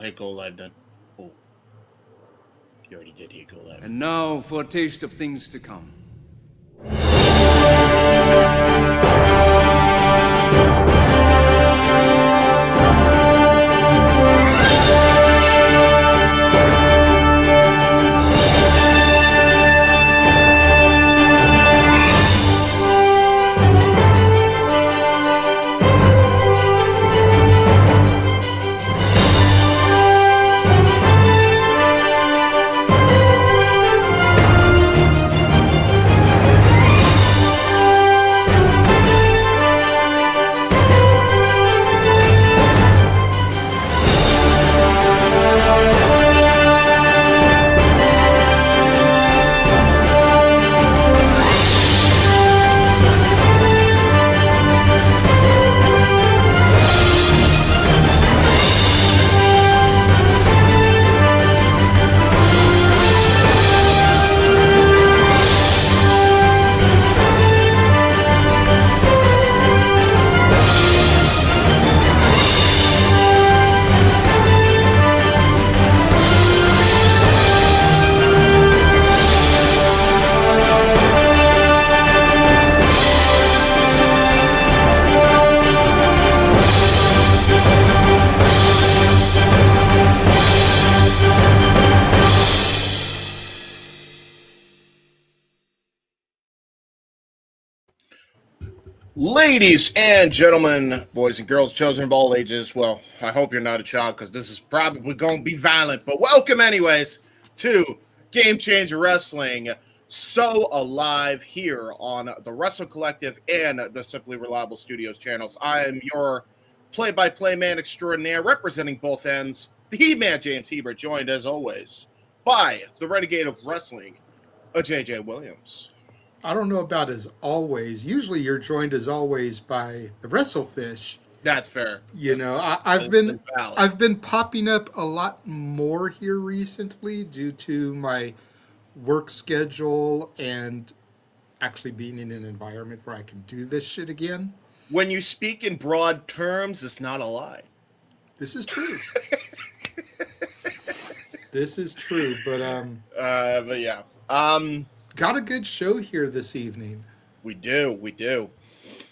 Hit go live then. Oh, you already did hit go live. And now for a taste of things to come. Ladies and gentlemen, boys and girls, children of all ages. Well, I hope you're not a child because this is probably going to be violent. But welcome, anyways, to Game Changer Wrestling. So alive here on the Wrestle Collective and the Simply Reliable Studios channels. I am your play-by-play man extraordinaire, representing both ends, the Heb Man James Hebert, joined as always by the Renegade of Wrestling, JJ Williams. I don't know about as always. Usually you're joined as always by the Wrestlefish. That's fair. You know, I've been popping up a lot more here recently due to my work schedule and actually being in an environment where I can do this shit again. When you speak in broad terms, it's not a lie. This is true. This is true, but yeah. Got a good show here this evening. We do.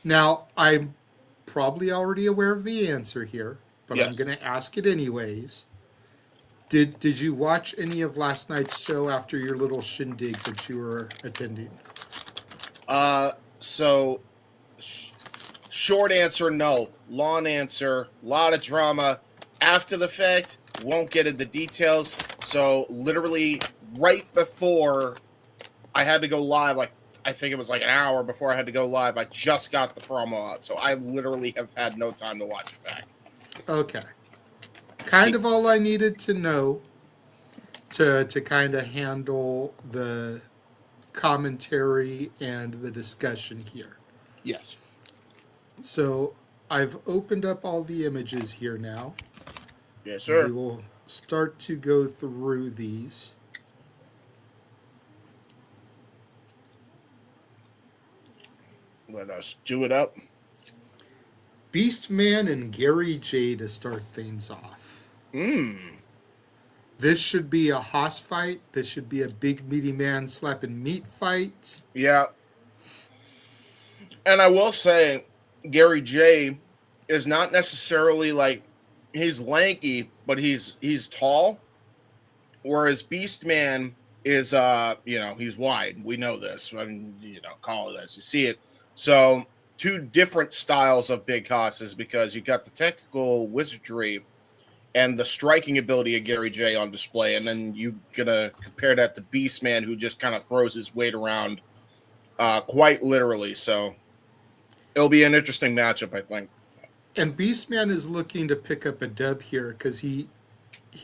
Now, I'm probably already aware of the answer here, but Yes. I'm going to ask it anyways. Did you watch any of last night's show after your little shindig that you were attending? So short answer, no. Long answer, a lot of drama. After the fact, won't get into details. So literally right before I had to go live, like I think it was like an hour before I had to go live, I just got the promo out. So I literally have had no time to watch it back. Okay. Kind of all I needed to know to kind of handle the commentary and the discussion here. Yes. So I've opened up all the images here now. Yes, sir. We will start to go through these. Let us do it up. Beastman and Gary J to start things off. This should be a hoss fight. This should be a big meaty man slapping meat fight. Yeah. And I will say, Gary J is not necessarily like, he's lanky, but he's tall. Whereas Beastman is, he's wide. We know this. I mean, call it as you see it. So, two different styles of big hosses because you got the technical wizardry and the striking ability of Gary J on display, and then you're gonna compare that to Beastman, who just kind of throws his weight around, quite literally. So, it'll be an interesting matchup, I think. And Beastman is looking to pick up a dub here because he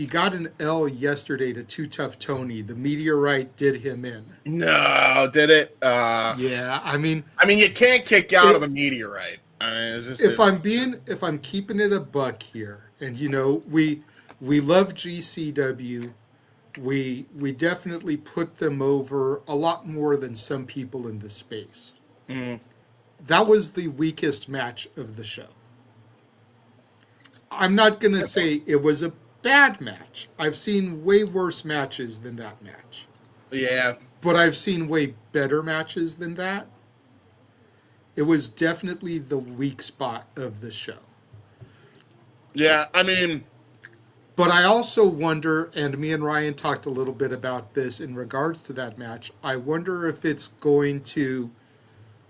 got an L yesterday to Too Tough Tony. The meteorite did him in. No, did it? Yeah, I mean, you can't kick out of the meteorite. I mean, it's just, if I'm keeping it a buck here, and we love GCW, we definitely put them over a lot more than some people in the space. Mm-hmm. That was the weakest match of the show. I'm not going to say it was bad match. I've seen way worse matches than that match. Yeah. But I've seen way better matches than that. It was definitely the weak spot of the show. Yeah, I mean... But I also wonder, and me and Ryan talked a little bit about this in regards to that match, I wonder if it's going to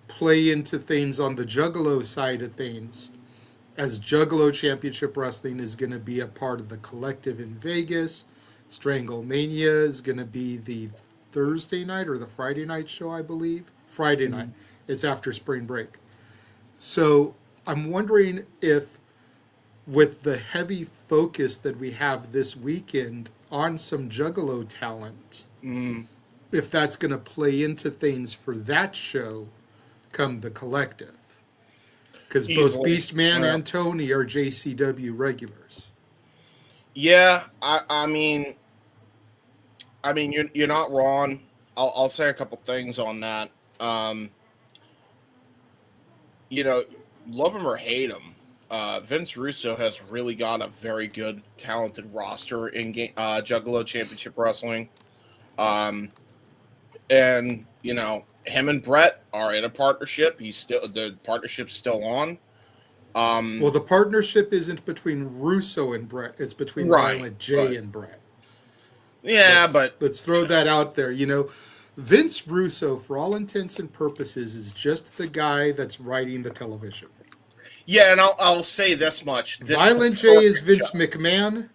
play into things on the Juggalo side of things, as Juggalo Championship Wrestling is going to be a part of the Collective in Vegas. Stranglemania is going to be the Thursday night or the Friday night show, I believe. Friday night. It's after spring break. So I'm wondering if, with the heavy focus that we have this weekend on some Juggalo talent, if that's going to play into things for that show come the Collective. Because both Beastman and Tony are JCW regulars. Yeah, I mean, you're not wrong. I'll say a couple things on that. Love him or hate him, Vince Russo has really got a very good, talented roster in Juggalo Championship Wrestling. And him and Brett are in a partnership. The partnership's still on. Well, the partnership isn't between Russo and Brett. It's between Violent J and Brett. Yeah, let's throw that out there. Vince Russo, for all intents and purposes, is just the guy that's writing the television. Yeah, and I'll say this much. Violent J is Vince McMahon.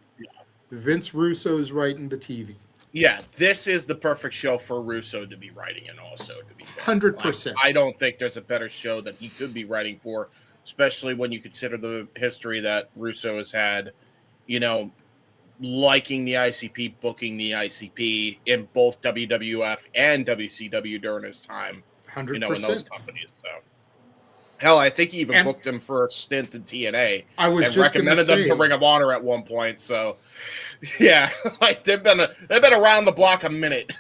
Vince Russo is writing the TV. Yeah, this is the perfect show for Russo to be writing, and also to be 100%. I don't think there's a better show that he could be writing for, especially when you consider the history that Russo has had, liking the ICP, booking the ICP in both WWF and WCW during his time, 100%. In those companies. So, hell, I think he even booked him for a stint in TNA. I was just recommended them to Ring of Honor at one point. So, yeah, they've been around the block a minute.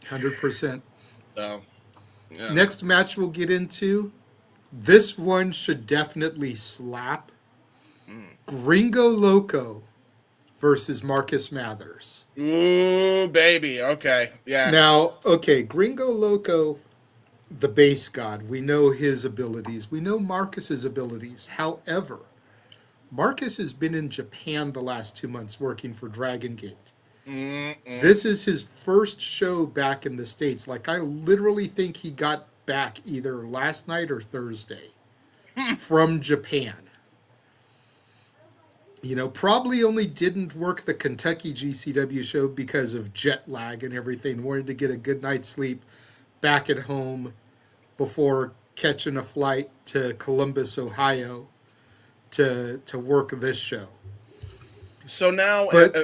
100%. So, yeah. Next match we'll get into. This one should definitely slap. Gringo Loco versus Marcus Mathers. Ooh, baby. Okay. Yeah. Now, Gringo Loco, the base god. We know his abilities. We know Marcus's abilities. However, Marcus has been in Japan the last 2 months working for Dragon Gate. This is his first show back in the States. I literally think he got back either last night or Thursday from Japan. Probably only didn't work the Kentucky GCW show because of jet lag and everything. Wanted to get a good night's sleep back at home before catching a flight to Columbus, Ohio to work this show. So now, but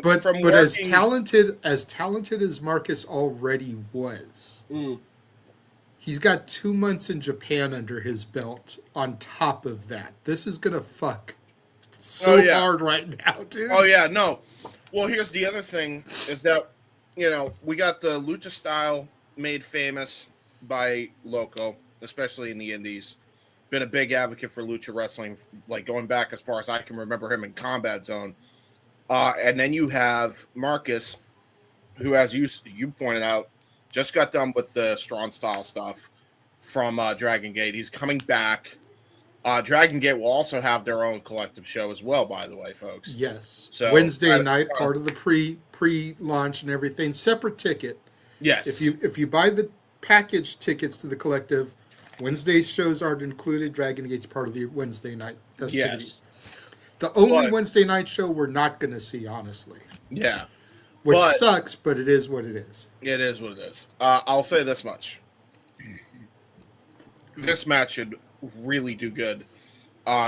as talented as Marcus already was, he's got 2 months in Japan under his belt. On top of that, this is gonna fuck so hard right now, dude. Oh yeah, no. Well, here's the other thing: is that we got the lucha style made famous by Loco, especially in the Indies. Been a big advocate for lucha wrestling, going back as far as I can remember him in Combat Zone. And then you have Marcus, who, as you pointed out, just got done with the strong style stuff from Dragon Gate. He's coming back. Dragon Gate will also have their own collective show as well, by the way, folks. Yes. So, Wednesday night, part of the pre-launch and everything. Separate ticket. Yes. If you buy the package tickets to the collective, Wednesday's shows aren't included. Dragon Gate's part of the Wednesday night festivities. Yes. The only Wednesday night show we're not going to see, honestly. Yeah. Which sucks, but it is what it is. It is what it is. I'll say this much. This match should really do good,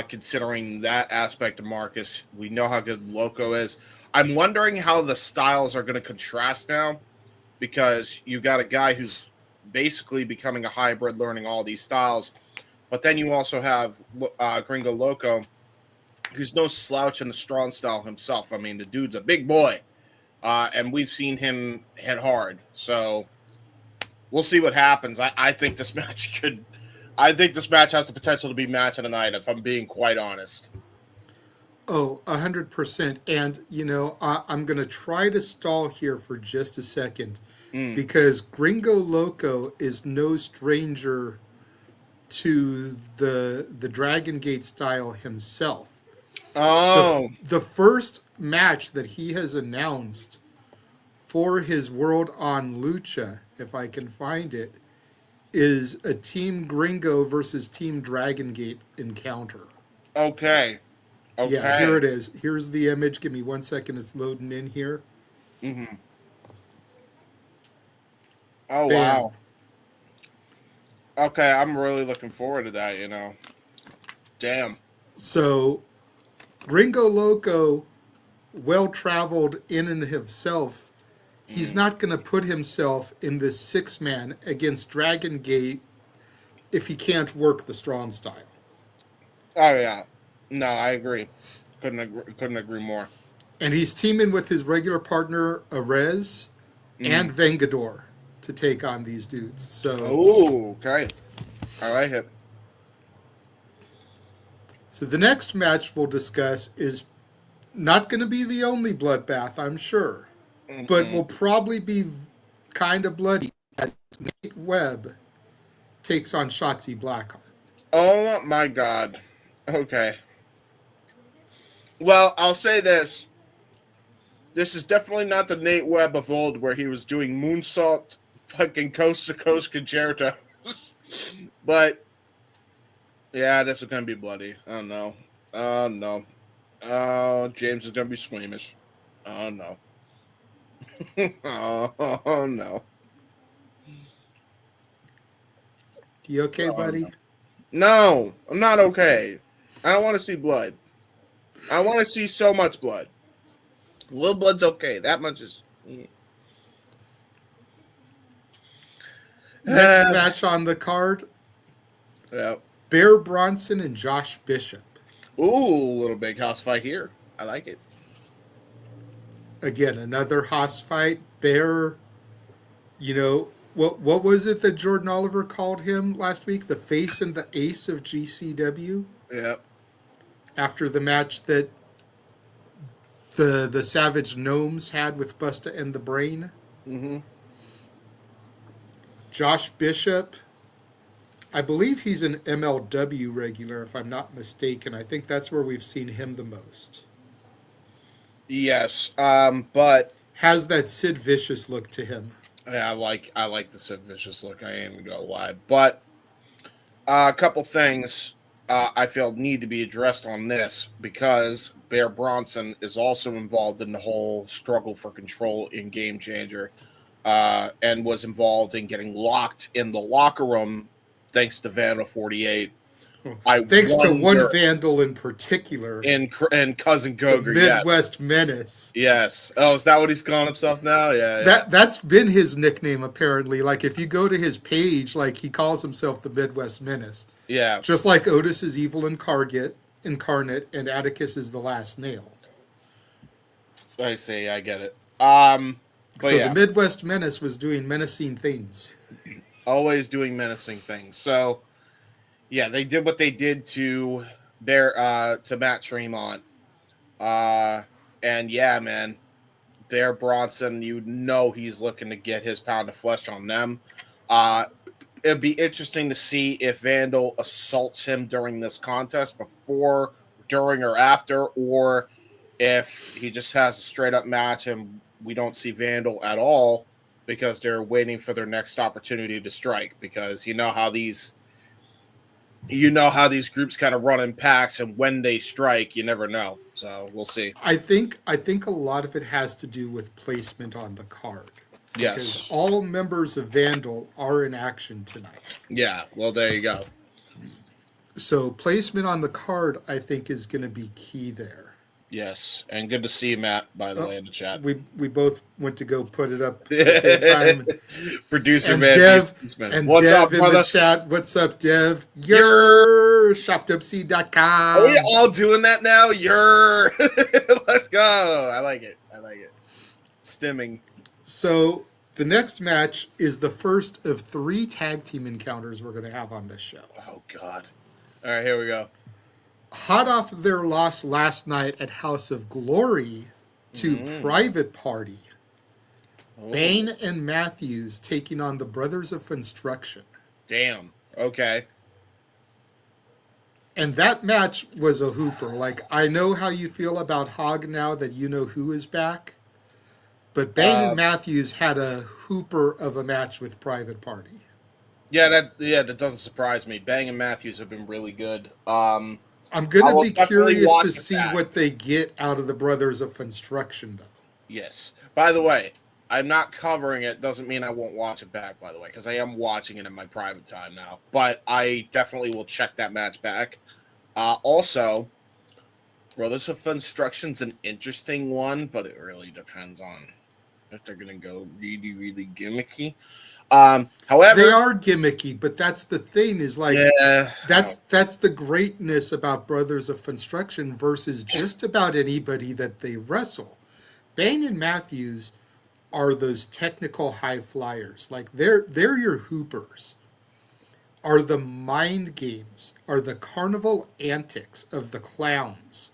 considering that aspect of Marcus. We know how good Loco is. I'm wondering how the styles are going to contrast now, because you got a guy who's basically becoming a hybrid, learning all these styles, but then you also have Gringo Loco, who's no slouch in the strong style himself. I mean, the dude's a big boy, and we've seen him hit hard. So we'll see what happens. I think this match has the potential to be match of the night, if I'm being quite honest. Oh, 100%. And, I'm going to try to stall here for just a second Mm. because Gringo Loco is no stranger to the Dragon Gate style himself. The, Oh, the first match that he has announced for his World on Lucha, if I can find it, is a Team Gringo versus Team Dragon Gate encounter. okay. Yeah, here Okay. it is. Here's the image. Give me 1 second. It's loading in here. Hmm. Oh, Bam. wow. Okay, I'm really looking forward to that, Damn. So, Gringo Loco, well traveled in and of himself, he's Mm. not going to put himself in this 6-man against Dragon Gate if he can't work the strong style. Oh, yeah. No, I agree. Couldn't agree more. And he's teaming with his regular partner, Arez, Hmm. and Vengador to take on these dudes. So, Oh, okay. I like it. so the next match we'll discuss is not going to be the only bloodbath, I'm sure, but Mm-mm. will probably be kind of bloody as Nate Webb takes on Shotzi Blackheart. Oh, my God. Okay. Well, I'll say this. This is definitely not the Nate Webb of old where he was doing moonsault fucking coast to coast concertos. But yeah, this is gonna be bloody. Oh no. Oh no. Oh, James is gonna be squeamish. Oh no. Oh no. You okay, Oh no. buddy? No, I'm not okay. I don't want to see blood. I want to see so much blood. A little blood's okay. That much is. Next match on the card, Yeah. Bear Bronson and Josh Bishop. Ooh, little big house fight here. I like it. Again, another Haas fight. Bear, what was it that Jordan Oliver called him last week? The face and the ace of GCW? Yeah. After the match that the Savage Gnomes had with Busta and the Brain. Mm-hmm. Josh Bishop, I believe he's an MLW regular, if I'm not mistaken. I think that's where we've seen him the most. Yes. But Has that Sid Vicious look to him. yeah, I like the Sid Vicious look. I ain't even gonna lie. But a couple things I feel need to be addressed on this because Bear Bronson is also involved in the whole struggle for control in Game Changer, and was involved in getting locked in the locker room thanks to Vandal 48. I Thanks to one wonder Vandal in particular, in Cousin the Goger. Yes, Midwest Menace. yes. Oh, is that what he's calling himself now? Yeah, yeah. That's been his nickname apparently. Like if you go to his page, like he calls himself the Midwest Menace. Yeah. Just like Otis is evil incarnate and Atticus is the last nail. I see. I get it. But So yeah, the Midwest Menace was doing menacing things. always doing menacing things. So yeah, they did what they did to Matt Tremont. And yeah, man, Bear Bronson, he's looking to get his pound of flesh on them. It'd be interesting to see if Vandal assaults him during this contest before, during, or after, or if he just has a straight up match and we don't see Vandal at all because they're waiting for their next opportunity to strike. Because you know how these groups kind of run in packs, and when they strike, you never know. So we'll see. I think a lot of it has to do with placement on the card. Because Yes. all members of Vandal are in action tonight. Yeah. Well, there you go. So placement on the card, I think, is going to be key there. Yes, and good to see you, Matt. By the way, in the chat, We both went to go put it up at the same time. Producer And man, Dev what's Dev up, in brother? the chat. What's up, Dev? You're shoptopsy.com. Are we all doing that now? Let's go. I like it. Stimming. So the next match is the first of 3 tag team encounters we're going to have on this show. Oh God. All right, here we go. hot off their loss last night at House of Glory to Private Party. Bane and Matthews taking on the Brothers of Funstruction. Damn. Okay. And that match was a hooper. Like, I know how you feel about Hog now that you know who is back. But Bane and Matthews had a hooper of a match with Private Party. Yeah, that doesn't surprise me. Bang and Matthews have been really good. I'm going to be curious to see what they get out of the Brothers of Funstruction, though. Yes. By the way, I'm not covering it. Doesn't mean I won't watch it back, by the way, because I am watching it in my private time now. But I definitely will check that match back. Also, Brothers of Funstruction's an interesting one, but it really depends on if they're going to go really, really gimmicky. However, they are gimmicky, but that's the thing is like that's the greatness about Brothers of Funstruction versus just about anybody that they wrestle. Bane and Matthews are those technical high flyers. Like they're your hoopers. Are the mind games, are the carnival antics of the clowns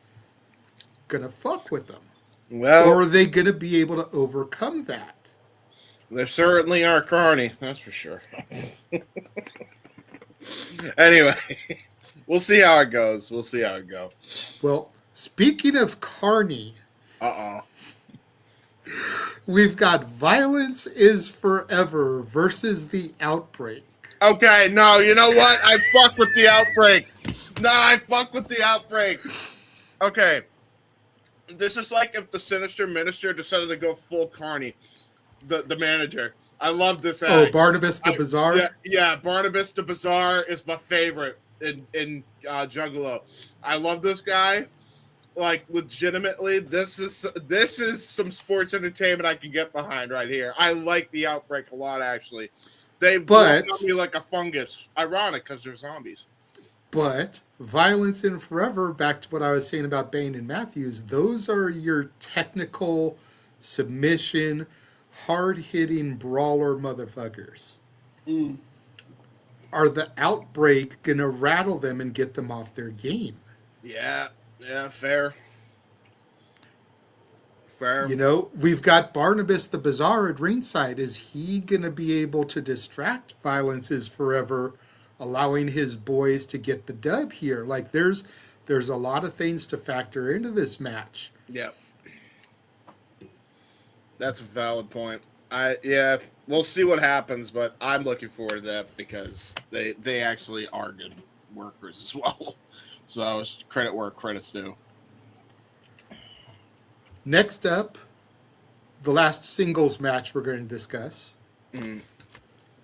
gonna fuck with them? Well, or are they gonna be able to overcome that? They certainly are carny, that's for sure. Anyway, we'll see how it goes. Well, speaking of carny, we've got Violence is Forever versus the Outbreak. Okay, no, you know what? I fuck with the Outbreak. Okay. This is like if the Sinister Minister decided to go full carny. The manager. I love this act. Oh, Barnabas the Bizarre? Yeah, Barnabas the Bizarre is my favorite in Juggalo. I love this guy. Like, legitimately, this is some sports entertainment I can get behind right here. I like the Outbreak a lot, actually. They've grown on me like a fungus. Ironic, because they're zombies. But Violence in Forever, back to what I was saying about Bane and Matthews, those are your technical submission, hard-hitting brawler motherfuckers. Are the Outbreak going to rattle them and get them off their game? Yeah, fair. You know, we've got Barnabas the Bizarre at ringside. Is he going to be able to distract Violence is Forever, allowing his boys to get the dub here? Like, there's a lot of things to factor into this match. Yeah. That's a valid point. We'll see what happens, but I'm looking forward to that because they actually are good workers as well. So credit where credit's due. Next up, the last singles match we're going to discuss.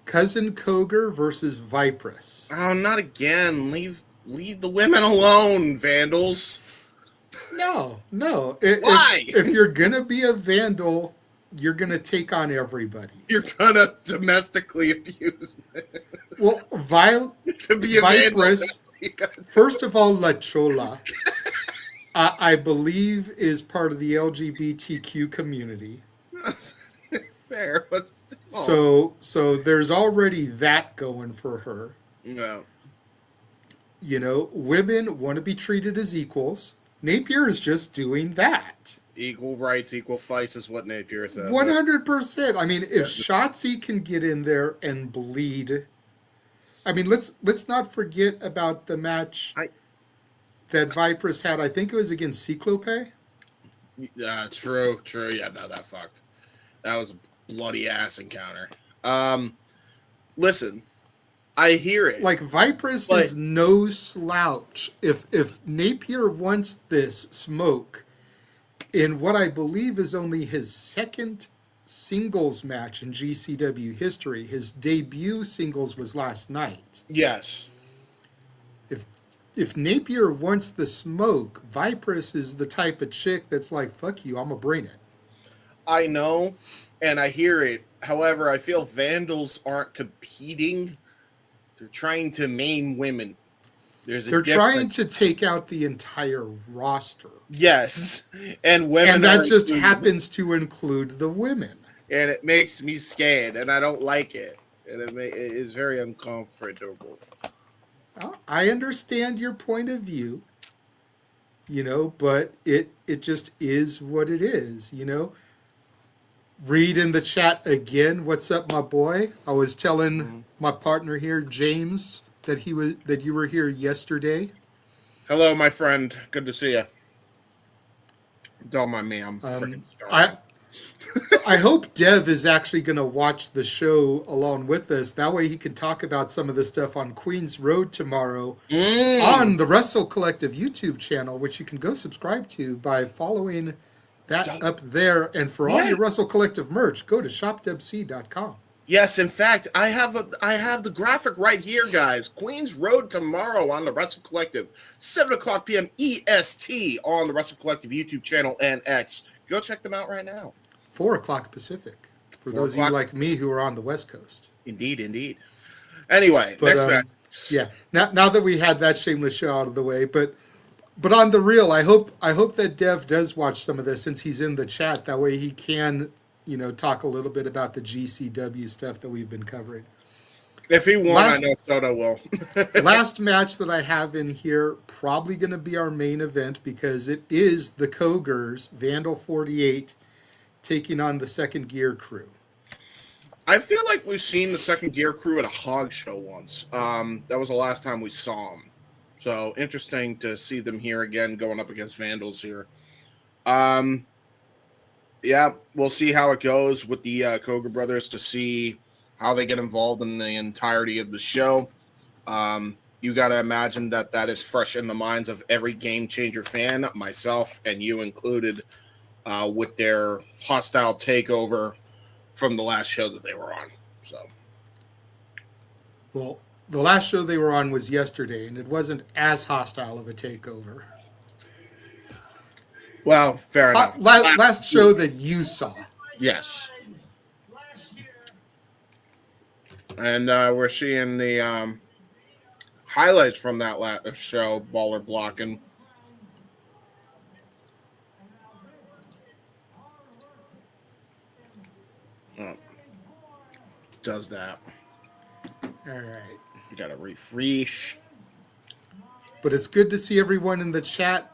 Cousin Koger versus Vipress. Oh, not again. Leave the women alone, vandals. No. Why? If you're going to be a vandal, you're going to take on everybody. You're going to domestically abuse me. Well, to be a Vipress, first of all, La Chola, I believe is part of the LGBTQ community. Fair, but still. So there's already that going for her. No. You know, women want to be treated as equals. Napier is just doing that. Equal rights, equal fights is what Napier says. 100%. I mean, if Shotzi can get in there and bleed, I mean, let's not forget about the match that Vipress had. I think it was against Cyclope. Yeah, true. Yeah, no, that fucked. That was a bloody ass encounter. Listen, I hear it. Like, Vipress is no slouch. If Napier wants this smoke in what I believe is only his second singles match in GCW history, his debut singles was last night. Yes. If Napier wants the smoke, Vipress is the type of chick that's like, fuck you, I'm going to bring it. I know, and I hear it. However, I feel vandals aren't competing. They're trying to maim women. They're trying to take out the entire roster. Yes, and women. And that just happens to include the women. And it makes me scared, and I don't like it. And it is very uncomfortable. Well, I understand your point of view. but it just is what it is. Read in the chat again. What's up, my boy? I was telling my partner here, James, that you were here yesterday. Hello, my friend. Good to see you. Don't mind me. I'm freaking starving. I hope Dev is actually going to watch the show along with us. That way he can talk about some of the stuff on Queens Road tomorrow on the Wrestle Collective YouTube channel, which you can go subscribe to by following that up there. And for all your Wrestle Collective merch, go to shopdebc.com. Yes, in fact, I have the graphic right here, guys. Queens Road tomorrow on the Wrestle Collective, 7:00 p.m. EST on the Wrestle Collective YouTube channel and X. Go check them out right now. 4:00 Pacific for those of you like me who are on the West Coast. Indeed. Anyway, next match. Yeah. Now that we had that shameless show out of the way, but on the real, I hope that Dev does watch some of this since he's in the chat. That way he can, talk a little bit about the GCW stuff that we've been covering. If he won, I know Soto will. Last match that I have in here, probably going to be our main event because it is the Cogers, Vandal 48, taking on the Second Gear crew. I feel like we've seen the Second Gear crew at a hog show once. That was the last time we saw them. So interesting to see them here again going up against Vandals here. Yeah, we'll see how it goes with the Koga brothers to see how they get involved in the entirety of the show. You got to imagine that is fresh in the minds of every Game Changer fan, myself and you included, with their hostile takeover from the last show that they were on. So, well, the last show they were on was yesterday, and it wasn't as hostile of a takeover. Well, fair enough. Last show that you saw. Yes. And we're seeing the highlights from that last show, Baller blocking. Oh, does that. All right. You got to refresh. But it's good to see everyone in the chat.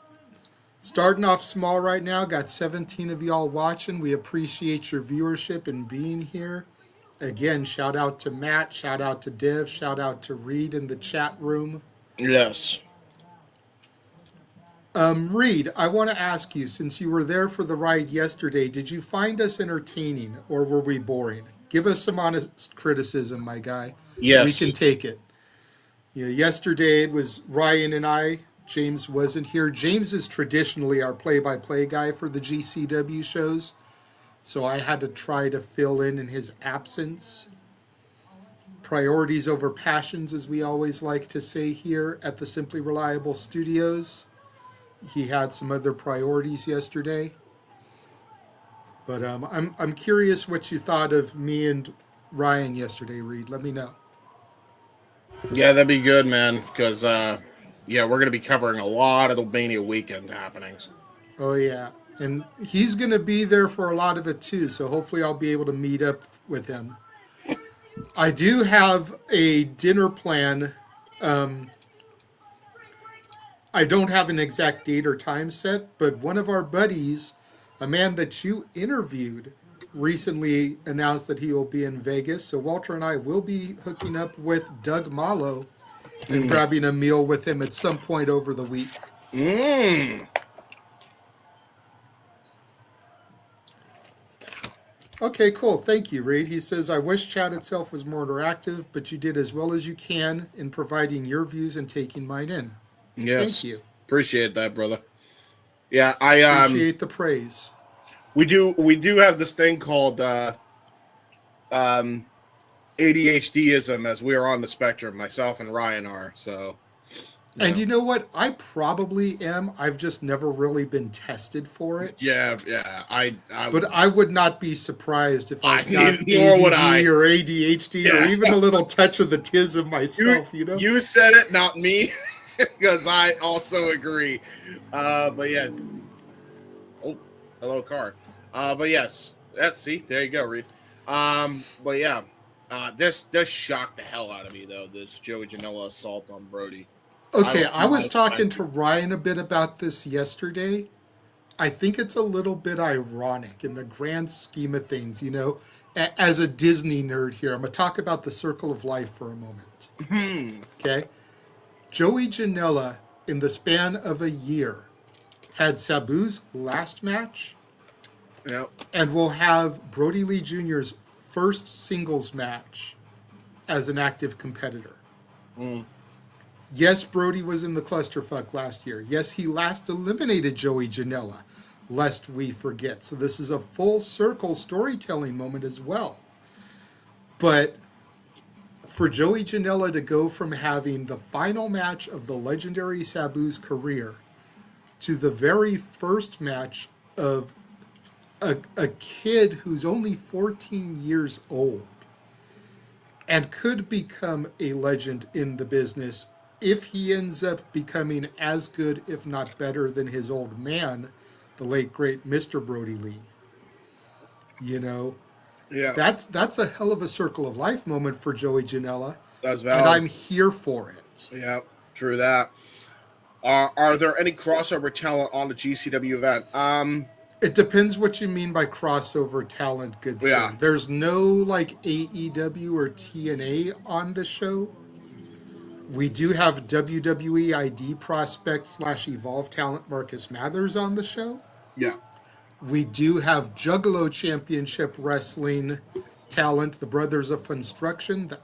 Starting off small right now. Got 17 of y'all watching. We appreciate your viewership and being here. Again, shout out to Matt. Shout out to Dev. Shout out to Reed in the chat room. Yes. Reed, I want to ask you, since you were there for the ride yesterday, did you find us entertaining or were we boring? Give us some honest criticism, my guy. Yes. We can take it. Yesterday it was Ryan and I. James wasn't here. James is traditionally our play-by-play guy for the GCW shows, so I had to try to fill in his absence. Priorities over passions, as we always like to say here at the Simply Reliable Studios. He had some other priorities yesterday. But I'm curious what you thought of me and Ryan yesterday, Reed. Let me know. Yeah, that'd be good, man, because, we're going to be covering a lot of the Mania weekend happenings. Oh, yeah. And he's going to be there for a lot of it, too, so hopefully I'll be able to meet up with him. I do have a dinner plan. I don't have an exact date or time set, but one of our buddies, a man that you interviewed, recently announced that he will be in Vegas. So Walter and I will be hooking up with Doug Malo and grabbing a meal with him at some point over the week. Okay, cool. Thank you, Reed. He says, I wish chat itself was more interactive, but you did as well as you can in providing your views and taking mine in. Yes. Thank you. Appreciate that, brother. Yeah, I appreciate the praise. We do have this thing called ADHDism, as we are on the spectrum. Myself and Ryan are. So, and you know what? I probably am. I've just never really been tested for it. Yeah. But I would not be surprised if I got ADD or ADHD or even a little touch of the tism myself. You said it, not me, because I also agree. But yes. Oh, hello, car. But yes, there you go, Reed. But yeah, this shocked the hell out of me though. This Joey Janela assault on Brody. Okay, I was talking to Ryan a bit about this yesterday. I think it's a little bit ironic in the grand scheme of things, you know. As a Disney nerd here, I'm going to talk about the Circle of Life for a moment. Okay? Joey Janela, in the span of a year, had Sabu's last match, Yep. and will have Brody Lee Jr.'s first singles match as an active competitor. Yes, Brody was in the clusterfuck last year. Yes, he last eliminated Joey Janela, lest we forget. So this is a full circle storytelling moment as well. But for Joey Janela to go from having the final match of the legendary Sabu's career to the very first match of a kid who's only 14 years old and could become a legend in the business if he ends up becoming as good, if not better, than his old man, the late great Mr. Brody Lee. You know, Yeah. that's a hell of a circle of life moment for Joey Janela, That's valid. and I'm here for it. Yeah, true that. Are there any crossover talent on the GCW event? It depends what you mean by crossover talent, good sir. There's no like AEW or TNA on the show. We do have WWE ID prospect / Evolve talent Marcus Mathers on the show. Yeah. We do have Juggalo Championship Wrestling talent, the Brothers of Funstruction, the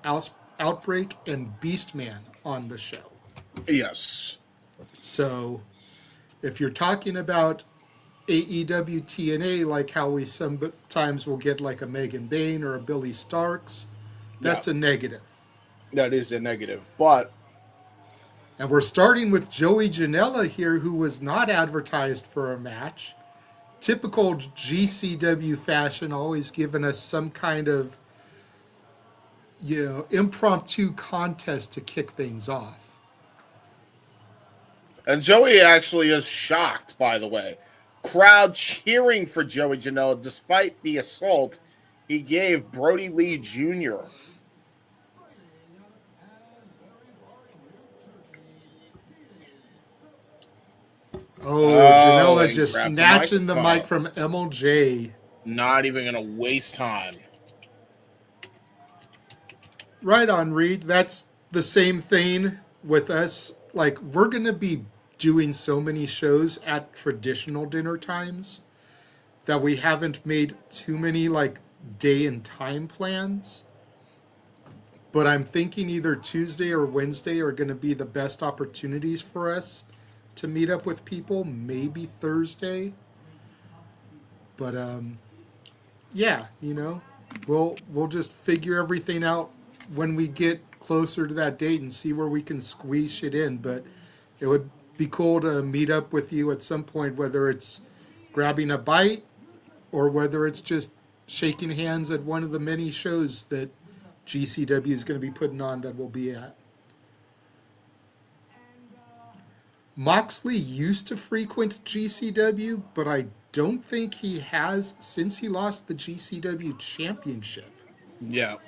Outbreak, and Beastman on the show. Yes. So if you're talking about AEW TNA, like how we sometimes will get like a Megan Bain or a Billy Starks, that's a negative. That is a negative. But and we're starting with Joey Janela here, who was not advertised for a match. Typical GCW fashion, always giving us some kind of, you know, impromptu contest to kick things off. And Joey actually is shocked, by the way. Crowd cheering for Joey Janela despite the assault he gave Brody Lee Jr. Janela just snatching the mic from MLJ. Not even going to waste time. Right on, Reed. That's the same thing with us. Like, we're going to be doing so many shows at traditional dinner times that we haven't made too many, like, day and time plans. But I'm thinking either Tuesday or Wednesday are going to be the best opportunities for us to meet up with people, maybe Thursday. But yeah, you know, we'll just figure everything out when we get closer to that date and see where we can squeeze shit in. But it would be cool to meet up with you at some point, whether it's grabbing a bite or whether it's just shaking hands at one of the many shows that GCW is going to be putting on that we'll be at. Moxley used to frequent GCW, but I don't think he has since he lost the GCW championship. Yeah.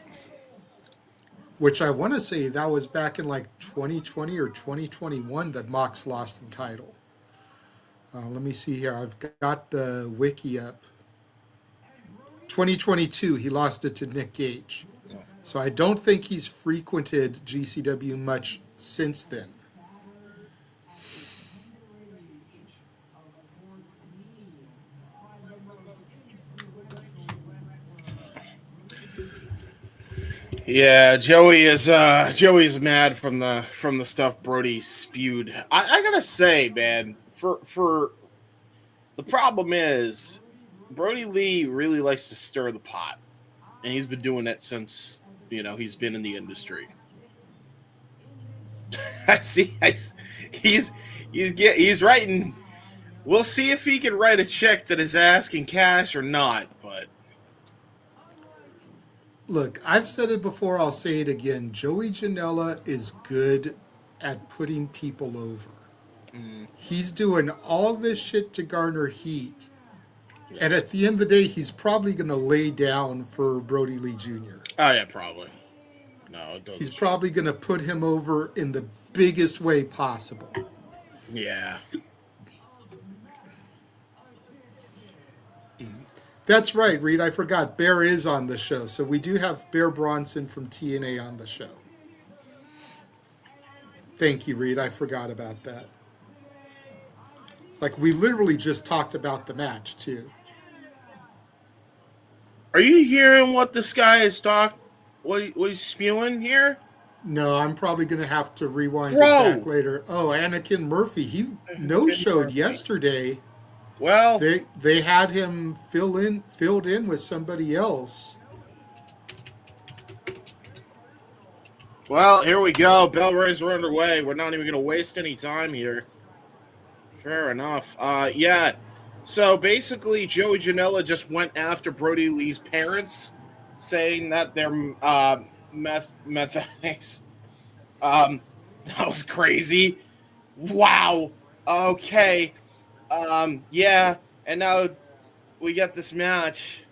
Which I want to say that was back in like 2020 or 2021 that Mox lost the title. Let me see here. I've got the wiki up. 2022, he lost it to Nick Gage. So I don't think he's frequented GCW much since then. Yeah, Joey's mad from the stuff Brody spewed. I gotta say, man, for the problem is Brody Lee really likes to stir the pot, and he's been doing it since he's been in the industry. He's writing. We'll see if he can write a check that is asking cash or not, but. Look, I've said it before, I'll say it again. Joey Janela is good at putting people over. He's doing all this shit to garner heat. Yeah. And at the end of the day, he's probably going to lay down for Brody Lee Jr. Oh, yeah, probably. No, it doesn't. He's probably going to put him over in the biggest way possible. Yeah. That's right, Reed. I forgot. Bear is on the show. So we do have Bear Bronson from TNA on the show. Thank you, Reed. I forgot about that. It's like we literally just talked about the match, too. Are you hearing what this guy is what he's spewing here? No, I'm probably going to have to rewind it Bro! back later. Oh, Anakin Murphy. He no-showed yesterday. Well, they had him filled in with somebody else. Well, here we go. Bell rings are underway. We're not even going to waste any time here. Fair enough. Yeah. So basically, Joey Janela just went after Brody Lee's parents, saying that they're meth addicts. That was crazy. Wow. Okay. Yeah. And now we got this match.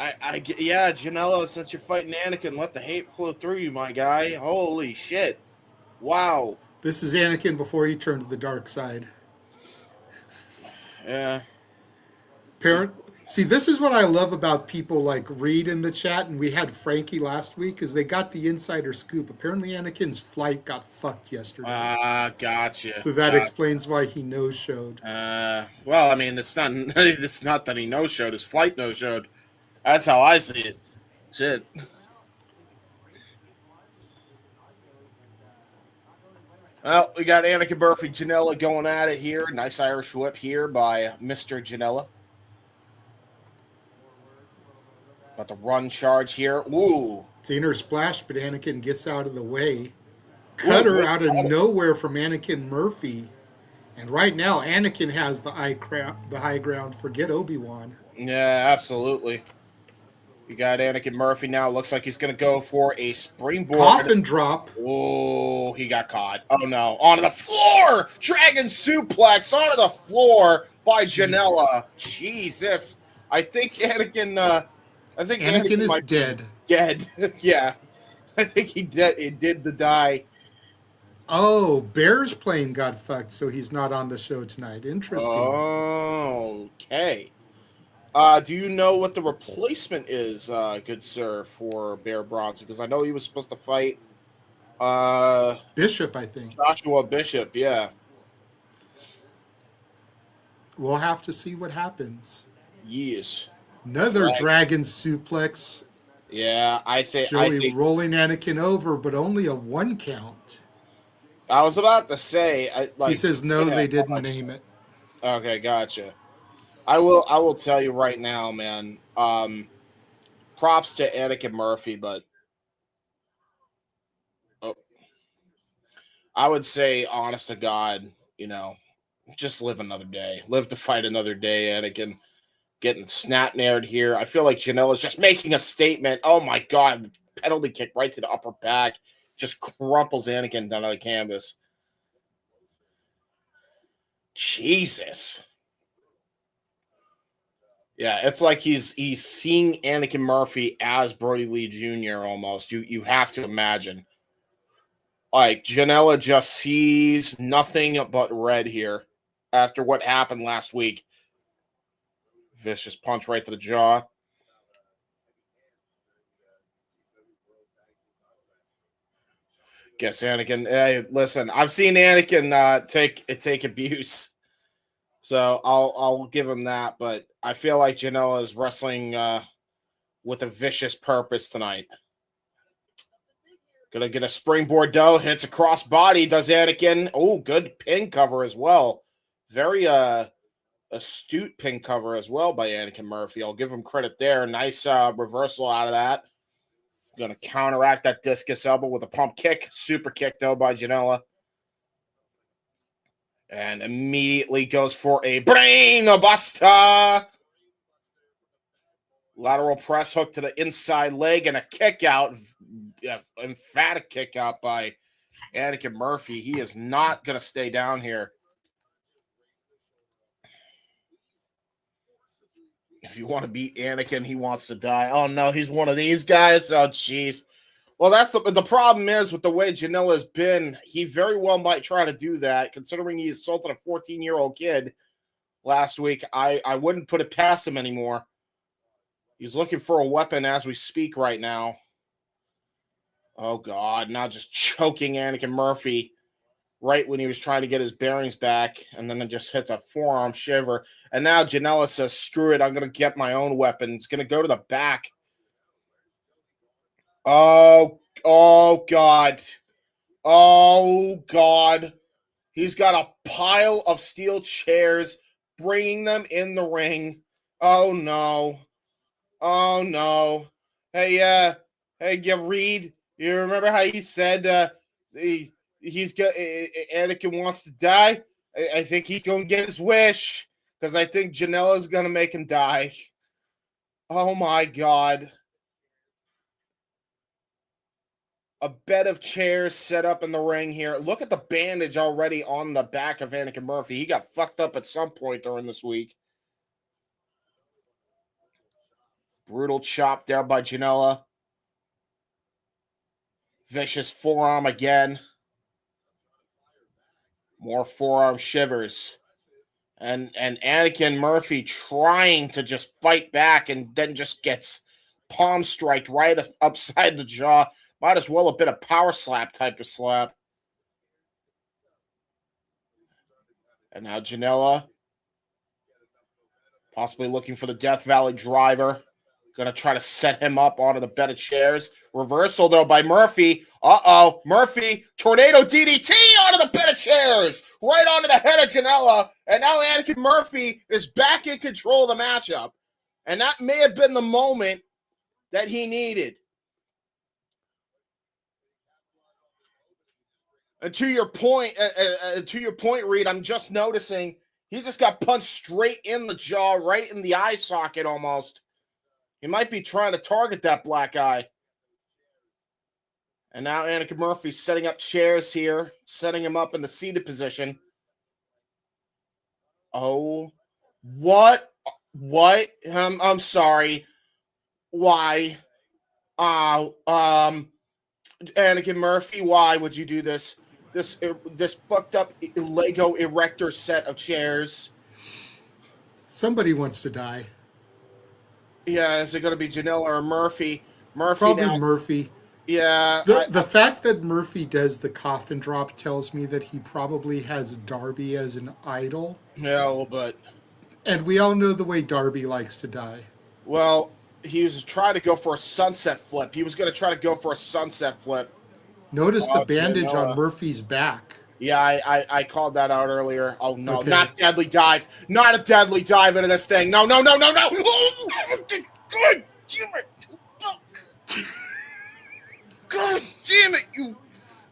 Yeah, Janela, since you're fighting Anakin, let the hate flow through you, my guy. Holy shit. Wow. This is Anakin before he turned to the dark side. Yeah. See, this is what I love about people like Reed in the chat, and we had Frankie last week, is they got the insider scoop. Apparently Anakin's flight got fucked yesterday. Gotcha. So that explains why he no-showed. Well, I mean, it's not that he no-showed. His flight no-showed. That's how I see it. Shit. Well, we got Anakin Murphy, Janela going at it here. Nice Irish whip here by Mr. Janela. About to run charge here. Ooh. It's inner splash, but Anakin gets out of the way. Cutter out of nowhere from Anakin Murphy. And right now, Anakin has the high ground. Forget Obi-Wan. Yeah, absolutely. You got Anakin Murphy now. Looks like he's going to go for a springboard. Coffin drop. Oh, he got caught. Oh, no. Onto the floor. Dragon suplex onto the floor by Janela. Jesus. I think Anakin... Anakin is dead. Dead. Yeah. I think he did the die. Oh, Bear's plane got fucked, so he's not on the show tonight. Interesting. Okay. Do you know what the replacement is, good sir, for Bear Bronson? Because I know he was supposed to fight Bishop, I think. Joshua Bishop, yeah. We'll have to see what happens. Yes. Another dragon suplex. Yeah, I think Joey rolling Anakin over, but only a 1 count. I was about to say, he says no, they didn't name it. Okay, gotcha. I will tell you right now, man. Props to Anakin Murphy, but I would say, honest to God, just live another day. Live to fight another day, Anakin. Getting snap-nared here. I feel like Janela's just making a statement. Oh, my God. Penalty kick right to the upper back. Just crumples Anakin down on the canvas. Jesus. Yeah, it's like he's seeing Anakin Murphy as Brody Lee Jr. almost. You have to imagine. Like, Janela just sees nothing but red here after what happened last week. Vicious punch right to the jaw. Guess Anakin. Hey, listen, I've seen Anakin take abuse, so I'll give him that. But I feel like Janela is wrestling with a vicious purpose tonight. Gonna get a springboard though. Hits a cross body. Does Anakin? Oh, good pin cover as well. Very astute pin cover as well by Anakin Murphy. I'll give him credit there. Nice reversal out of that. Going to counteract that discus elbow with a pump kick. Super kick, though, by Janela. And immediately goes for a brain buster. Lateral press hook to the inside leg and a kick out. Emphatic kick out by Anakin Murphy. He is not going to stay down here. If you want to beat Anakin, he wants to die. Oh, no, he's one of these guys. Oh, jeez. Well, that's the problem is with the way Janela's been, he very well might try to do that, considering he assaulted a 14-year-old kid last week. I wouldn't put it past him anymore. He's looking for a weapon as we speak right now. Oh, God. Now just choking Anakin Murphy right when he was trying to get his bearings back, and then it just hit the forearm shiver. And now Janela says, screw it, I'm going to get my own weapon. It's going to go to the back. Oh, God. Oh, God. He's got a pile of steel chairs, bringing them in the ring. Oh, no. Oh, no. Hey, Reed, you remember how he said Anakin wants to die? I think he's going to get his wish, because I think Janela's going to make him die. Oh, my God. A bed of chairs set up in the ring here. Look at the bandage already on the back of Anakin Murphy. He got fucked up at some point during this week. Brutal chop there by Janela. Vicious forearm again. More forearm shivers. And Anakin Murphy trying to just fight back, and then just gets palm striked right upside the jaw. Might as well have been a power slap type of slap. And now Janela, possibly looking for the Death Valley driver. Going to try to set him up onto the bed of chairs. Reversal, though, by Murphy. Uh-oh. Murphy, tornado DDT onto the bed of chairs. Right onto the head of Janela. And now Anakin Murphy is back in control of the matchup. And that may have been the moment that he needed. And to your point, Reed, I'm just noticing he just got punched straight in the jaw, right in the eye socket almost. He might be trying to target that black eye. And now Anakin Murphy's setting up chairs here, setting him up in the seated position. Oh, what? What? I'm sorry. Why? Anakin Murphy, why would you do this? This fucked up Lego erector set of chairs. Somebody wants to die. Yeah, is it going to be Janela or Murphy? Probably now. Murphy. Yeah. The fact that Murphy does the coffin drop tells me that he probably has Darby as an idol. Yeah, a little bit. And we all know the way Darby likes to die. Well, he was trying to go for a sunset flip. He was going to try to go for a sunset flip. Notice the bandage on Murphy's back. Yeah, I called that out earlier. Oh, no, okay. Not deadly dive. Not a deadly dive into this thing. No. Oh, God damn it. God damn it, you.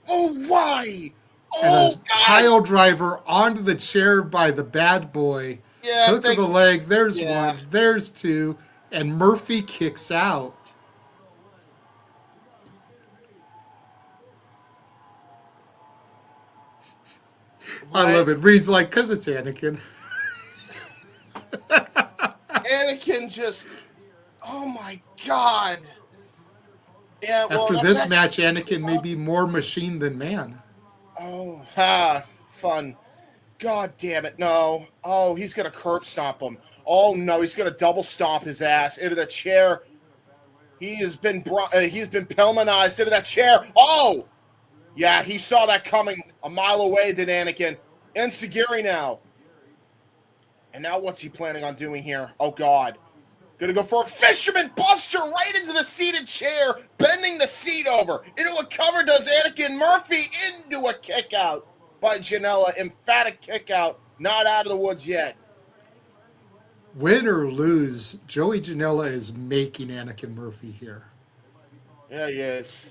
Oh, why? Oh, and a pile driver onto the chair by the bad boy. Yeah, hook of the leg. There's one. There's two. And Murphy kicks out. What? I love it. Reed's like, because it's Anakin. Anakin just, oh my God. Yeah. Well, after this match, Anakin may be more machine than man. Oh, fun. God damn it, no. Oh, he's going to curb stomp him. Oh, no, he's going to double stomp his ass into the chair. He's been Pellmanized into that chair. Oh! Yeah, he saw that coming a mile away, did Anakin. Enziguri now. And now what's he planning on doing here? Oh, God. Gonna go for a fisherman buster right into the seated chair, bending the seat over. Into a cover does Anakin Murphy, into a kick out by Janela. Emphatic kick out. Not out of the woods yet. Win or lose, Joey Janela is making Anakin Murphy here. Yeah, he is.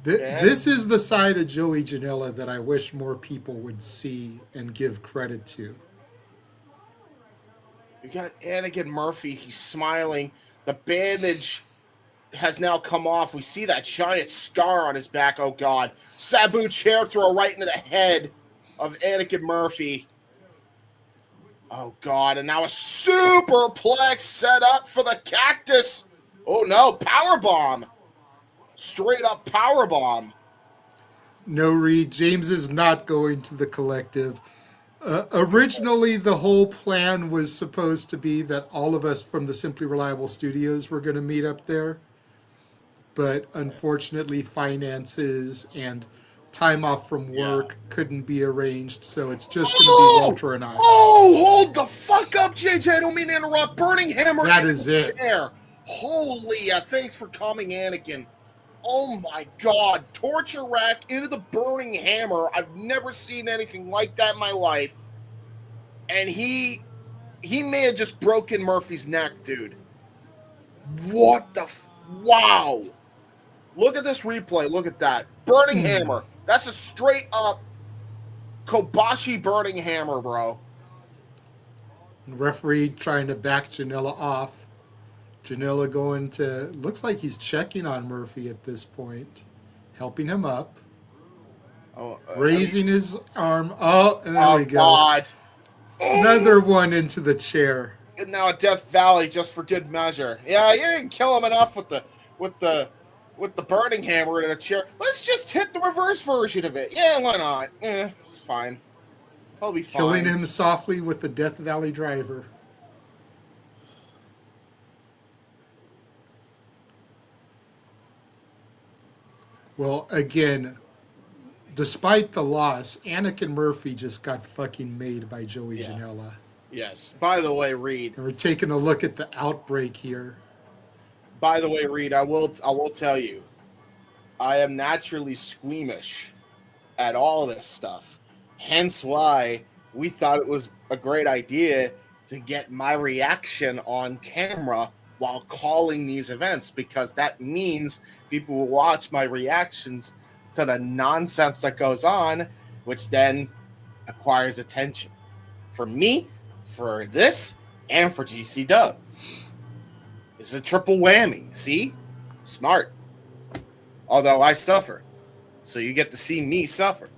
This is the side of Joey Janela that I wish more people would see and give credit to. You got Anakin Murphy. He's smiling. The bandage has now come off. We see that giant scar on his back. Oh, God. Sabu chair throw right into the head of Anakin Murphy. Oh, God. And now a superplex set up for the cactus. Oh, no. Powerbomb. straight up power bomb. No, Reed, James is not going to the collective. Originally, the whole plan was supposed to be that all of us from the Simply Reliable Studios were going to meet up there. But unfortunately, finances and time off from work couldn't be arranged, so it's just going to be Walter and I. Oh, hold the fuck up, JJ. I don't mean to interrupt. Burning Hammer. That is it. Chair. Holy, thanks for coming, Anakin. Oh my God, torture rack into the burning hammer. I've never seen anything like that in my life. And he may have just broken Murphy's neck, dude. What the wow. Look at this replay. Look at that. Burning hammer. That's a straight up Kobashi burning hammer, bro. Referee trying to back Janela off. Janela going to, looks like he's checking on Murphy at this point, helping him up, raising his arm. Oh, and there we go. God. Another one into the chair. And now a Death Valley just for good measure. Yeah, you didn't kill him enough with the burning hammer in the chair. Let's just hit the reverse version of it. Yeah, why not? It's fine. He'll be fine. Killing him softly with the Death Valley driver. Well, again, despite the loss, Anakin Murphy just got fucking made by Joey Janela. Yes. By the way, Reed. And we're taking a look at the Outbreak here. By the way, Reed, I will tell you, I am naturally squeamish at all this stuff. Hence why we thought it was a great idea to get my reaction on camera while calling these events, because that means people will watch my reactions to the nonsense that goes on, which then acquires attention for me, for this, and for GCW. It's a triple whammy. See? Smart. Although I suffer. So you get to see me suffer.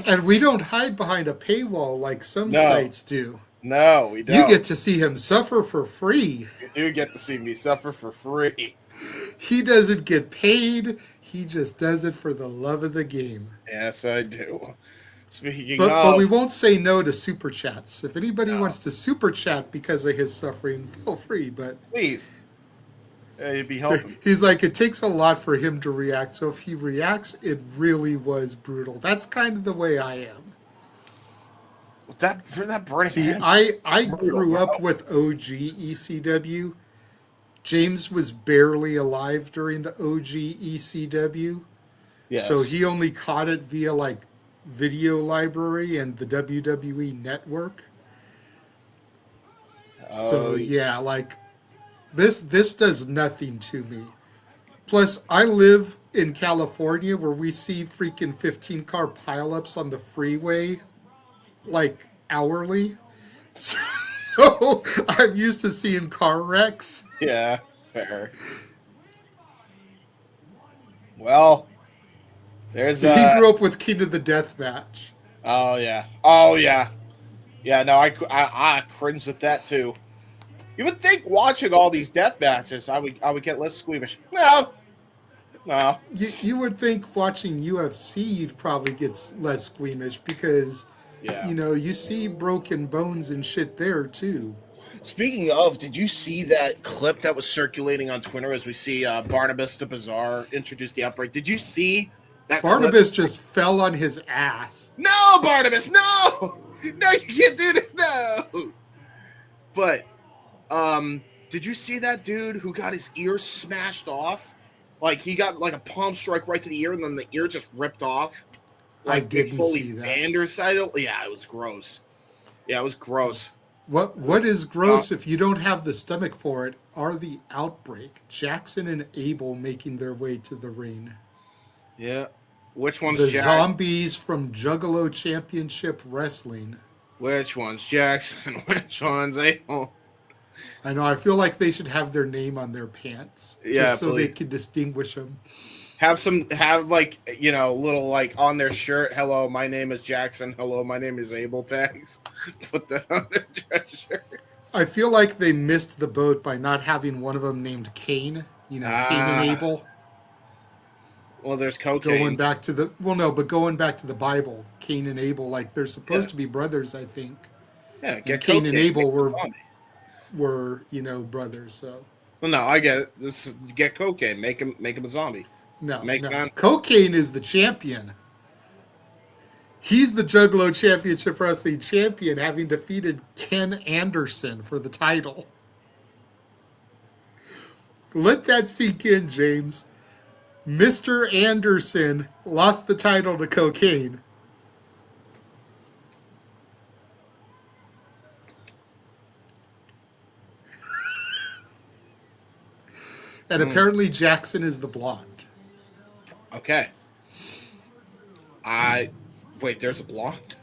And we don't hide behind a paywall like some sites do. No, we don't. You get to see him suffer for free. You do get to see me suffer for free. He doesn't get paid. He just does it for the love of the game. Yes, I do. But we won't say no to super chats. If anybody wants to super chat because of his suffering, feel free. But please, you'd be helping. He's like, it takes a lot for him to react. So if he reacts, it really was brutal. That's kind of the way I am. That brain. See, I grew up with OG ECW. James was barely alive during the OG ECW. Yes. So he only caught it via like video library and the WWE network. So yeah, like this does nothing to me. Plus, I live in California where we see freaking 15-car pileups on the freeway like hourly. So I'm used to seeing car wrecks. Yeah, fair. Well, there's he grew up with King of the Death Match. Oh yeah. Yeah, no, I cringed at that too. You would think watching all these death matches, I would get less squeamish. No. You would think watching UFC, you'd probably get less squeamish because, you see broken bones and shit there too. Speaking of, did you see that clip that was circulating on Twitter as we see Barnabas the Bizarre introduce the Outbreak? Did you see that Barnabas clip? Just fell on his ass. No, Barnabas, no! No, you can't do this, no! But, did you see that dude who got his ear smashed off? Like, he got, like, a palm strike right to the ear, and then the ear just ripped off. Like, I didn't see that. Yeah, it was gross. Yeah, it was gross. What is gross if you don't have the stomach for it are the Outbreak. Jackson and Abel making their way to the ring. Yeah. Which one's the zombies from Juggalo Championship Wrestling? Which one's Jackson? Which one's Abel? I know. I feel like they should have their name on their pants, just so they can distinguish them. Have like little like on their shirt. Hello, my name is Jackson. Hello, my name is Abel tags. Put that on their dress shirt. I feel like they missed the boat by not having one of them named Cain. You know, Cain and Abel. Well, there's cocaine. Going back to the but going back to the Bible, Cain and Abel, like they're supposed to be brothers, I think. Yeah, And get Cain cocaine. and Abel were brothers. So Well, no, I get it. This is, get cocaine. Make him a zombie. no, Makes sense. Cocaine is the champion. He's the Juggalo Championship Wrestling champion, having defeated Ken Anderson for the title. Let that sink in, James. Mr. Anderson lost the title to Cocaine. And apparently Jackson is the blonde. Okay. Wait, there's a blonde?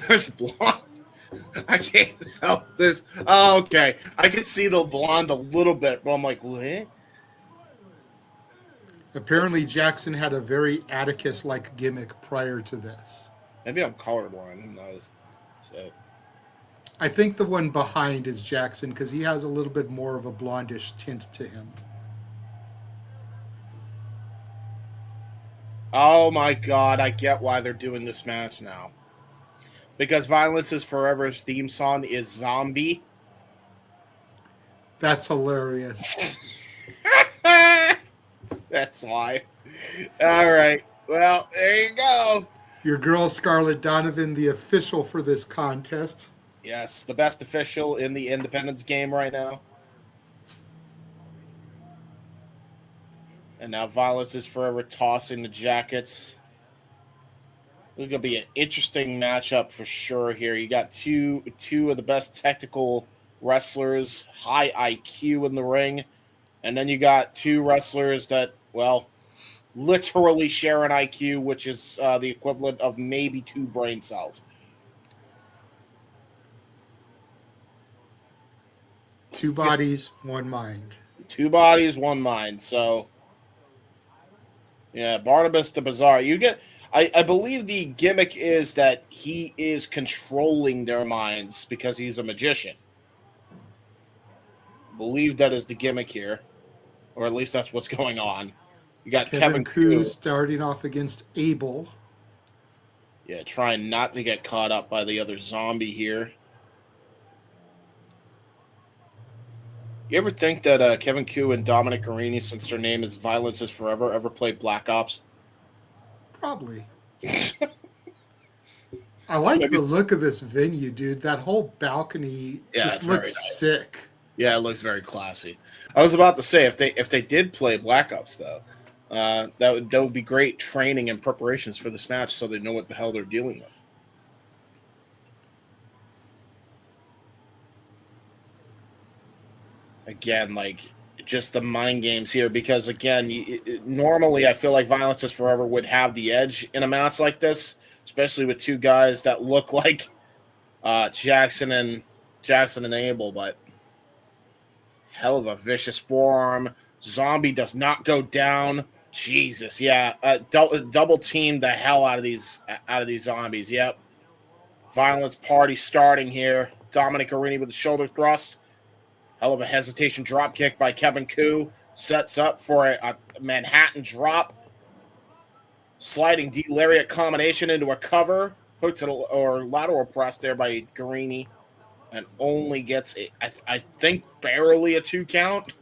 There's a blonde? I can't help this. Oh, okay. I can see the blonde a little bit, but I'm like, what? Apparently Jackson had a very Atticus-like gimmick prior to this. Maybe I'm colorblind. Who knows? So. I think the one behind is Jackson because he has a little bit more of a blondish tint to him. Oh my god, I get why they're doing this match now. Because Violence is Forever's theme song is Zombie. That's hilarious. That's why. All right. Well, there you go. Your girl Scarlett Donovan, the official for this contest. Yes, the best official in the Independence game right now. And now Violence is Forever tossing the jackets. This is going to be an interesting matchup for sure here. You got two of the best technical wrestlers, high IQ in the ring. And then you got two wrestlers that, well, literally share an IQ, which is the equivalent of maybe 2 brain cells. Two bodies, one mind. 2 bodies, 1 mind. So, yeah, Barnabas the Bizarre. You get, I believe the gimmick is that he is controlling their minds because he's a magician. I believe that is the gimmick here, or at least that's what's going on. You got Kevin Koo starting off against Abel. Yeah, trying not to get caught up by the other zombie here. You ever think that Kevin Koo and Dominic Guarini, since their name is Violence is Forever, ever played Black Ops? Probably. I like the look of this venue, dude. That whole balcony just looks nice. Sick. Yeah, it looks very classy. I was about to say if they did play Black Ops though, that would be great training and preparations for this match, so they know what the hell they're dealing with. Again, like just the mind games here, because again, normally I feel like Violence is Forever would have the edge in a match like this, especially with 2 guys that look like Jackson and Abel, but hell of a vicious forearm. Zombie does not go down. Jesus, yeah, double team the hell out of these zombies. Yep, Violence party starting here. Dominic Guarini with the shoulder thrust. Hell of a hesitation drop kick by Kevin Koo. Sets up for a Manhattan drop. Sliding D-lariat combination into a cover. Hooked to or lateral press there by Guarini. And only gets, I think, barely a 2 count.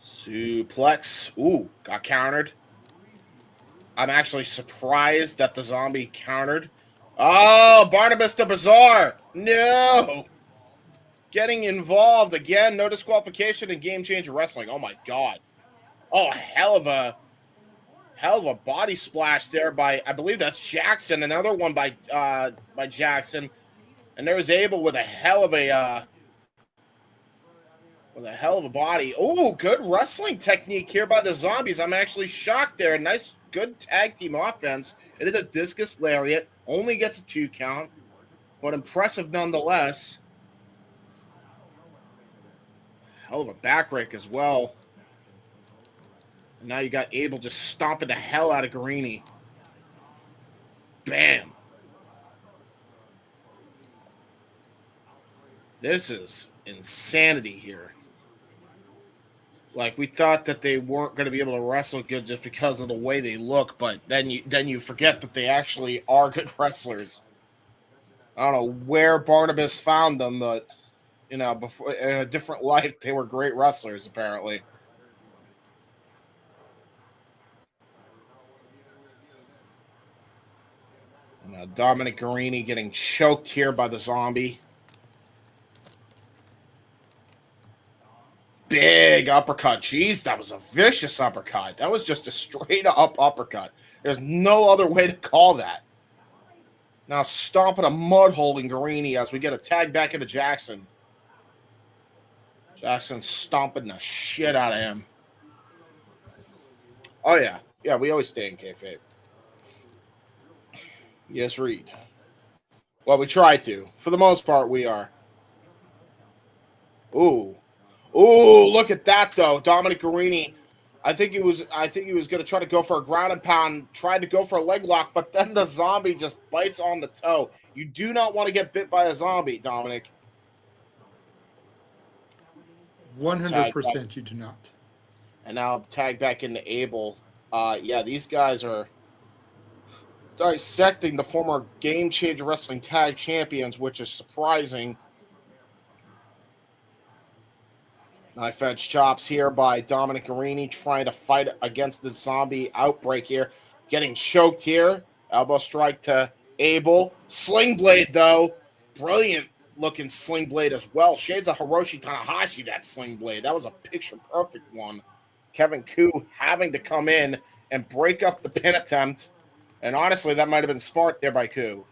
Suplex. Ooh, got countered. I'm actually surprised that the zombie countered. Oh, Barnabas the Bizarre. No. Getting involved again. No disqualification in Game Changer Wrestling. Oh, my God. Oh, hell of a body splash there by, I believe that's Jackson. Another one by Jackson. And there was Abel with a hell of a body. Oh, good wrestling technique here by the zombies. I'm actually shocked there. Nice, good tag team offense. It is a discus lariat. Only gets a 2 count, but impressive nonetheless. Hell of a back rake as well. And now you got Abel just stomping the hell out of Guarini. Bam. This is insanity here. Like, we thought that they weren't going to be able to wrestle good just because of the way they look, but then you forget that they actually are good wrestlers. I don't know where Barnabas found them, but before in a different life, they were great wrestlers apparently. Dominic Guarini getting choked here by the zombie. Big uppercut. Jeez, that was a vicious uppercut. That was just a straight up uppercut. There's no other way to call that. Now stomping a mud hole in Guarini as we get a tag back into Jackson. Jackson stomping the shit out of him. Oh, yeah. Yeah, we always stay in kayfabe. Yes, Reed. Well, we try to. For the most part, we are. Ooh. Ooh, look at that, though. Dominic Guarini. I think he was going to try to go for a ground and pound, tried to go for a leg lock, but then the zombie just bites on the toe. You do not want to get bit by a zombie, Dominic. 100% you do not. And now tag back into Abel. Yeah, these guys are dissecting the former Game Changer Wrestling Tag Champions, which is surprising. Knife edge chops here by Dominic Guarini trying to fight against the zombie outbreak here. Getting choked here. Elbow strike to Abel. Sling blade, though. Brilliant looking sling blade as well. Shades of Hiroshi Tanahashi, that sling blade. That was a picture perfect one. Kevin Koo having to come in and break up the pin attempt. And honestly, that might have been smart there by Koo.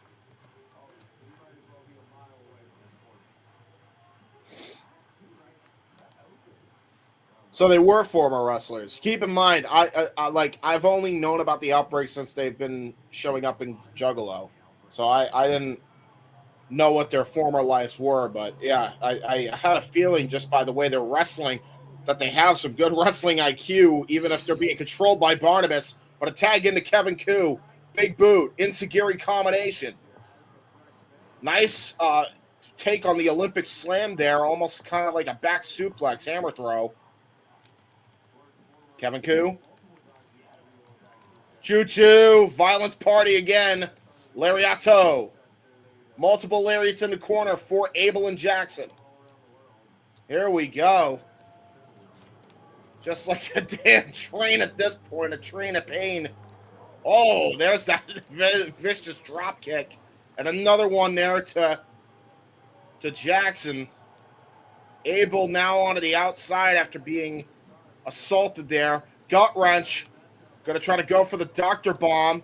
So they were former wrestlers. Keep in mind, I've only known about the Outbreak since they've been showing up in Juggalo. So I didn't know what their former lives were, but yeah, I had a feeling just by the way they're wrestling that they have some good wrestling IQ, even if they're being controlled by Barnabas. But a tag into Kevin Koo, big boot, Insagiri combination. Nice take on the Olympic slam there, almost kind of like a back suplex hammer throw. Kevin Koo. Choo-choo. Violence party again. Lariato. Multiple lariats in the corner for Abel and Jackson. Here we go. Just like a damn train at this point. A train of pain. Oh, there's that vicious drop kick. And another one there to Jackson. Abel now onto the outside after being assaulted there. Gut wrench. Gonna try to go for the Dr. Bomb.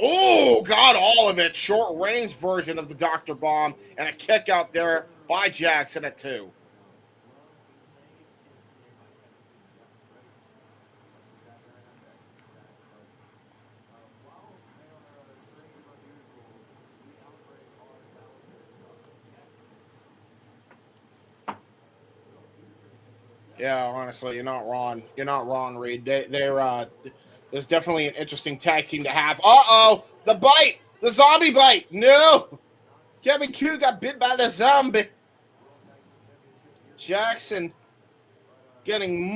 Oh, got all of it. Short range version of the Dr. Bomb. And a kick out there by Jackson at 2. Yeah, honestly, you're not wrong. You're not wrong, Reed. There's definitely an interesting tag team to have. Uh-oh! The bite! The zombie bite! No! Kevin Koo got bit by the zombie. Jackson getting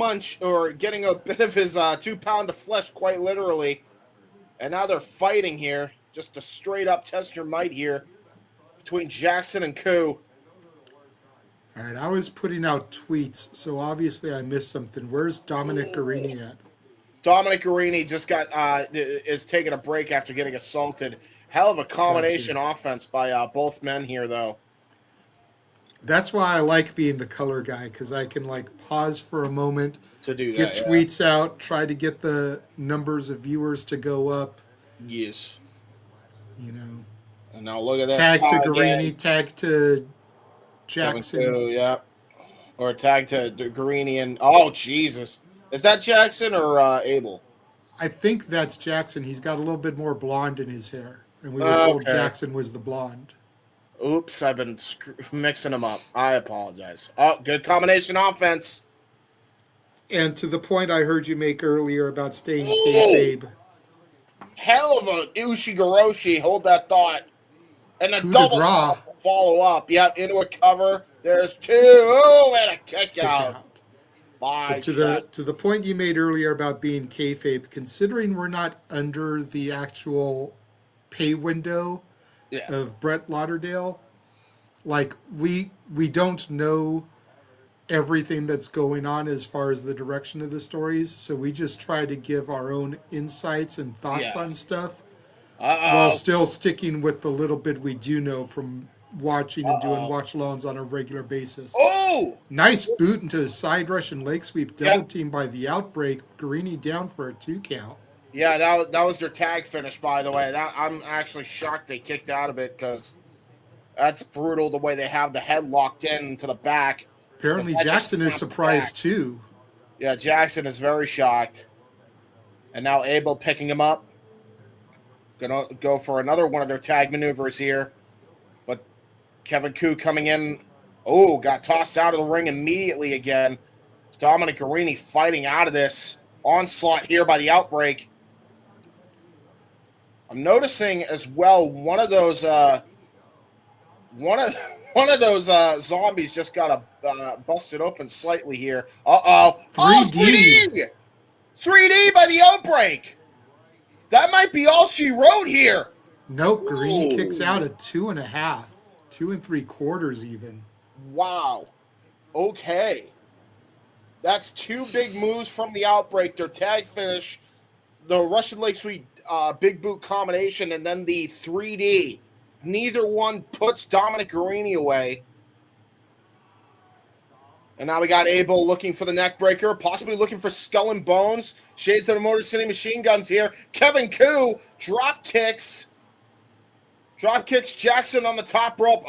getting a bit of his 2 pound of flesh, quite literally. And now they're fighting here. Just a straight up test your might here between Jackson and Koo. All right, I was putting out tweets, so obviously I missed something. Where's Dominic Guarini at? Dominic Guarini just is taking a break after getting assaulted. Hell of a combination offense by both men here, though. That's why I like being the color guy, because I can pause for a moment, to do that, get tweets out, try to get the numbers of viewers to go up. Yes. And now look at that. Tag to Guarini, tag to Jackson. Koo, yeah. Or tag to Guarini and oh Jesus. Is that Jackson or Abel? I think that's Jackson. He's got a little bit more blonde in his hair. And we were told Jackson was the blonde. Oops, I've been mixing them up. I apologize. Oh, good combination offense. And to the point I heard you make earlier about staying kayfabe. hell of a Ushigoroshi. Hold that thought. And a Coup de double grace. follow up. Yep, into a cover. There's two. Oh, and a kick out. But to the point you made earlier about being kayfabe, considering we're not under the actual pay window of Brett Lauderdale, like we don't know everything that's going on as far as the direction of the stories, so we just try to give our own insights and thoughts on stuff while still sticking with the little bit we do know from watching and doing watch-alongs on a regular basis. Oh! Nice boot into the side Russian leg sweep, double team by the Outbreak. Guarini down for a 2 count. Yeah, that was their tag finish, by the way. I'm actually shocked they kicked out of it because that's brutal the way they have the head locked in to the back. Apparently Jackson is surprised too. Yeah, Jackson is very shocked. And now Abel picking him up. Gonna go for another one of their tag maneuvers here. But Kevin Koo coming in. Oh, got tossed out of the ring immediately again. Dominic Guarini fighting out of this onslaught here by the Outbreak. I'm noticing as well one of those zombies just got busted open slightly here. 3D. 3D by the Outbreak. That might be all she wrote here. Nope, Guarini kicks out at 2.5, 2 3/4 even. Wow. Okay. That's 2 big moves from the Outbreak. Their tag finish, the Russian leg sweep big boot combination, and then the 3D. Neither one puts Dominic Guarini away. And now we got Abel looking for the neck breaker, possibly looking for Skull and Bones. Shades of the Motor City Machine Guns here. Kevin Koo drop kicks Jackson on the top rope.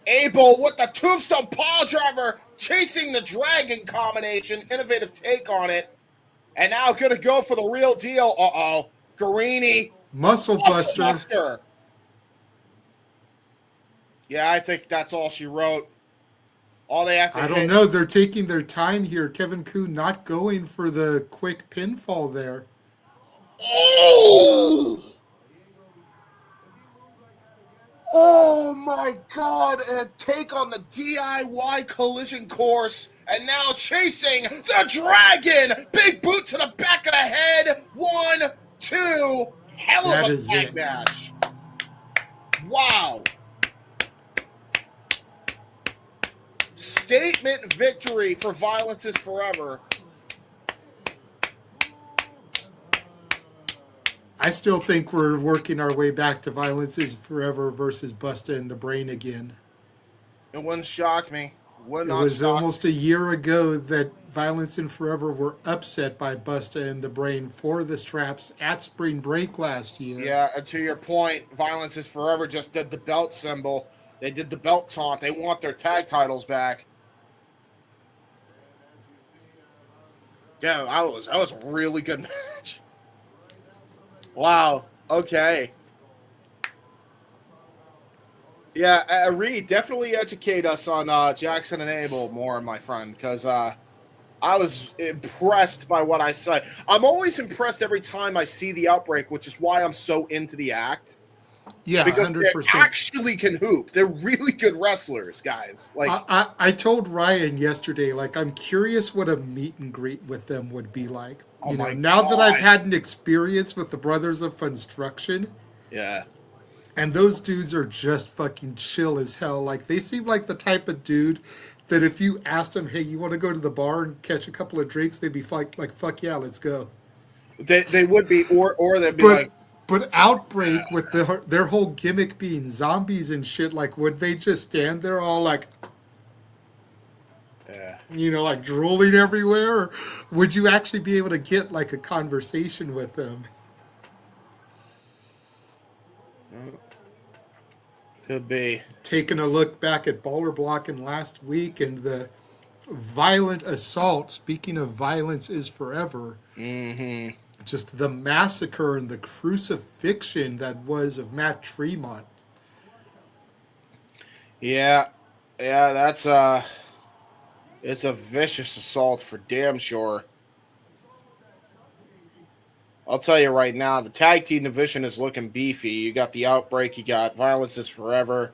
Abel with the tombstone pile driver, chasing the dragon combination. Innovative take on it. And now going to go for the real deal. Guarini. Muscle buster. Yeah, I think that's all she wrote. All they have to I don't know. They're taking their time here. Kevin Koo not going for the quick pinfall there. Oh my God, and take on the DIY collision course, and now chasing the dragon! Big boot to the back of the head. 1, 2, hell of a tag match. Wow. Statement victory for Violence is Forever. I still think we're working our way back to Violence is Forever versus Busta and the Brain again. It wouldn't shock me. It was almost a year ago that Violence and Forever were upset by Busta and the Brain for the straps at Spring Break last year. Yeah, and to your point, Violence is Forever just did the belt symbol. They did the belt taunt. They want their tag titles back. Yeah, that was a really good match. Wow. Okay. Yeah, Reed, definitely educate us on Jackson and Abel more, my friend, because I was impressed by what I saw. I'm always impressed every time I see the Outbreak, which is why I'm so into the act. Yeah, because 100%. They actually can hoop. They're really good wrestlers, guys. Like I told Ryan yesterday, like, I'm curious what a meet and greet with them would be like. You know, now that I've had an experience with the Brothers of Funstruction. Yeah. And those dudes are just fucking chill as hell. Like, they seem like the type of dude that if you asked them, hey, you want to go to the bar and catch a couple of drinks, they'd be like fuck yeah, let's go. They would be, or they'd be like. But Outbreak, with their whole gimmick being zombies and shit, like, would they just stand there all like, you know, like drooling everywhere? Or would you actually be able to get like a conversation with them? Could be. Taking a look back at Baller Blocking last week and the violent assault, speaking of Violence is Forever. Mm-hmm. Just the massacre and the crucifixion that was of Matt Tremont. Yeah, that's it's a vicious assault for damn sure. I'll tell you right now, the tag team division is looking beefy. You got the Outbreak, you got Violence is Forever.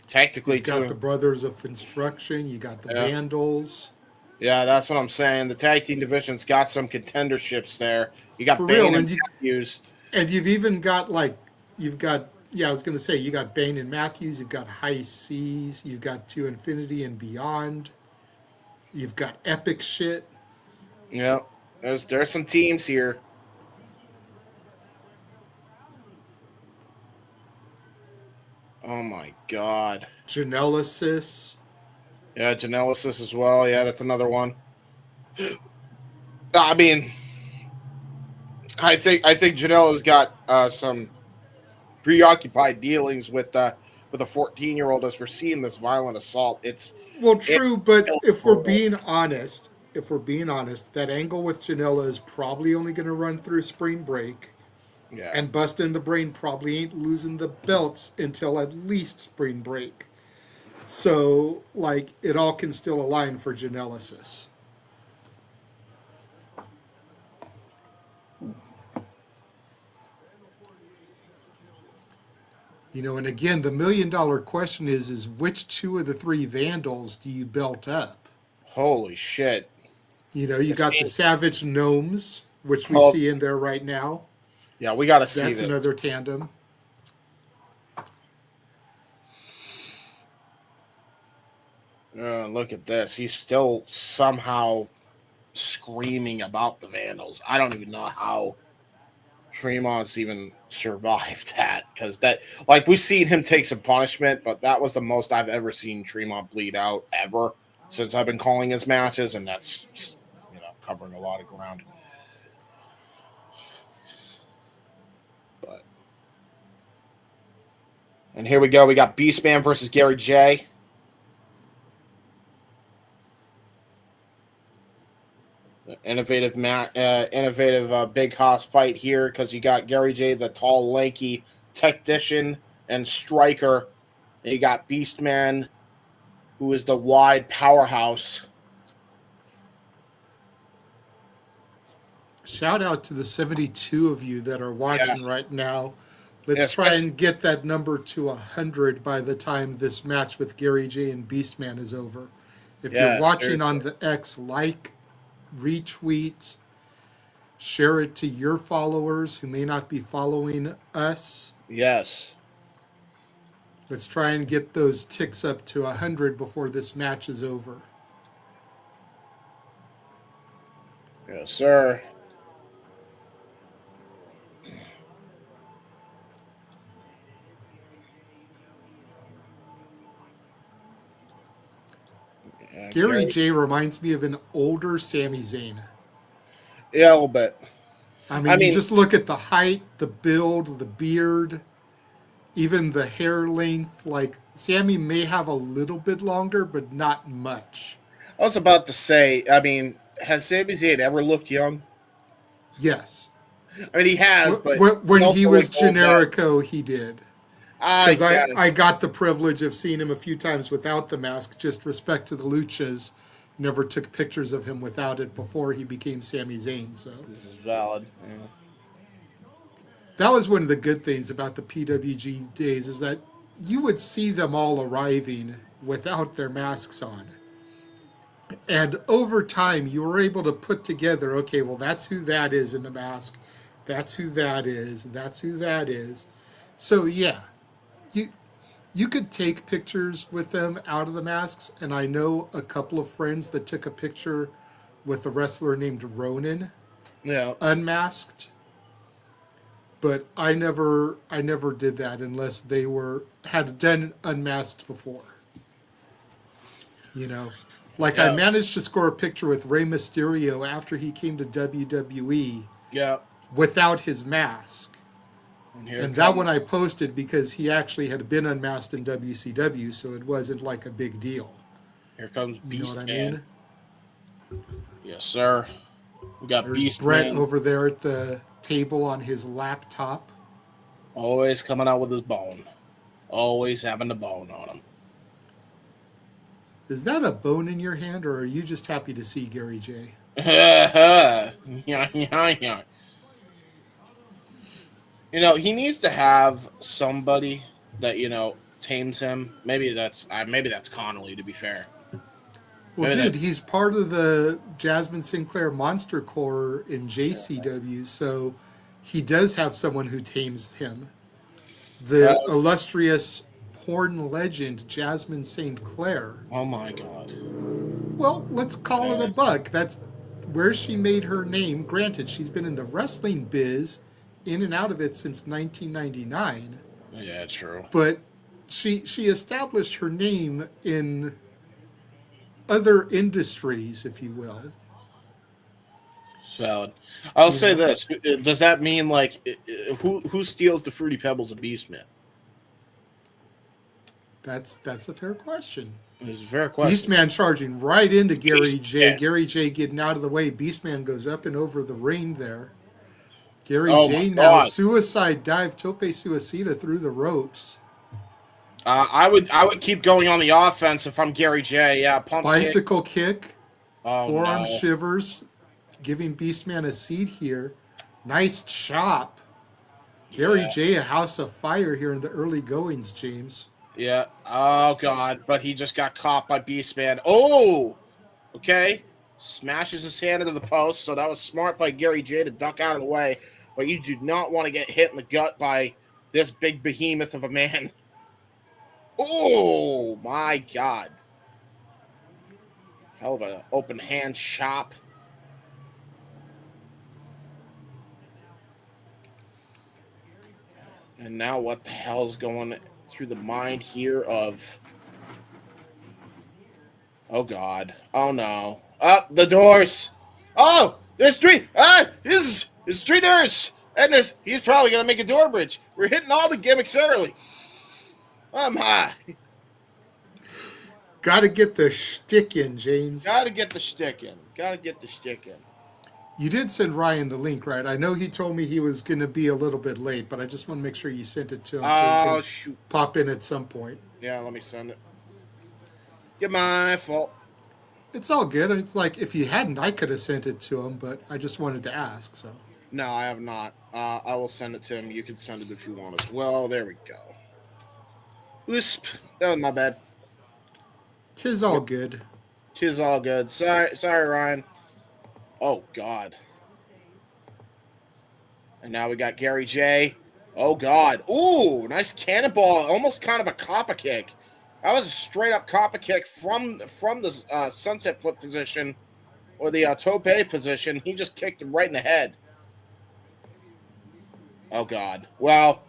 Technically, You've got too. the Brothers of Funstruction. You got the Yeah. Vandals. Yeah, that's what I'm saying. The tag team division's got some contenderships there. You got For Bane real. and Matthews. And you've even got you've got, yeah, I was going to say, you got Bane and Matthews. You've got High Seas. You've got To Infinity and Beyond. You've got Epic Shit. Yeah, there's some teams here. Oh my god. Genesis. Yeah, Genesis as well. Yeah, that's another one. I mean, I think Janela's got some preoccupied dealings with a 14-year-old as we're seeing this violent assault. Well, It true, but if we're being honest, that angle with Janela is probably only going to run through spring break, yeah. and Bust in the Brain probably ain't losing the belts until at least spring break. So, it all can still align for Genesis. And again, the $1,000,000 question is which two of the three Vandals do you belt up? Holy shit. You got the Savage Gnomes, which we Oh, see in there right now. yeah, we got to see That's this. another tandem. Look at this. He's still somehow screaming about the Vandals. I don't even know how Tremont's even survived that, because we've seen him take some punishment, but that was the most I've ever seen Tremont bleed out ever since I've been calling his matches, and that's covering a lot of ground. And here we go. We got Beastman versus Gary J. Innovative Big Hoss fight here, because you got Gary J, the tall, lanky technician and striker. And you got Beastman, who is the wide powerhouse. Shout out to the 72 of you that are watching right now. Let's Yeah, try and get that number to 100 by the time this match with Gary J and Beastman is over. If you're watching on the X, retweet, share it to your followers who may not be following us. Yes. Let's try and get those ticks up to 100 before this match is over. Yes, sir. Yeah, Gary J reminds me of an older Sami Zayn. Yeah, a little bit. I mean, you just look at the height, the build, the beard, even the hair length. Sami may have a little bit longer, but not much. I was about to say, I mean, has Sami Zayn ever looked young? Yes. I mean, he has, but when he was Generico, he did. Because I got the privilege of seeing him a few times without the mask. Just respect to the Luchas, never took pictures of him without it before he became Sami Zayn. So this is valid. Yeah. That was one of the good things about the PWG days, is that you would see them all arriving without their masks on. And over time, you were able to put together, okay, well, that's who that is in the mask. That's who that is. That's who that is. So, yeah, you could take pictures with them out of the masks. And I know a couple of friends that took a picture with a wrestler named Ronan, unmasked. But I never did that unless they had done unmasked before. I managed to score a picture with Rey Mysterio after he came to WWE without his mask. And that one I posted because he actually had been unmasked in WCW, so it wasn't like a big deal. Here comes Beastman. You know what I mean? Yes, sir. We got Beastman. Brett over there at the table on his laptop. Always coming out with his bone. Always having the bone on him. Is that a bone in your hand, or are you just happy to see Gary J? Yeah. He needs to have somebody that tames him. Maybe that's Connolly. To be fair, Well, maybe dude, that. he's part of the Jasmine Sinclair Monster Corps in JCW, so he does have someone who tames him. Uh, The illustrious porn legend Jasmine St. Clair. oh my God. Well, let's call it a buck. That's where she made her name. Granted, she's been in the wrestling biz, in and out of it since 1999, Yeah, true. but she established her name in other industries, if you will. Valid. I'll You say know, this: does that mean who steals the fruity pebbles of Beastman? that's a fair question. It's a fair question. Beastman charging right into Gary Beast, J. yes. Gary J getting out of the way. Beastman goes up and over the ring there. Gary Oh my J now God. suicide dive, tope suicida through the ropes. I would keep going on the offense if I'm Gary J. Yeah, pump kick. Bicycle kick, Oh forearm no. shivers, giving Beastman a seat here. Nice chop. Gary Yeah. J, a house of fire here in the early goings, James. Yeah. Oh God. But he just got caught by Beastman. Oh. Okay. Smashes his hand into the post. So that was smart by Gary J to duck out of the way. But you do not want to get hit in the gut by this big behemoth of a man. Oh my God. Hell of an open hand chop. And now what the hell's going through the mind here of... Oh, God. Oh, no. Up the doors. Oh, there's three. This is three doors. And he's probably going to make a door bridge. We're hitting all the gimmicks early. I'm high. Got to get the shtick in, James. Got to get the shtick in. You did send Ryan the link, right? I know he told me he was going to be a little bit late, but I just want to make sure you sent it to him so he Oh, can shoot. pop in at some point. Yeah, let me send it. Get my fault. It's all good. It's like if you hadn't, I could have sent it to him, but I just wanted to ask. So No, I have not. I will send it to him. You can send it if you want as well. There we go. Wisp. That was my bad. 'tis all good. Tis all good. Sorry, Ryan. Oh God. And now we got Gary J. Oh God. Ooh, nice cannonball. Almost kind of a copper kick. That was a straight up copper kick from the sunset flip position or the tope position. He just kicked him right in the head. Oh God. Well.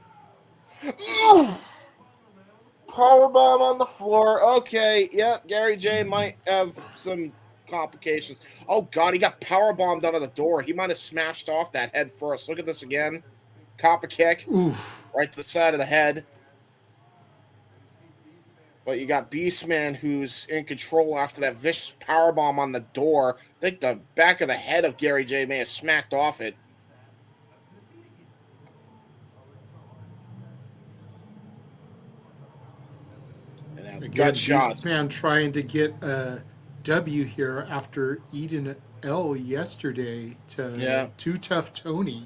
Powerbomb on the floor. Okay. Yep. Gary J might have some complications. Oh God, he got powerbombed out of the door. He might have smashed off that head first. Look at this again. Copper kick. Oof. Right to the side of the head. But you got Beastman who's in control after that vicious powerbomb on the door. I think the back of the head of Gary J may have smacked off it. Again, Beastman trying to get a W here after eating an L yesterday to Too Tough Tony.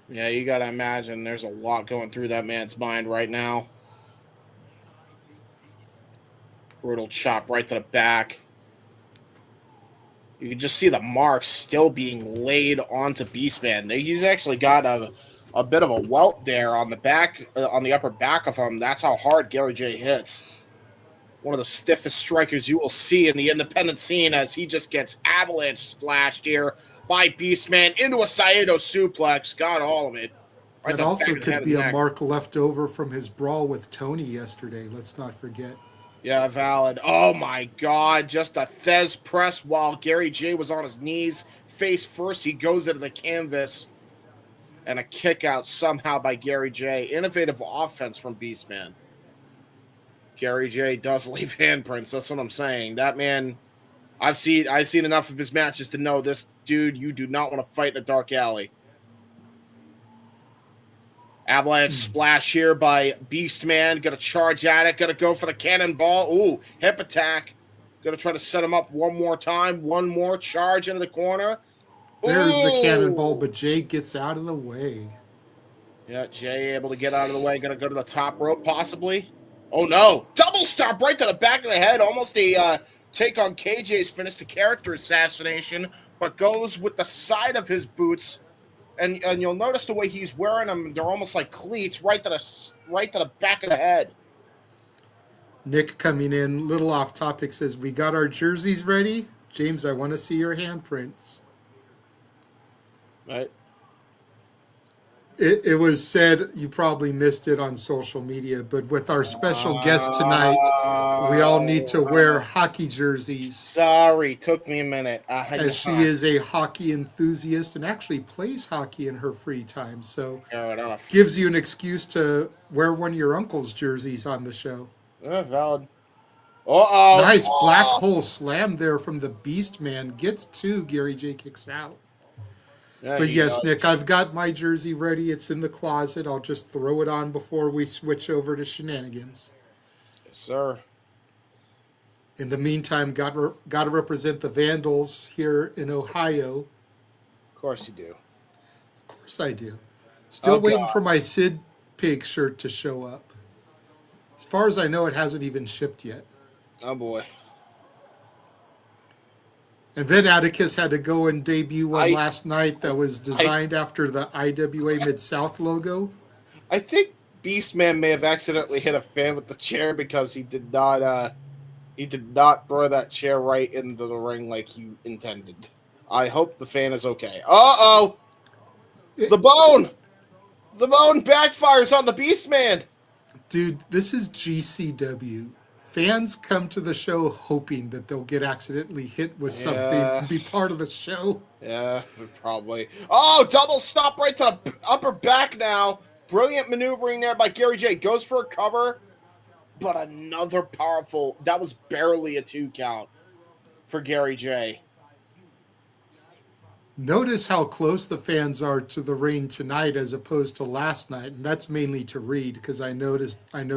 Yeah, you got to imagine there's a lot going through that man's mind right now. Brutal chop right to the back. You can just see the marks still being laid onto Beastman. He's actually got a bit of a welt there on the back, on the upper back of him. That's how hard Gary J hits. One of the stiffest strikers you will see in the independent scene as he just gets avalanche splashed here by Beastman into a Saito suplex. Got all of it. Right, that also could be a mark left over from his brawl with Tony yesterday. Let's not forget. Yeah, valid. Oh my God. Just a Thez press while Gary J was on his knees. Face first, he goes into the canvas. And a kick out somehow by Gary J. Innovative offense from Beastman. Gary J does leave handprints. That's what I'm saying. That man, I've seen enough of his matches to know this dude, you do not want to fight in a dark alley. Avalanche splash here by Beastman. Gonna charge at it. Gonna go for the cannonball. Ooh, hip attack. Gonna try to set him up one more time. One more charge into the corner. There's the cannonball, but Jay gets out of the way. Yeah, Jay able to get out of the way. Going to go to the top rope, possibly. Oh, no. Double stop right to the back of the head. Almost a take on KJ's finish, the character assassination, but goes with the side of his boots. And you'll notice the way he's wearing them. They're almost like cleats right to the back of the head. Nick coming in, little off topic, says, we got our jerseys ready. James, I want to see your handprints. Right. It was said, you probably missed it on social media, but with our special guest tonight, we all need to wear hockey jerseys. Sorry, took me a minute. As she is a hockey enthusiast and actually plays hockey in her free time. So gives you an excuse to wear one of your uncle's jerseys on the show. Valid. Uh-oh. Nice black hole slam there from the Beastman. Gets two. Gary J kicks out. But yes, Nick, I've got my jersey ready. It's in the closet. I'll just throw it on before we switch over to shenanigans. Yes, sir. In the meantime, got to represent the Vandals here in Ohio. Of course you do. Of course I do. Still waiting for my Sid Pig shirt to show up. As far as I know, it hasn't even shipped yet. Oh, boy. And then Atticus had to go and debut one last night that was designed after the IWA Mid-South logo. I think Beastman may have accidentally hit a fan with the chair because he did not throw that chair right into the ring like he intended. I hope the fan is okay. Uh-oh! The bone! The bone backfires on the Beastman! Dude, this is GCW. Fans come to the show hoping that they'll get accidentally hit with something and be part of the show. Yeah, probably. Oh, double stop right to the upper back now. Brilliant maneuvering there by Gary J. Goes for a cover, but another powerful. That was barely a 2 count for Gary J. Notice how close the fans are to the ring tonight as opposed to last night, and that's mainly to Reed because I know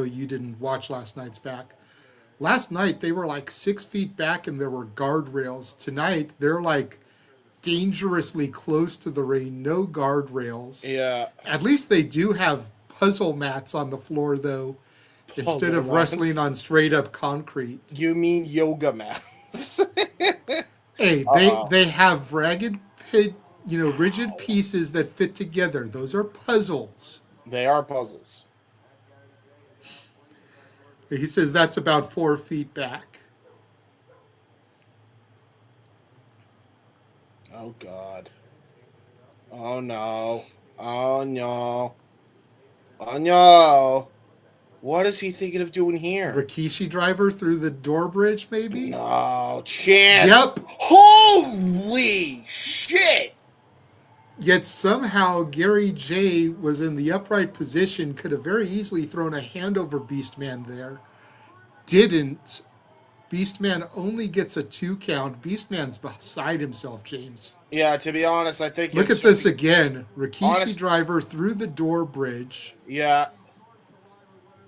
you didn't watch last night's back. Last night, they were like 6 feet back and there were guardrails. Tonight, they're like dangerously close to the ring, no guardrails. Yeah. At least they do have puzzle mats on the floor, though, instead of wrestling on straight-up concrete. You mean yoga mats? Hey, they have rigid pieces that fit together. Those are puzzles. They are puzzles. He says that's about 4 feet back. Oh, God. Oh, no. Oh, no. Oh, no. What is he thinking of doing here? Rikishi driver through the door bridge, maybe? No chance. Yep. Holy shit. Yet somehow Gary J was in the upright position, could have very easily thrown a hand over Beastman there. Didn't. Beastman only gets a 2 count. Beastman's beside himself, James. Yeah, to be honest, I think... Look at this again. Rikishi driver through the door bridge. Yeah.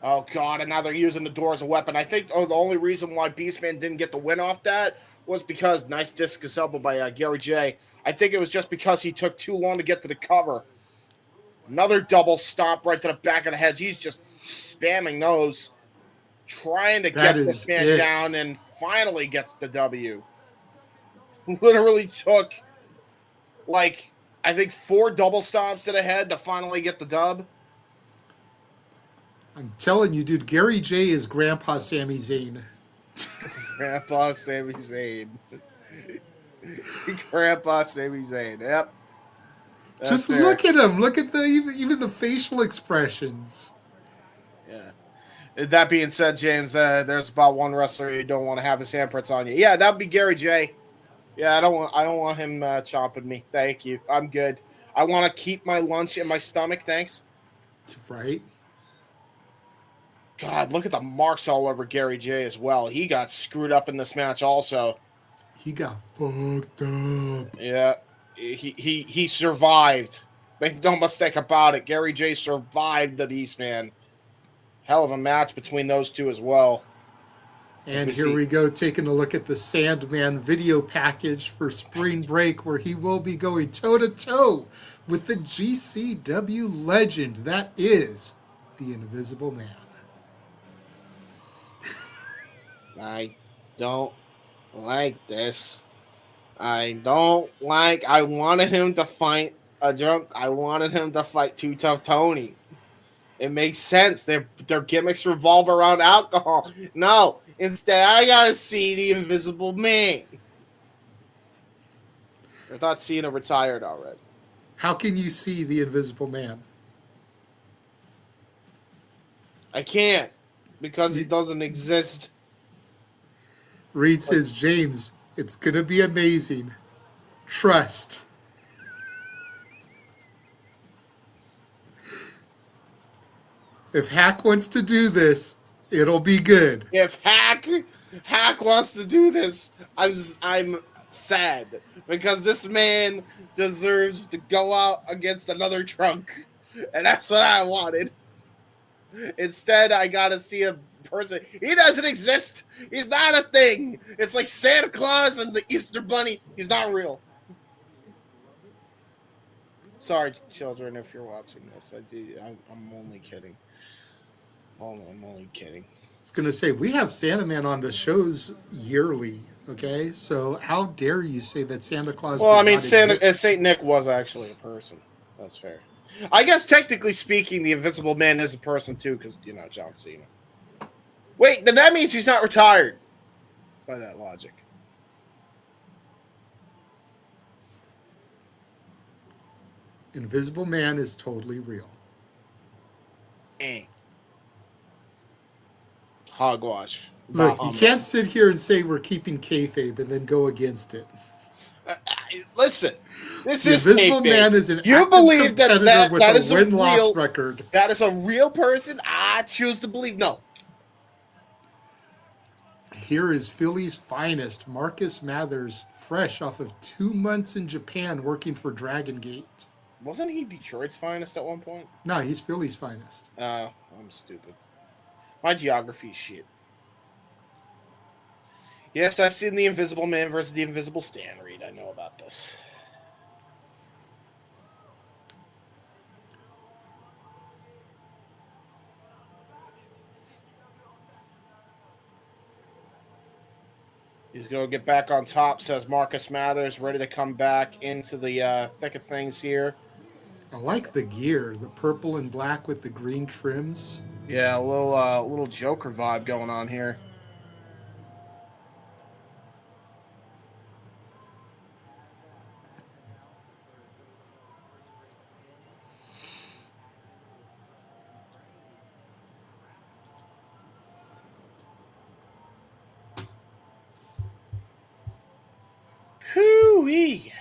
Oh, God, and now they're using the door as a weapon. I think the only reason why Beastman didn't get the win off that was because... Nice discus elbow by Gary J. I think it was just because he took too long to get to the cover. Another double stomp right to the back of the head. He's just spamming those, trying to get this man down, and finally gets the W. Literally took, like, I think 4 double stomps to the head to finally get the dub. I'm telling you, dude, Gary J is Grandpa Sami Zayn. Grandpa Sami Zayn. Grandpa Sami Zayn. Yep. Just look at him. Look at even the facial expressions. Yeah. That being said, James, there's about one wrestler you don't want to have his handprints on you. Yeah, that'd be Gary J. Yeah, I don't want him chomping me. Thank you. I'm good. I want to keep my lunch in my stomach. Thanks. Right. God, look at the marks all over Gary J as well. He got screwed up in this match also. He got fucked up. Yeah, he survived. Make no mistake about it. Gary J survived the Beastman. Hell of a match between those two as well. And here we go, taking a look at the Sandman video package for Spring Break, where he will be going toe-to-toe with the GCW legend that is the Invisible Man. I don't like this. I wanted him to fight a drunk. I wanted him to fight Too Tough Tony. It makes sense. Their gimmicks revolve around alcohol. No, instead I gotta see the Invisible Man. I thought Cena retired already. How can you see the Invisible Man? I can't because he doesn't exist. Reed says, James, it's gonna be amazing. Trust. If Hack wants to do this, it'll be good. If Hack wants to do this, I'm sad because this man deserves to go out against another drunk, and that's what I wanted. Instead, I gotta see a person. He doesn't exist. He's not a thing. It's like Santa Claus and the Easter Bunny. He's not real. Sorry, children, if you're watching this. I'm only kidding. I'm only kidding. I was going to say, we have Santa Man on the shows yearly, okay? So how dare you say that Santa Claus Well, does I mean, not Saint Nick was actually a person. That's fair. I guess, technically speaking, the Invisible Man is a person, too, because, John Cena. Wait, then that means he's not retired, by that logic. Invisible Man is totally real. Hogwash. Look, you can't sit here and say we're keeping kayfabe and then go against it. Listen, this the is Invisible kayfabe. Man is an you believe competitor that with that a is win-loss record. That is a real person? I choose to believe no. Here is Philly's finest, Marcus Mathers, fresh off of 2 months in Japan working for Dragon Gate. Wasn't he Detroit's finest at one point? No, he's Philly's finest. I'm stupid. My geography is shit. Yes, I've seen the Invisible Man versus the Invisible Stan Reed. I know about this. He's going to get back on top, says Marcus Mathers, ready to come back into the thick of things here. I like the gear, the purple and black with the green trims. Yeah, a little Joker vibe going on here. Hoo-wee.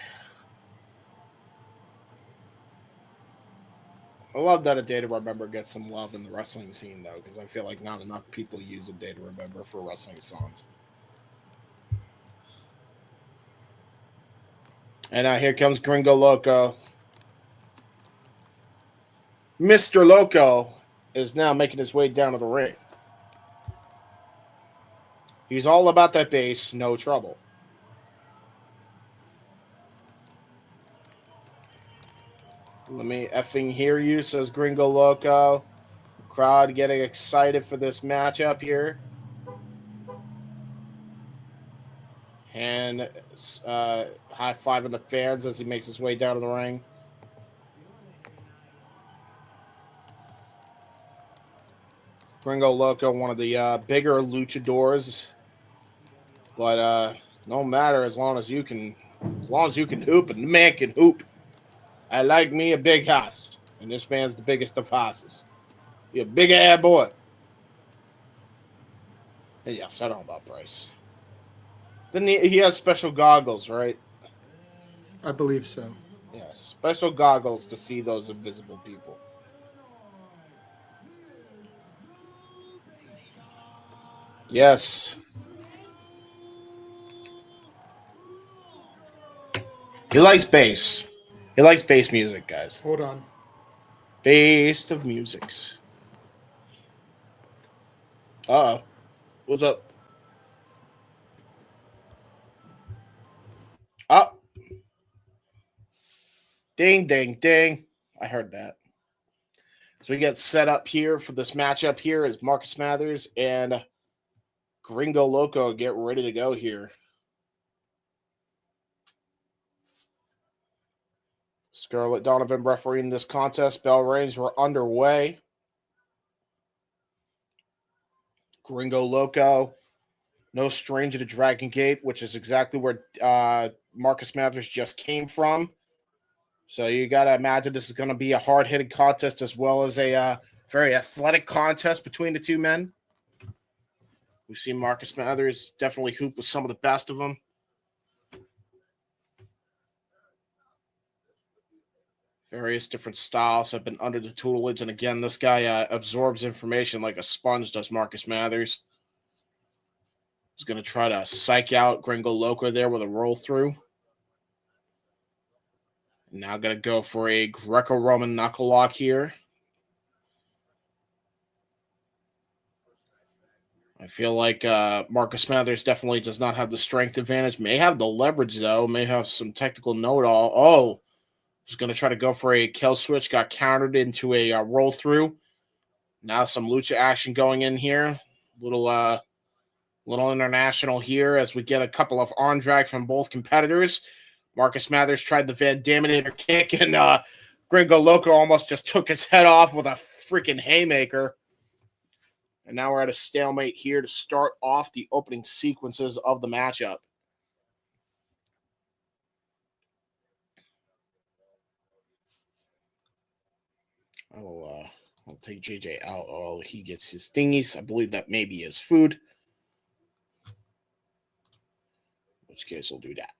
I love that A Day to Remember gets some love in the wrestling scene, though, because I feel like not enough people use A Day to Remember for wrestling songs. And here comes Gringo Loco. Mr. Loco is now making his way down to the ring. He's all about that bass, no trouble. Let me effing hear you, says Gringo Loco. Crowd getting excited for this matchup here. And high-fiving the fans as he makes his way down to the ring. Gringo Loco, one of the bigger luchadors. But no matter as long as you can hoop, and the man can hoop. I like me a big house, and this man's the biggest of houses. You're a big ass boy. Hey, yes, I don't know about Bryce. Then he has special goggles, right? I believe so. Yeah, special goggles to see those invisible people. Yes. He likes bass. He likes bass music, guys. Hold on. Bass of musics. Uh-oh. What's up? Ding, ding, ding. I heard that. So we get set up here for this matchup here as Marcus Mathers and Gringo Loco get ready to go here. Scarlett Donovan refereeing this contest. Bell rings were underway. Gringo Loco, no stranger to Dragon Gate, which is exactly where Marcus Mathers just came from. So you got to imagine this is going to be a hard-hitting contest as well as a very athletic contest between the two men. We've seen Marcus Mathers definitely hoop with some of the best of them. Various different styles have been under the tutelage. And again, this guy absorbs information like a sponge, does Marcus Mathers. He's going to try to psych out Gringo Loco there with a roll through. Now going to go for a Greco-Roman knuckle lock here. I feel like Marcus Mathers definitely does not have the strength advantage. May have the leverage, though. May have some technical know-it-all. Oh, was going to try to go for a kill switch. Got countered into a roll-through. Now some lucha action going in here. Little international here as we get a couple of arm drag from both competitors. Marcus Mathers tried the Van Daminator kick, and Gringo Loco almost just took his head off with a freaking haymaker. And now we're at a stalemate here to start off the opening sequences of the matchup. I'll take JJ out while he gets his thingies. I believe that may be his food. In which case, we'll do that.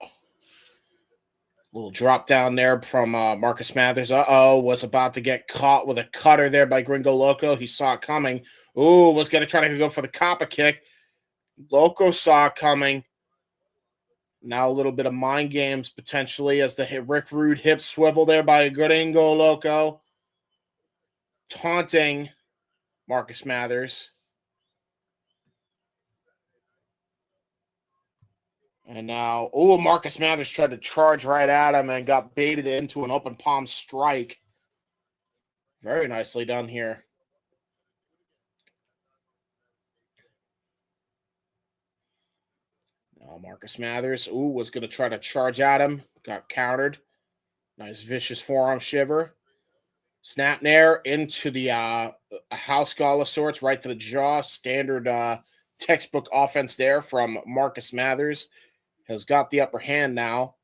Little drop down there from Marcus Mathers. Was about to get caught with a cutter there by Gringo Loco. He saw it coming. Ooh, was going to try to go for the copper kick. Loco saw it coming. Now a little bit of mind games potentially as the Rick Rude hip swivel there by Gringo Loco. Taunting Marcus Mathers. And now, Marcus Mathers tried to charge right at him and got baited into an open palm strike. Very nicely done here. Now Marcus Mathers, was going to try to charge at him. Got countered. Nice vicious forearm shiver. Snap nair into the house call of sorts, right to the jaw. Standard textbook offense there from Marcus Mathers. Has got the upper hand now.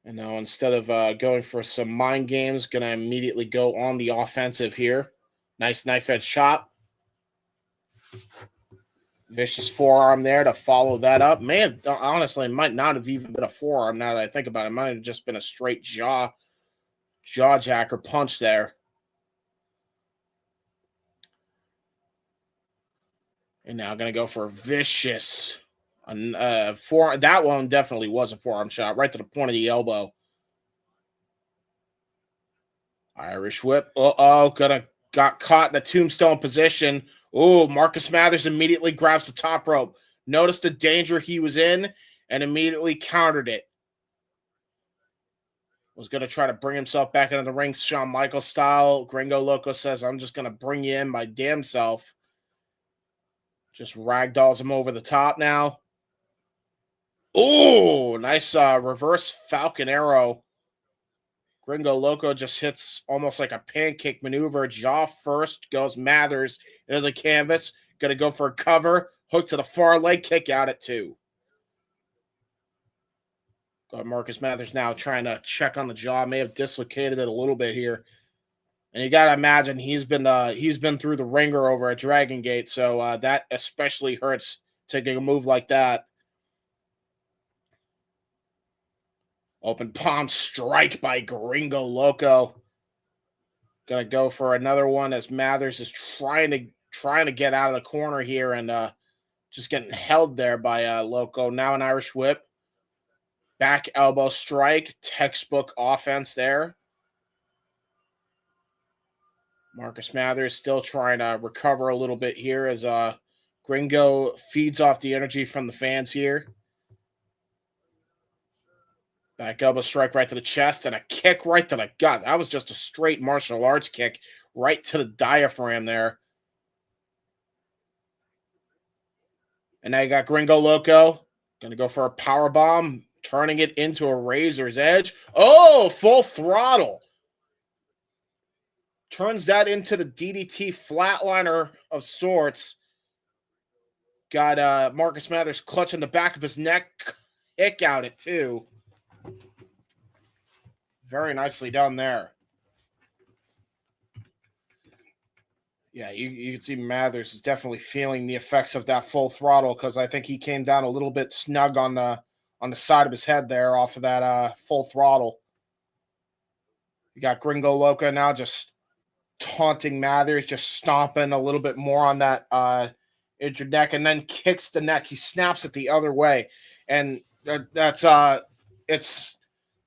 And now instead of going for some mind games, going to immediately go on the offensive here. Nice knife edge shot. Vicious forearm there to follow that up. Man, honestly, it might not have even been a forearm now that I think about it. It might have just been a straight jaw jacker punch there. And now going to go for a vicious forearm. That one definitely was a forearm shot right to the point of the elbow. Irish whip. Got caught in a tombstone position. Marcus Mathers immediately grabs the top rope. Noticed the danger he was in and immediately countered it. Was going to try to bring himself back into the ring, Shawn Michaels style. Gringo Loco says, I'm just going to bring you in my damn self. Just ragdolls him over the top now. Nice reverse Falcon Arrow. Gringo Loco just hits almost like a pancake maneuver. Jaw first, goes Mathers into the canvas. Going to go for a cover. Hook to the far leg, kick out at 2. Got Marcus Mathers now trying to check on the jaw. May have dislocated it a little bit here. And you got to imagine he's been through the ringer over at Dragon Gate, so that especially hurts taking a move like that. Open palm strike by Gringo Loco. Gonna go for another one as Mathers is trying to get out of the corner here and just getting held there by Loco. Now an Irish whip. Back elbow strike. Textbook offense there. Marcus Mathers still trying to recover a little bit here as Gringo feeds off the energy from the fans here. Back elbow strike right to the chest and a kick right to the gut. That was just a straight martial arts kick right to the diaphragm there. And now you got Gringo Loco. Going to go for a power bomb, turning it into a razor's edge. Oh, full throttle. Turns that into the DDT flatliner of sorts. Got Marcus Mathers clutching the back of his neck. Kick out it, too. Very nicely done there. Yeah, you can see Mathers is definitely feeling the effects of that full throttle because I think he came down a little bit snug on the side of his head there off of that full throttle. You got Gringo Loco now just taunting Mathers, just stomping a little bit more on that injured neck, and then kicks the neck. He snaps it the other way, and that's it's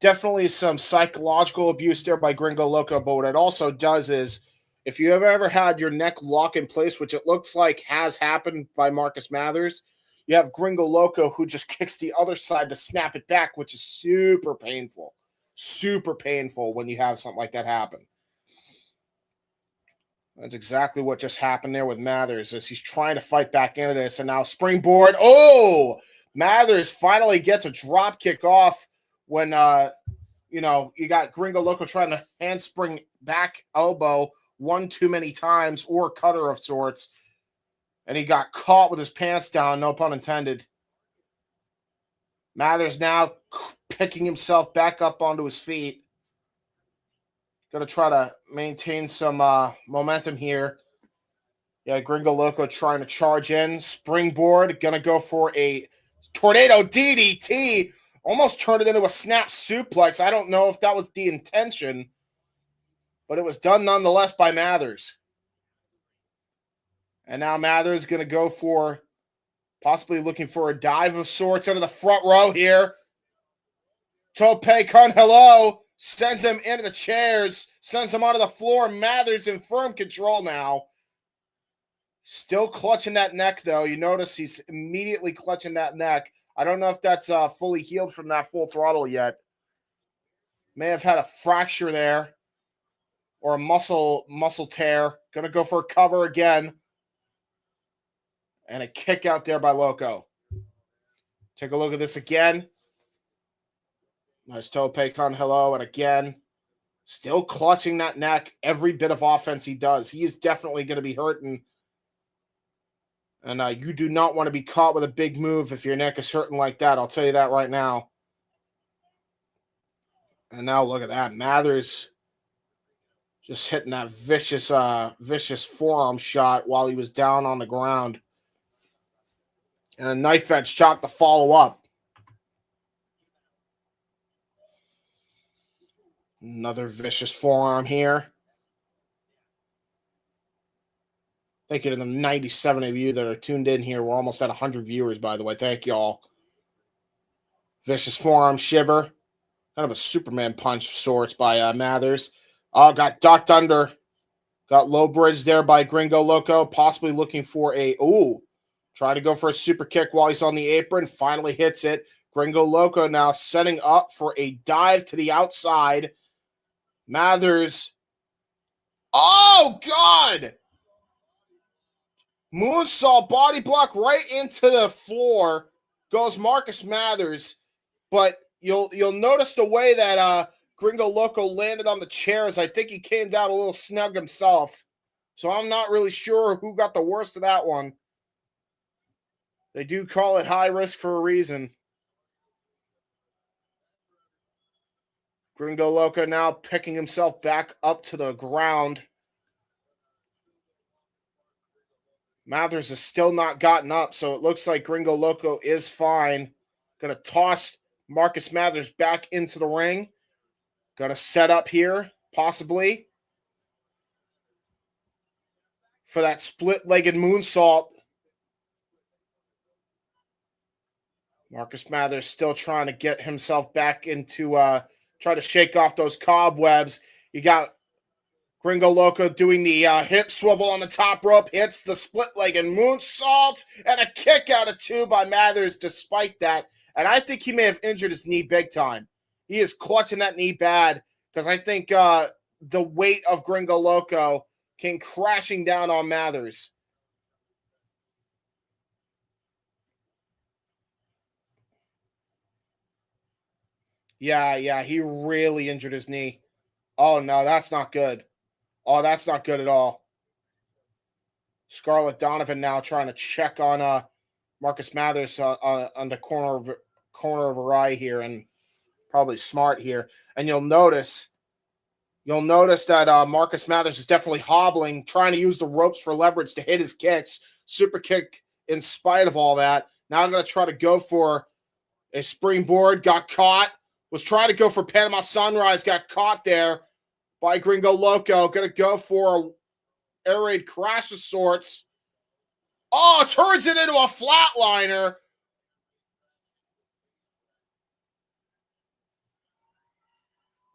definitely some psychological abuse there by Gringo Loco. But what it also does is, if you have ever had your neck lock in place, which it looks like has happened by Marcus Mathers, you have Gringo Loco who just kicks the other side to snap it back, which is super painful. Super painful when you have something like that happen. That's exactly what just happened there with Mathers as he's trying to fight back into this. And now springboard. Oh, Mathers finally gets a drop kick off when, you got Gringo Loco trying to handspring back elbow one too many times or cutter of sorts. And he got caught with his pants down, no pun intended. Mathers now picking himself back up onto his feet. Going to try to maintain some momentum here. Yeah, Gringo Loco trying to charge in. Springboard. Going to go for a tornado DDT. Almost turned it into a snap suplex. I don't know if that was the intention, but it was done nonetheless by Mathers. And now Mathers going to go for possibly looking for a dive of sorts into the front row here. Tope con hello. Sends him into the chairs. Sends him onto the floor. Mathers in firm control now. Still clutching that neck, though. You notice he's immediately clutching that neck. I don't know if that's fully healed from that full throttle yet. May have had a fracture there. Or a muscle tear. Going to go for a cover again. And a kick out there by Loco. Take a look at this again. Nice tope con hello, and again, still clutching that neck. Every bit of offense he does, he is definitely going to be hurting. And you do not want to be caught with a big move if your neck is hurting like that. I'll tell you that right now. And now look at that. Mathers just hitting that vicious forearm shot while he was down on the ground. And a knife edge shot to follow up. Another vicious forearm here. Thank you to the 97 of you that are tuned in here. We're almost at 100 viewers, by the way. Thank you all. Vicious forearm shiver. Kind of a Superman punch of sorts by Mathers. Got ducked under. Got low bridge there by Gringo Loco. Possibly looking for a... Try to go for a super kick while he's on the apron. Finally hits it. Gringo Loco now setting up for a dive to the outside. Mathers. Oh, God! Moonsault body block right into the floor. Goes Marcus Mathers. But you'll notice the way that Gringo Loco landed on the chairs. I think he came down a little snug himself. So I'm not really sure who got the worst of that one. They do call it high risk for a reason. Gringo Loco now picking himself back up to the ground. Mathers has still not gotten up, so it looks like Gringo Loco is fine. Going to toss Marcus Mathers back into the ring. Going to set up here, possibly, for that split-legged moonsault. Marcus Mathers still trying to get himself back into... try to shake off those cobwebs. You got Gringo Loco doing the hip swivel on the top rope, hits the split-legged moonsault, and a kick out of two by Mathers despite that. And I think he may have injured his knee big time. He is clutching that knee bad because I think the weight of Gringo Loco came crashing down on Mathers. Yeah, he really injured his knee. Oh, no, that's not good. Oh, that's not good at all. Scarlett Donovan now trying to check on Marcus Mathers on the corner of her eye here, and probably smart here. And you'll notice that Marcus Mathers is definitely hobbling, trying to use the ropes for leverage to hit his kicks. Super kick in spite of all that. Now I'm going to try to go for a springboard. Got caught. Was trying to go for Panama Sunrise. Got caught there by Gringo Loco. Going to go for a air raid crash of sorts. Oh, turns it into a flatliner.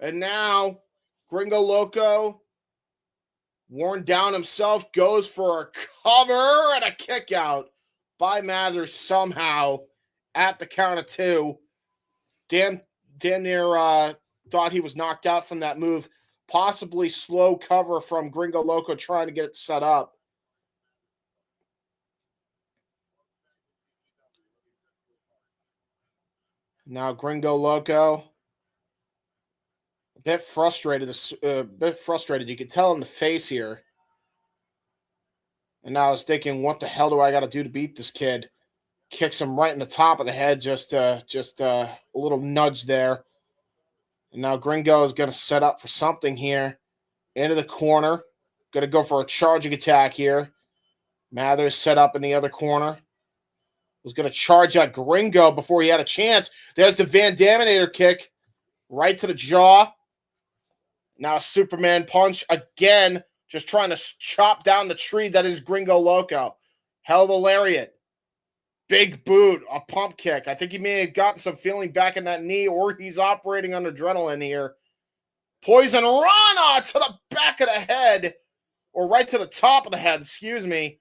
And now Gringo Loco, worn down himself, goes for a cover and a kick out by Mathers somehow at the count of 2. Damn near thought he was knocked out from that move. Possibly slow cover from Gringo Loco trying to get it set up. Now Gringo Loco, a bit frustrated. You could tell in the face here. And now I was thinking, what the hell do I got to do to beat this kid? Kicks him right in the top of the head, just a little nudge there. And now Gringo is going to set up for something here. Into the corner. Going to go for a charging attack here. Mathers set up in the other corner. Was going to charge at Gringo before he had a chance. There's the Van Daminator kick. Right to the jaw. Now a Superman punch. Again, just trying to chop down the tree that is Gringo Loco. Hell of a lariat. Big boot, a pump kick. I think he may have gotten some feeling back in that knee, or he's operating on adrenaline here. Poison Rana to the back of the head, or right to the top of the head, excuse me.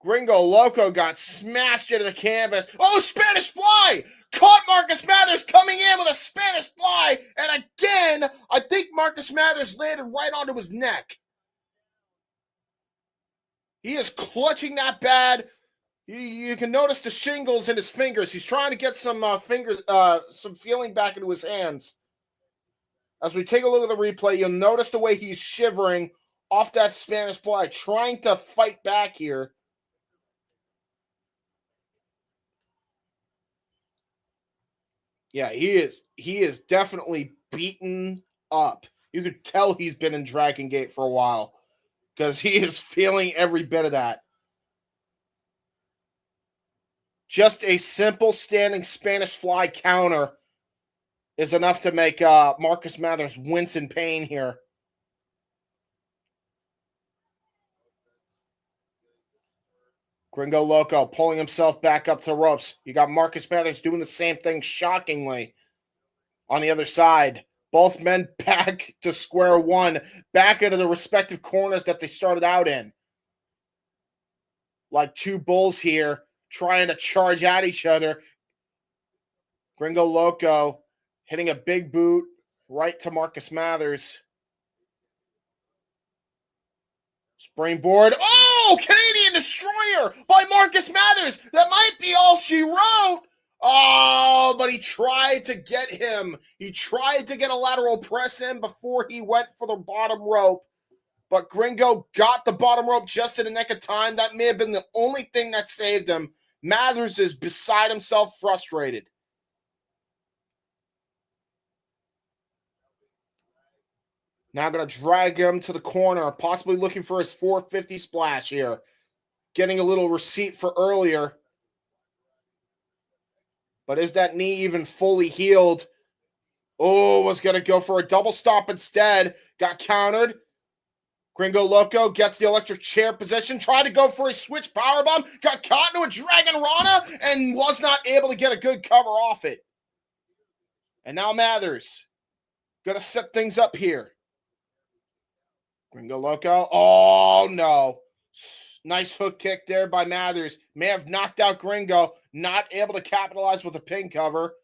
Gringo Loco got smashed into the canvas. Oh, Spanish Fly! Caught Marcus Mathers coming in with a Spanish Fly, and again, I think Marcus Mathers landed right onto his neck. He is clutching that bad. You can notice the shingles in his fingers. He's trying to get some some feeling back into his hands. As we take a look at the replay, you'll notice the way he's shivering off that Spanish Fly, trying to fight back here. Yeah, he is definitely beaten up. You could tell he's been in Dragon Gate for a while because he is feeling every bit of that. Just a simple standing Spanish Fly counter is enough to make Marcus Mathers wince in pain here. Gringo Loco pulling himself back up to the ropes. You got Marcus Mathers doing the same thing, shockingly, on the other side. Both men back to square one, back into the respective corners that they started out in. Like two bulls here, trying to charge at each other. Gringo Loco hitting a big boot right to Marcus Mathers. Springboard. Oh, Canadian Destroyer by Marcus Mathers. That might be all she wrote. Oh, but he tried to get him. He tried to get a lateral press in before he went for the bottom rope. But Gringo got the bottom rope just in the nick of time. That may have been the only thing that saved him. Mathers is beside himself, frustrated. Now going to drag him to the corner, possibly looking for his 450 splash here. Getting a little receipt for earlier. But is that knee even fully healed? Oh, was going to go for a double stop instead. Got countered. Gringo Loco gets the electric chair position. Tried to go for a switch powerbomb. Got caught into a Dragon Rana and was not able to get a good cover off it. And now Mathers going to set things up here. Gringo Loco. Oh, no. Nice hook kick there by Mathers. May have knocked out Gringo. Not able to capitalize with a pin cover.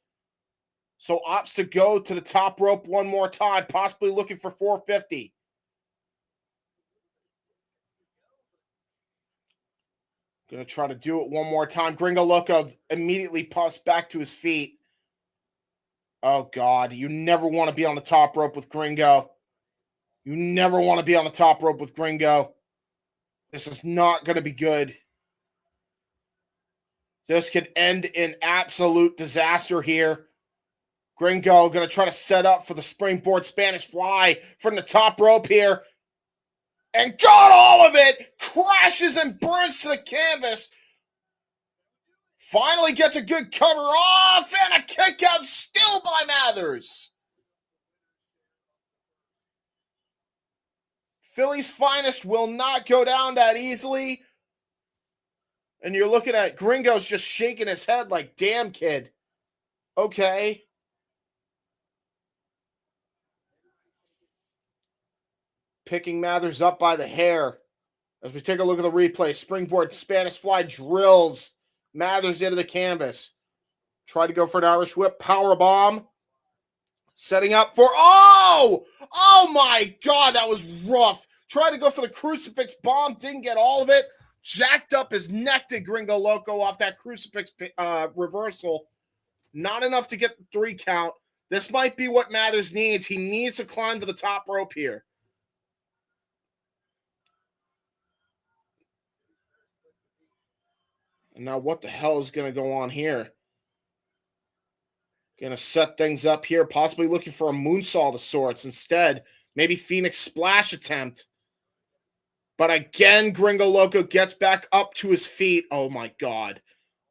So opts to go to the top rope one more time, possibly looking for 450. Gonna try to do it one more time. Gringo Loco immediately pops back to his feet. Oh, God. You never want to be on the top rope with Gringo. You never want to be on the top rope with Gringo. This is not going to be good. This could end in absolute disaster here. Gringo going to try to set up for the springboard Spanish fly from the top rope here. And got all of it. Crashes and burns to the canvas. Finally gets a good cover off and a kick out still by Mathers. Philly's finest will not go down that easily. And you're looking at Gringo's just shaking his head like, damn, kid. Okay. Picking Mathers up by the hair. As we take a look at the replay, springboard Spanish fly drills Mathers into the canvas. Try to go for an Irish whip power bomb. Setting up for, oh my God, that was rough. Tried to go for the crucifix bomb, didn't get all of it. Jacked up his neck to Gringo Loco off that crucifix reversal. Not enough to get the 3 count. This might be what Mathers needs. He needs to climb to the top rope here. And now what the hell is going to go on here? Going to set things up here, possibly looking for a moonsault of sorts. Instead, maybe Phoenix splash attempt. But again, Gringo Loco gets back up to his feet. Oh, my God.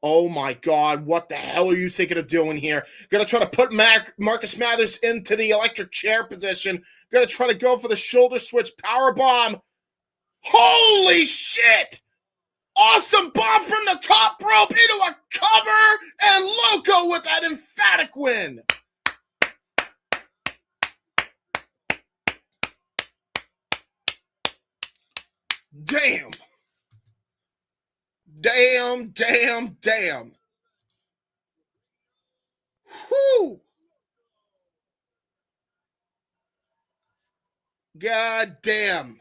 Oh, my God. What the hell are you thinking of doing here? Going to try to put Marcus Mathers into the electric chair position. Going to try to go for the shoulder switch power bomb. Holy shit! Awesome bomb from the top rope into a cover, and Loco with that emphatic win. Damn. Damn. Whew. God damn.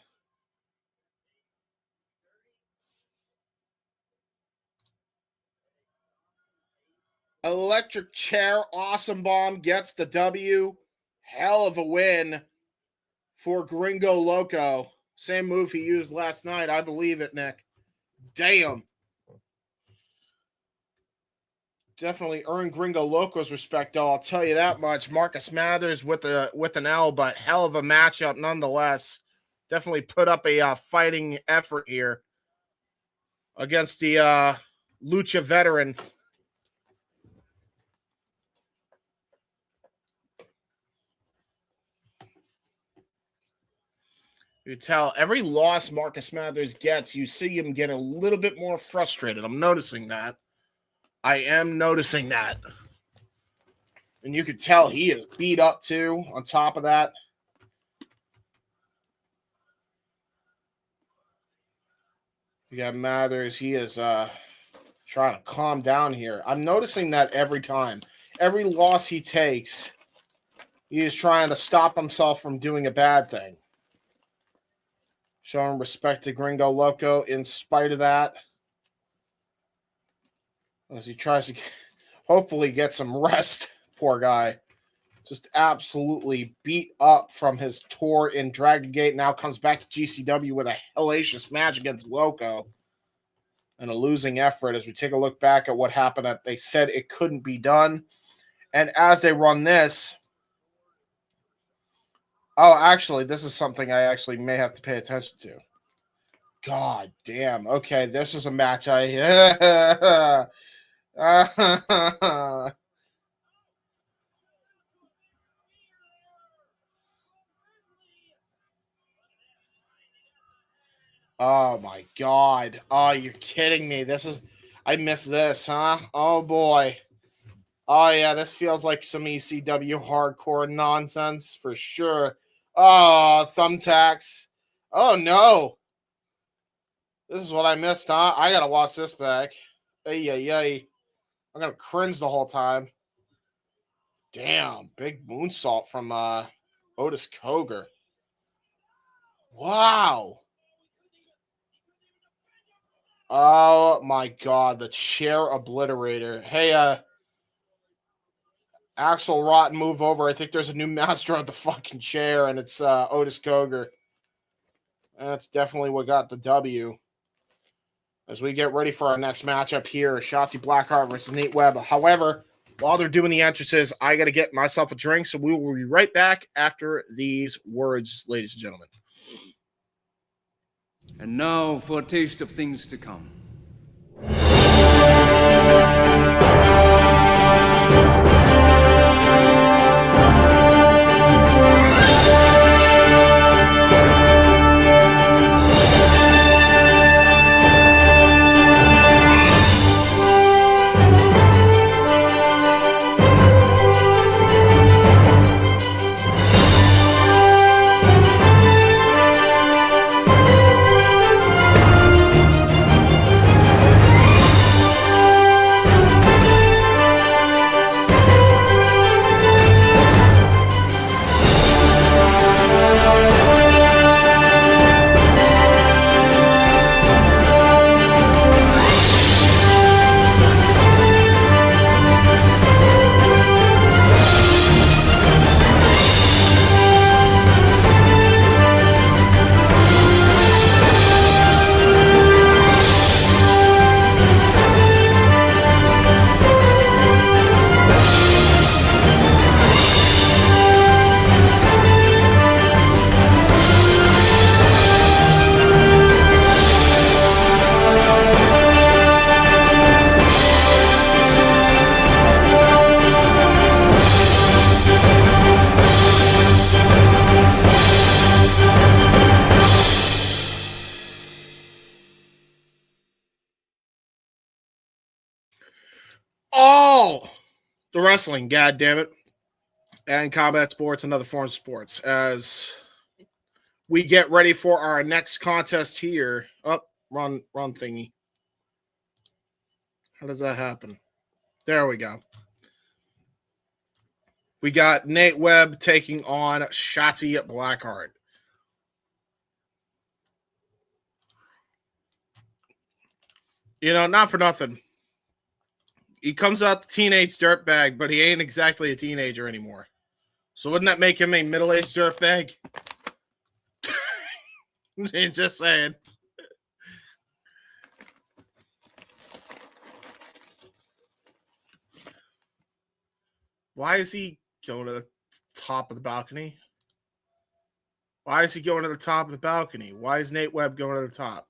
Electric chair, awesome bomb gets the W. Hell of a win for Gringo Loco. Same move he used last night. I believe it, Nick. Damn. Definitely earned Gringo Loco's respect, though. I'll tell you that much. Marcus Mathers with an L, but hell of a matchup nonetheless. Definitely put up a fighting effort here against the Lucha veteran. You tell every loss Marcus Mathers gets, you see him get a little bit more frustrated. I'm noticing that. I am noticing that. And you can tell he is beat up too, on top of that. You got Mathers. He is trying to calm down here. I'm noticing that every time. Every loss he takes, he is trying to stop himself from doing a bad thing. Showing respect to Gringo Loco in spite of that. As he tries to hopefully get some rest. Poor guy. Just absolutely beat up from his tour in Dragon Gate. Now comes back to GCW with a hellacious match against Loco. And a losing effort as we take a look back at what happened. They said it couldn't be done. And as they run this, oh, actually, this is something I actually may have to pay attention to. God damn. Okay, this is a match Oh my God. Oh, you're kidding me. I missed this, huh? Oh boy. Oh yeah, this feels like some ECW hardcore nonsense for sure. Oh, thumbtacks. Oh no. This is what I missed, huh? I gotta watch this back. Ay. I'm gonna cringe the whole time. Damn, big moonsault from Otis Koger. Wow. Oh my god, the chair obliterator. Hey, Axel Rotten, move over. I think there's a new master on the fucking chair, and it's Otis Koger. That's definitely what got the W. As we get ready for our next matchup here, Shotzi Blackheart versus Nate Webb. However, while they're doing the entrances, I got to get myself a drink, so we will be right back after these words, ladies and gentlemen. And now for a taste of things to come. All the wrestling, god damn it, and combat sports and other forms of sports as we get ready for our next contest here. Up, run thingy. How does that happen? There we go. We got Nate Webb taking on Shotzi Blackheart. You know, not for nothing. He comes out the teenage dirtbag, but he ain't exactly a teenager anymore. So wouldn't that make him a middle-aged dirtbag? Just saying. Why is he going to the top of the balcony? Why is he going to the top of the balcony? Why is Nate Webb going to the top?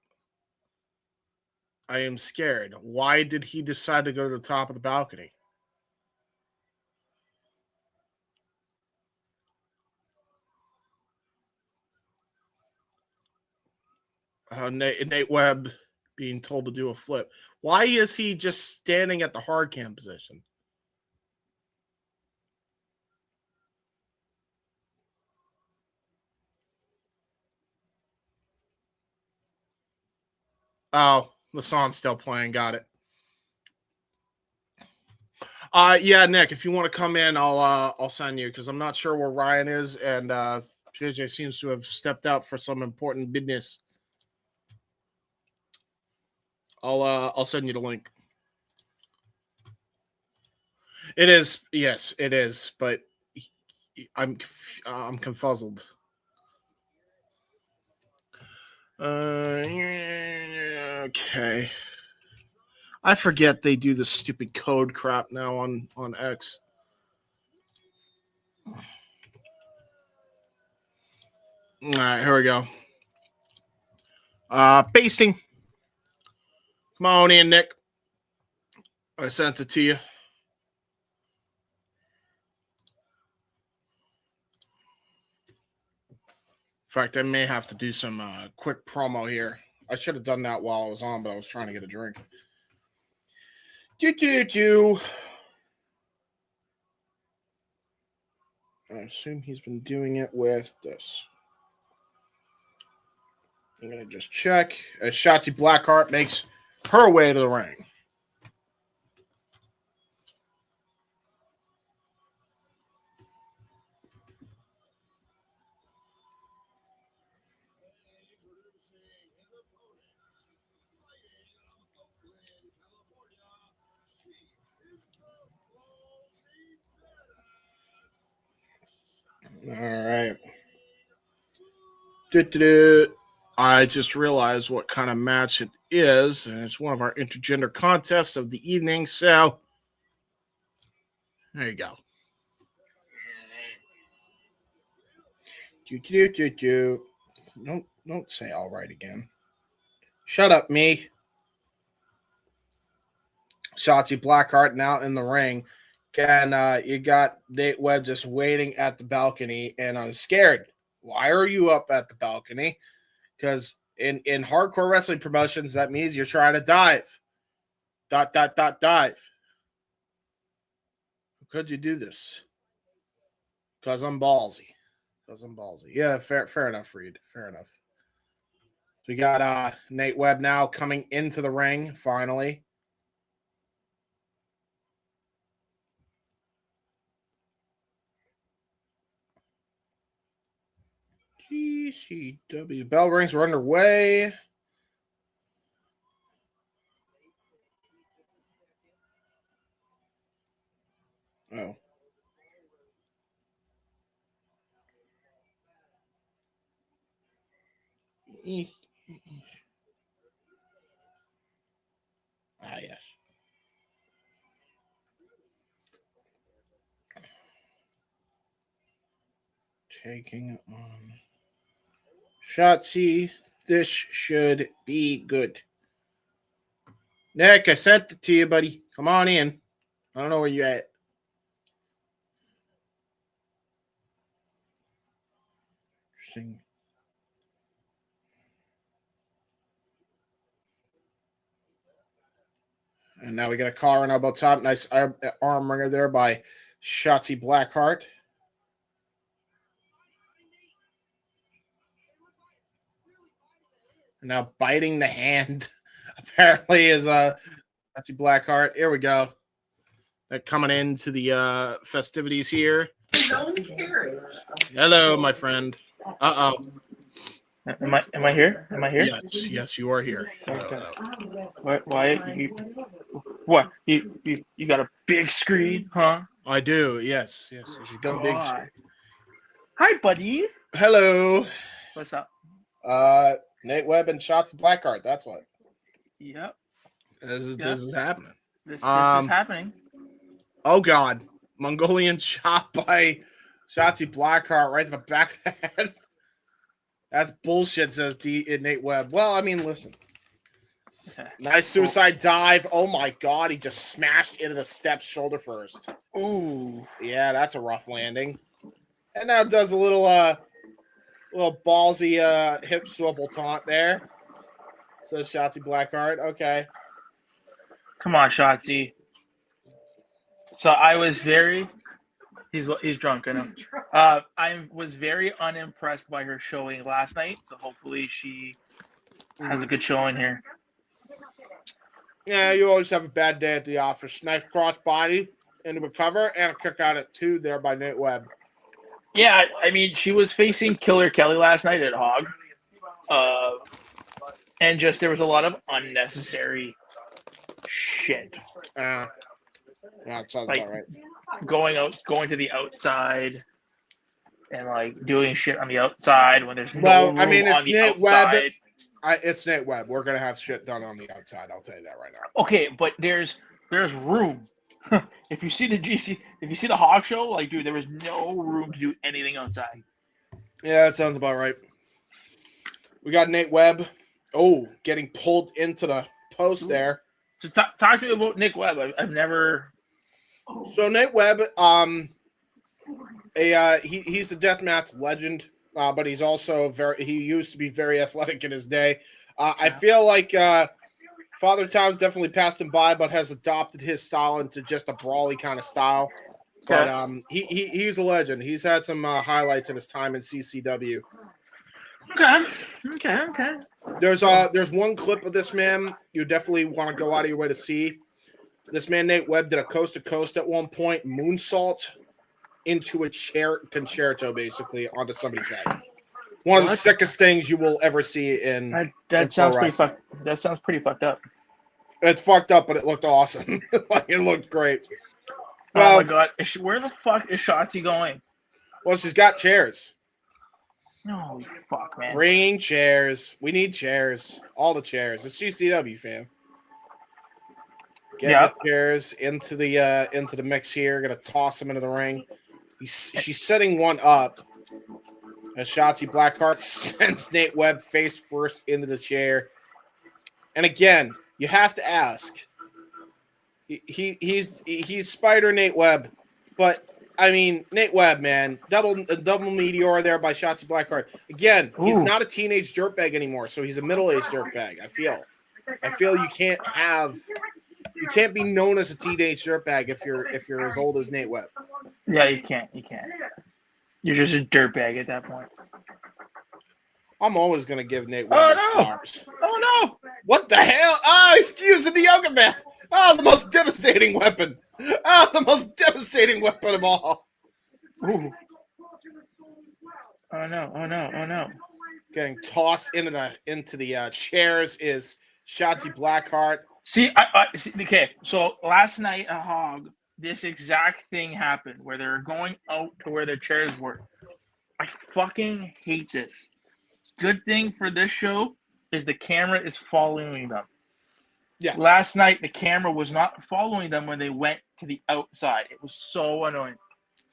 I am scared. Why did he decide to go to the top of the balcony? Nate Webb being told to do a flip. Why is he just standing at the hard cam position? Oh, the song's still playing. Got it. Yeah, Nick, if you want to come in, I'll send you because I'm not sure where Ryan is, and JJ seems to have stepped out for some important business. I'll send you the link. It is, yes, it is, but I'm confuzzled. Okay. I forget they do this stupid code crap now on X. All right, here we go. Pasting. Come on in, Nick. I sent it to you. In fact, I may have to do some quick promo here. I should have done that while I was on, but I was trying to get a drink. I assume he's been doing it with this. I'm going to just check as Shotzi Blackheart makes her way to the ring. All right. I just realized what kind of match it is, and it's one of our intergender contests of the evening. So there you go. Don't say all right again. Shut up, me. Shotzi Blackheart now in the ring. And you got Nate Webb just waiting at the balcony, and I'm scared. Why are you up at the balcony? Because in hardcore wrestling promotions, that means you're trying to dive. Dive. How could you do this? Because I'm ballsy. Yeah, fair enough, Reed. Fair enough. So we got Nate Webb now coming into the ring, finally. GCW bell rings are underway. Oh. Ah, yes. Taking on Shotzi. This should be good. Nick, I sent it to you, buddy. Come on in. I don't know where you at. Interesting. And now we got a collar on elbow top. Nice arm wringer there by Shotzi Blackheart. Now biting the hand apparently is Shotzi Blackheart. Here we go. They're coming into the festivities here. Hello, my friend. Uh-oh. Am I here? Yes, you are here. Okay. Why you got a big screen, huh? I do. Yes. You should go big screen. Hi, buddy. Hello. What's up? Nate Webb and Shotzi Blackheart. That's what. Yep. This is happening. This is happening. Oh God, Mongolian chop by Shotzi Blackheart right to the back of the head. That's bullshit, says Nate Webb. Well, I mean, listen. Nice suicide dive. Oh my God, he just smashed into the steps shoulder first. Ooh. Yeah, that's a rough landing. And now does a little ballsy hip swivel taunt there. Says Shotzi Blackheart. Okay. Come on, Shotzi. So I was very. He's drunk, I know. I was very unimpressed by her showing last night, so hopefully she has a good showing here. Yeah, you always have a bad day at the office. Nice cross body into a cover and a kick out at 2 there by Nate Webb. Yeah, I mean, she was facing Killer Kelly last night at Hog. And just there was a lot of unnecessary shit. Yeah, it sounds about right. Going to the outside and like doing shit on the outside when there's no room it's on the Nate outside. Webb. It's Nate Webb. We're gonna have shit done on the outside. I'll tell you that right now. Okay, but there's room. If you see the Hog show, like, dude, there was no room to do anything outside. Yeah, that sounds about right. We got Nate Webb. Oh, getting pulled into the post there. So talk to me about Nick Webb. I've never. So Nate Webb, he's a deathmatch legend, but he's also he used to be very athletic in his day. I feel like Father Time's definitely passed him by, but has adopted his style into just a brawly kind of style. Okay. But he's a legend. He's had some highlights in his time in CCW. Okay. There's one clip of this man you definitely want to go out of your way to see. This man Nate Webb did a coast to coast at one point, moonsault into a chair concerto basically onto somebody's head. One of the sickest things you will ever see in that sounds pretty fucked. That sounds pretty fucked up. It's fucked up, but it looked awesome. Like, it looked great. Well, oh my god, where the fuck is Shotzi going? Well, she's got chairs. No, fuck, man. Bringing chairs. We need chairs. All the chairs. It's GCW, fam. Get the chairs into the mix here. Gonna toss them into the ring. She's setting one up. As Shotzi Blackheart sends Nate Webb face first into the chair. And again, you have to ask. He's Spider Nate Webb, but I mean Nate Webb, man, double meteor there by Shotzi Blackheart. Again, he's not a teenage dirtbag anymore, so he's a middle-aged dirtbag. I feel you can't be known as a teenage dirtbag if you're as old as Nate Webb. Yeah, you can't. You're just a dirtbag at that point. I'm always gonna give Nate Webb flowers. Oh no! What the hell? Oh, he's using the yoga mat. Oh, the most devastating weapon. Oh, the most devastating weapon of all. Ooh. Oh no. Getting tossed into the chairs is Shotzi Blackheart. See, okay, so last night at Hog, this exact thing happened where they're going out to where their chairs were. I fucking hate this. Good thing for this show is the camera is following them. Yeah. Last night, the camera was not following them when they went to the outside. It was so annoying.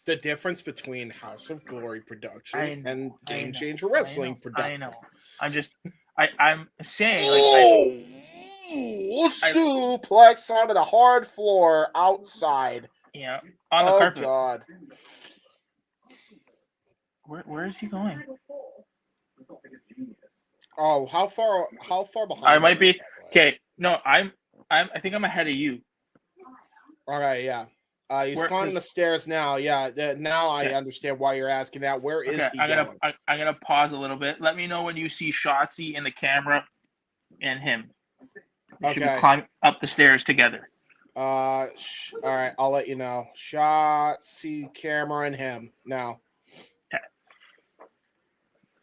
The difference between House of Glory production and Game Changer Wrestling production. I know. I'm saying, suplex onto the hard floor outside. Yeah, on the carpet. Oh God. Where is he going? Oh, how far behind? I might be. Okay, no, I think I'm ahead of you. All right, yeah. He's climbing the stairs now. Yeah, now I understand why you're asking that. Where is he going? I'm gonna pause a little bit. Let me know when you see Shotzi in the camera and him. They should climb up the stairs together. All right, I'll let you know. Shotzi, camera, and him now. Okay.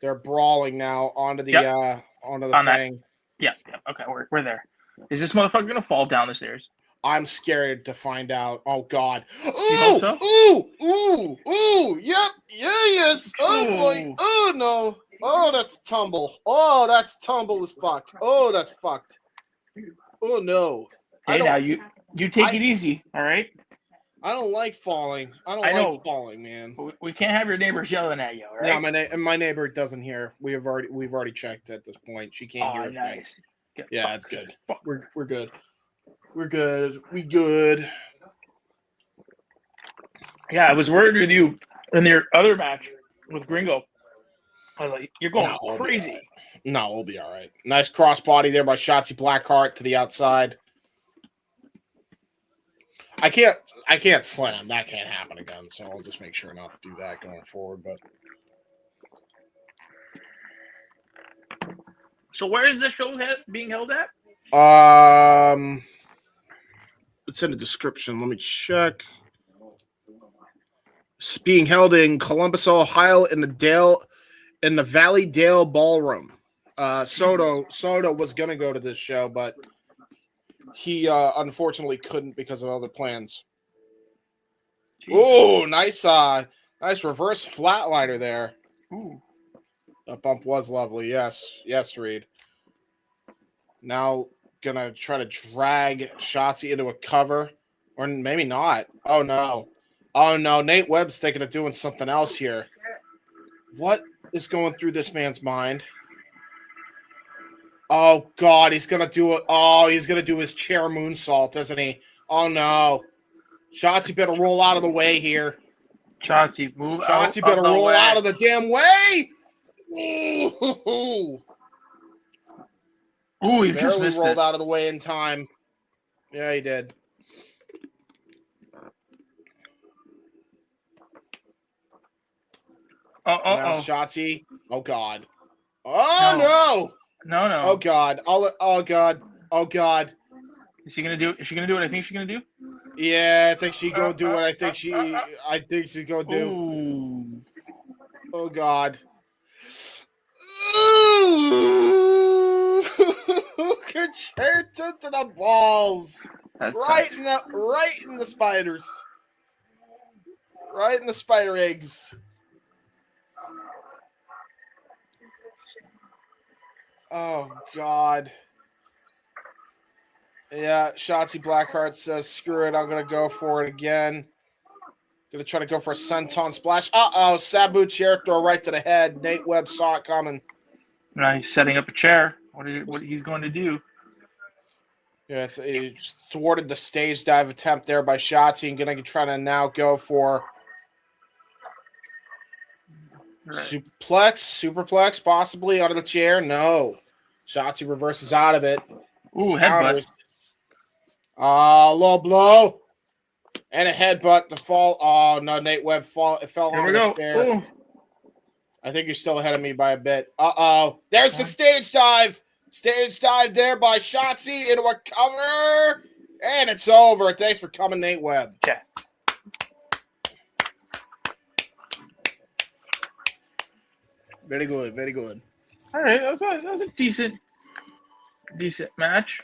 They're brawling now onto the thing. Yeah. Okay, we're there. Is this motherfucker gonna fall down the stairs? I'm scared to find out. Oh God! Ooh! So? Ooh! Yep! Yes! Oh boy! Oh no! Oh, that's tumble! Oh, that's tumble as fuck! Oh, that's fucked! Oh no! Hey, now you take it easy, all right? I don't like falling. I don't like falling, man. We can't have your neighbors yelling at you, all right? Yeah, my neighbor doesn't hear. We've already checked at this point. She can't hear. Nice. Yeah, that's good. We're good. We're good. We good. Yeah, I was worried with you in your other match with Gringo. I was like, you're going crazy. No, we'll be all right. Nice crossbody there by Shotzi Blackheart to the outside. I can't slam. That can't happen again, so I'll just make sure not to do that going forward. But so where is the show being held at? It's in the description. Let me check. It's being held in Columbus, Ohio, in the Valley Dale Ballroom. Soto was gonna go to this show, but he unfortunately couldn't because of other plans. Oh, nice reverse flatliner there. Ooh. That bump was lovely. Yes, Reed. Now gonna try to drag Shotzi into a cover, or maybe not. Oh no. Nate Webb's thinking of doing something else here. What is going through this man's mind? Oh God, he's gonna do it. Oh, he's gonna do his chair moonsault, isn't he? Oh no. Shotzi better roll out of the way here. Shotzi, move out. Shotzi better roll out of the damn way. Ooh, he just missed rolled out of the way in time. Yeah, he did. Now Shotzi. Oh God. Oh no. No. Oh God. Oh God. Is she gonna do what I think she's gonna do? Yeah, I think she's gonna do what I think she's gonna do. Ooh. Oh God. Ooh, concerto to the balls. That Right sucks. in the spiders. Right in the spider eggs. Oh God. Yeah, Shotzi Blackheart says, screw it, I'm gonna go for it again. Gonna try to go for a senton splash. Uh-oh, Sabu chair throw right to the head. Nate Webb saw it coming. Now he's setting up a chair. What he's going to do? Yeah, he thwarted the stage dive attempt there by Shotzi and gonna try to now go for superplex, possibly out of the chair. No. Shotzi reverses out of it. Ooh, Counters. headbutt. Low blow. And a headbutt to fall. Oh, no, Nate Webb fell Here onto we the go. chair. Ooh. I think you're still ahead of me by a bit. Uh-oh. There's the stage dive. Stage dive there by Shotzi into a cover. And it's over. Thanks for coming, Nate Webb. Okay. Very good. Very good. All right. That was a decent match.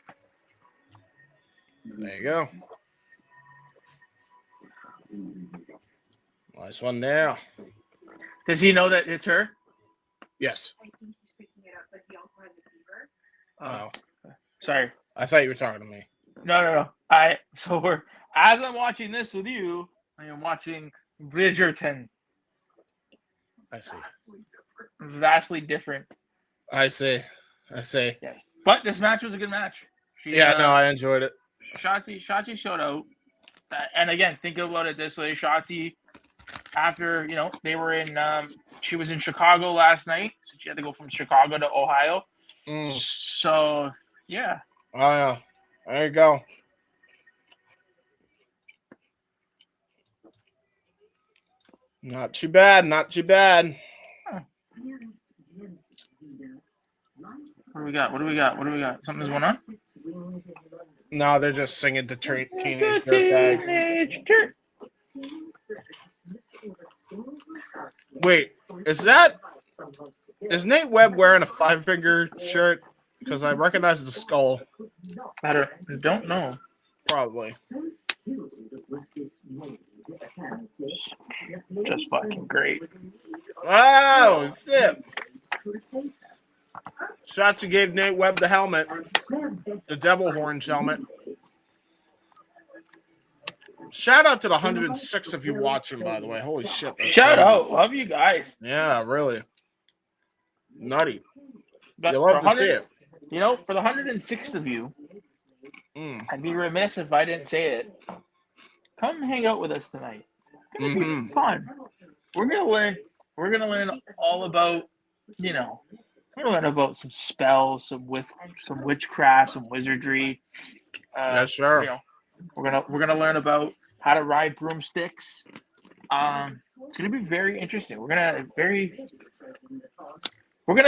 There you go. Nice one now. Does he know that it's her? Yes. Oh. Sorry. I thought you were talking to me. No. As I'm watching this with you, I am watching Bridgerton. I see. Vastly different. I see. Yes. But this match was a good match. I enjoyed it. Shotzi showed out. And again, think about it this way. Shotzi, after, they were in, she was in Chicago last night. So she had to go from Chicago to Ohio. So, yeah. Oh, yeah. There you go. Not too bad. Not too bad. What do we got? Something's going on? No, they're just singing the Teenage Dirtbag. Wait, is Nate Webb wearing a 5-finger shirt? Because I recognize the skull. I don't know. Probably. Just fucking great. Oh, shit. Shotzi gave Nate Webb the helmet. The devil horns helmet. Shout out to the 106 of you watching, by the way. Holy shit. Shout out. Love you guys. Yeah, really. Nutty. But you love to see it. For the 106 of you, I'd be remiss if I didn't say it. Come hang out with us tonight. It's gonna be fun. We're gonna learn all about, we're gonna learn about some spells, some witchcraft, some wizardry. Yeah, sure. We're gonna learn about how to ride broomsticks. It's gonna be very interesting. We're gonna go to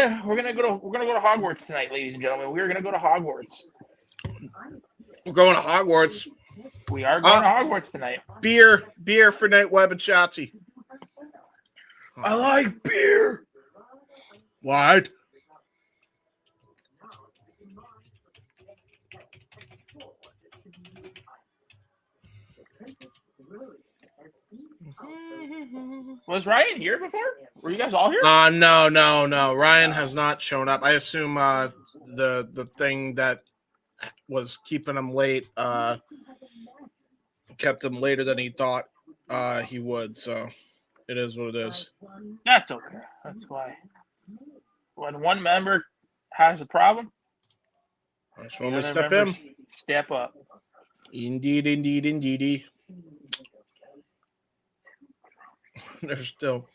Hogwarts tonight, ladies and gentlemen. We're gonna go to Hogwarts. We're going to Hogwarts. We are going to Hogwarts tonight. Beer for Nate Webb and Shotzi. I like beer. What? Was Ryan here before? Were you guys all here? No. Ryan has not shown up. I assume the thing that was keeping him late kept him later than he thought he would. So it is what it is. That's okay. That's why. When one member has a problem, that's when we step in. Step up. Indeed. They're still.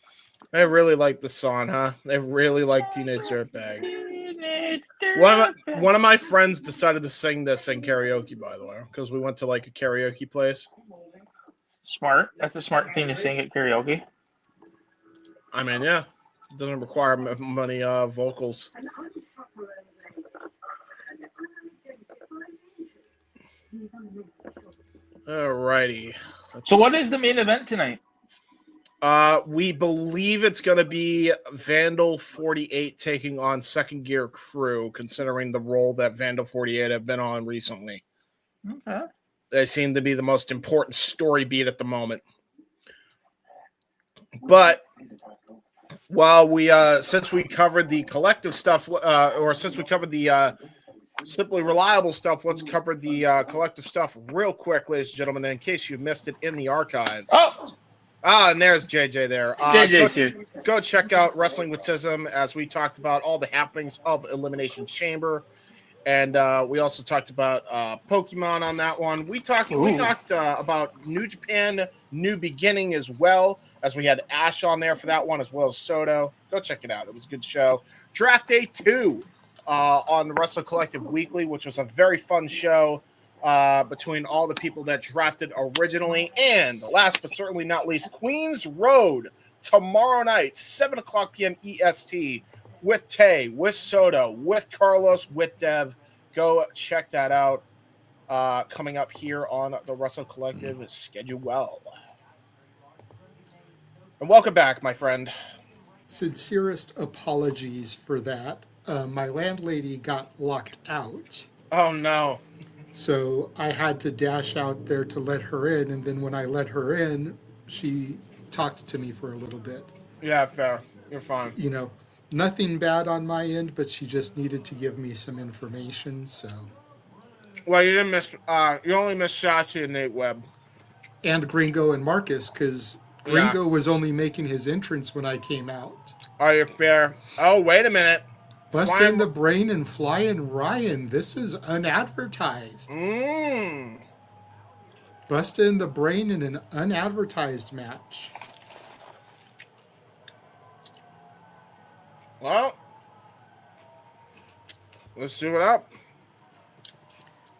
They really like the song, huh? They really like Teenage Dirtbag. One of my friends decided to sing this in karaoke, by the way, because we went to like a karaoke place. Smart. That's a smart thing to sing at karaoke. I mean, yeah. It doesn't require many vocals. Alrighty. So what is the main event tonight? We believe it's going to be Vandal 48 taking on Second Gear Crew, considering the role that Vandal 48 have been on recently. Okay. They seem to be the most important story beat at the moment. But while we, since we covered the collective stuff, or since we covered the Simply Reliable stuff, let's cover the collective stuff real quick, ladies and gentlemen, in case you missed it in the archives. Oh, and there's JJ there. JJ's here. Go check out Wrestling with Tism as we talked about all the happenings of Elimination Chamber. And we also talked about Pokemon on that one. We talked about New Japan New Beginning as well, as we had Ash on there for that one, as well as Soto. Go check it out. It was a good show. Draft Day 2 on the Wrestle Collective Weekly, which was a very fun show between all the people that drafted originally. And last but certainly not least, Queens Road tomorrow night, 7 o'clock p.m. EST, with Tay, with Soto, with Carlos, with Dev. Go check that out. Coming up here on the Wrestle Collective schedule well. And welcome back, my friend. Sincerest apologies for that. My landlady got locked out. Oh, no. So I had to dash out there to let her in. And then when I let her in, she talked to me for a little bit. Yeah, fair. You're fine. You know, nothing bad on my end, but she just needed to give me some information. So. Well, you didn't miss. You only missed Shotzi and Nate Webb. And Gringo and Marcus, because Gringo was only making his entrance when I came out. Are you fair? Oh, wait a minute. Busting the Brain and Flying Ryan. This is unadvertised. Busting the Brain in an unadvertised match. Well, let's do it up.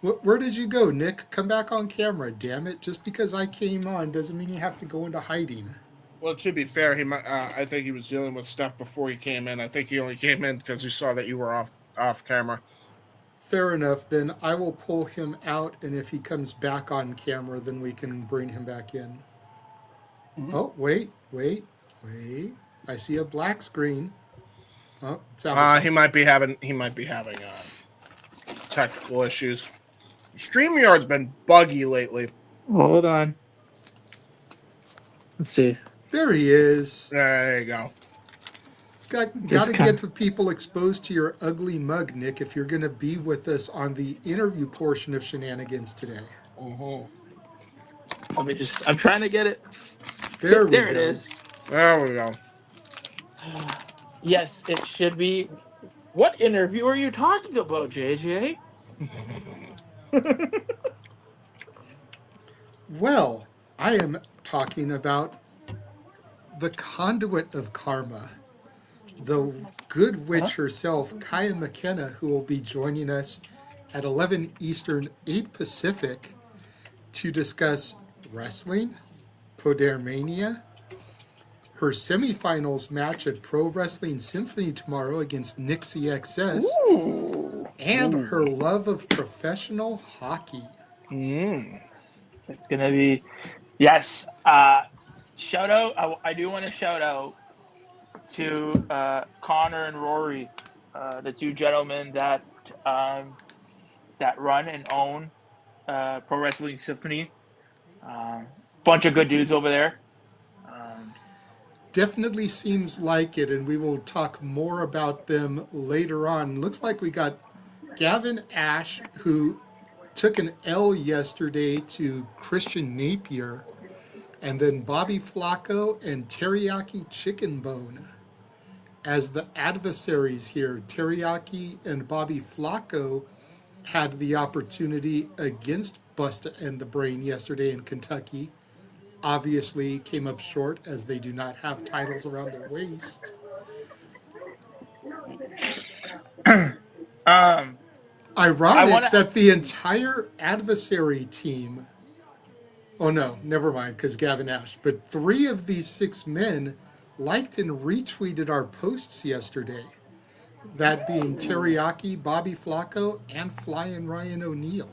Where did you go, Nick? Come back on camera, damn it. Just because I came on doesn't mean you have to go into hiding. Well, to be fair, I think he was dealing with stuff before he came in. I think he only came in because he saw that you were off camera. Fair enough. Then I will pull him out, and if he comes back on camera, then we can bring him back in. Mm-hmm. Oh, wait. I see a black screen. Oh, he might be having technical issues. StreamYard's been buggy lately. Hold on. Let's see. There he is. There you go. It's got to get people exposed to your ugly mug, Nick, if you're going to be with us on the interview portion of Shenanigans today. Let me I'm trying to get it. There it is. There we go. Yes, it should be. What interview are you talking about, JJ? Well, I am talking about the conduit of karma, the good witch herself, Kaya McKenna, who will be joining us at 11 Eastern, 8 Pacific to discuss wrestling, Podermania, her semifinals match at Pro Wrestling Symphony tomorrow against Nixie XS, and her love of professional hockey. It's going to be, yes. Shout out, I do want to shout out to Connor and Rory, the two gentlemen that run and own Pro Wrestling Symphony. Bunch of good dudes over there. Definitely seems like it, and we will talk more about them later on. Looks like we got Gavin Ash, who took an L yesterday to Christian Napier, and then Bobby Flacco and Teriyaki Chicken Bone as the adversaries here. Teriyaki and Bobby Flacco had the opportunity against Busta and the Brain yesterday in Kentucky. Obviously came up short as they do not have titles around their waist. Ironic that the entire adversary team, oh no, never mind, because Gavin Ash, but 3 of these 6 men liked and retweeted our posts yesterday. That being Teriyaki, Bobby Flacco, and Flying Ryan O'Neal.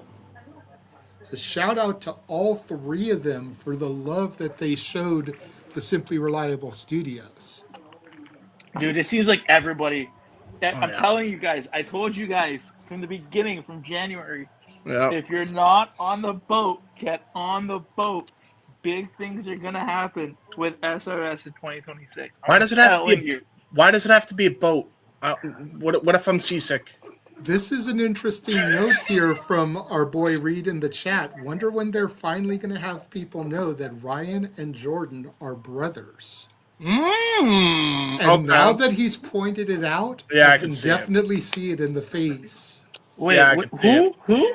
So shout out to all 3 of them for the love that they showed the Simply Reliable Studios. Dude, it seems like everybody. I'm yeah. telling you guys, I told you guys from the beginning, from January, Yeah. if you're not on the boat, get on the boat. Big things are gonna happen with SRS in 2026. Why does it have to be? You. Why does it have to be a boat? What if I'm seasick? This is an interesting note here from our boy Reed in the chat. Wonder when they're finally going to have people know that Ryan and Jordan are brothers. And now that he's pointed it out, I can definitely see it in the face. Wait, who?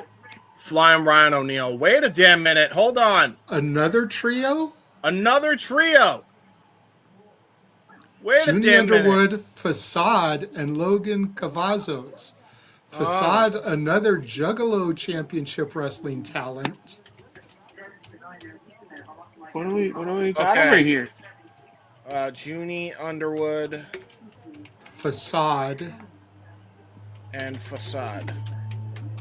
Flying Ryan O'Neal. Wait a damn minute. Hold on. Another trio? Another trio. Wait Junie a damn Underwood, minute. Facade, and Logan Cavazos. Facade, another Juggalo Championship Wrestling talent. What do we got over here? Junie Underwood. Facade. And Facade.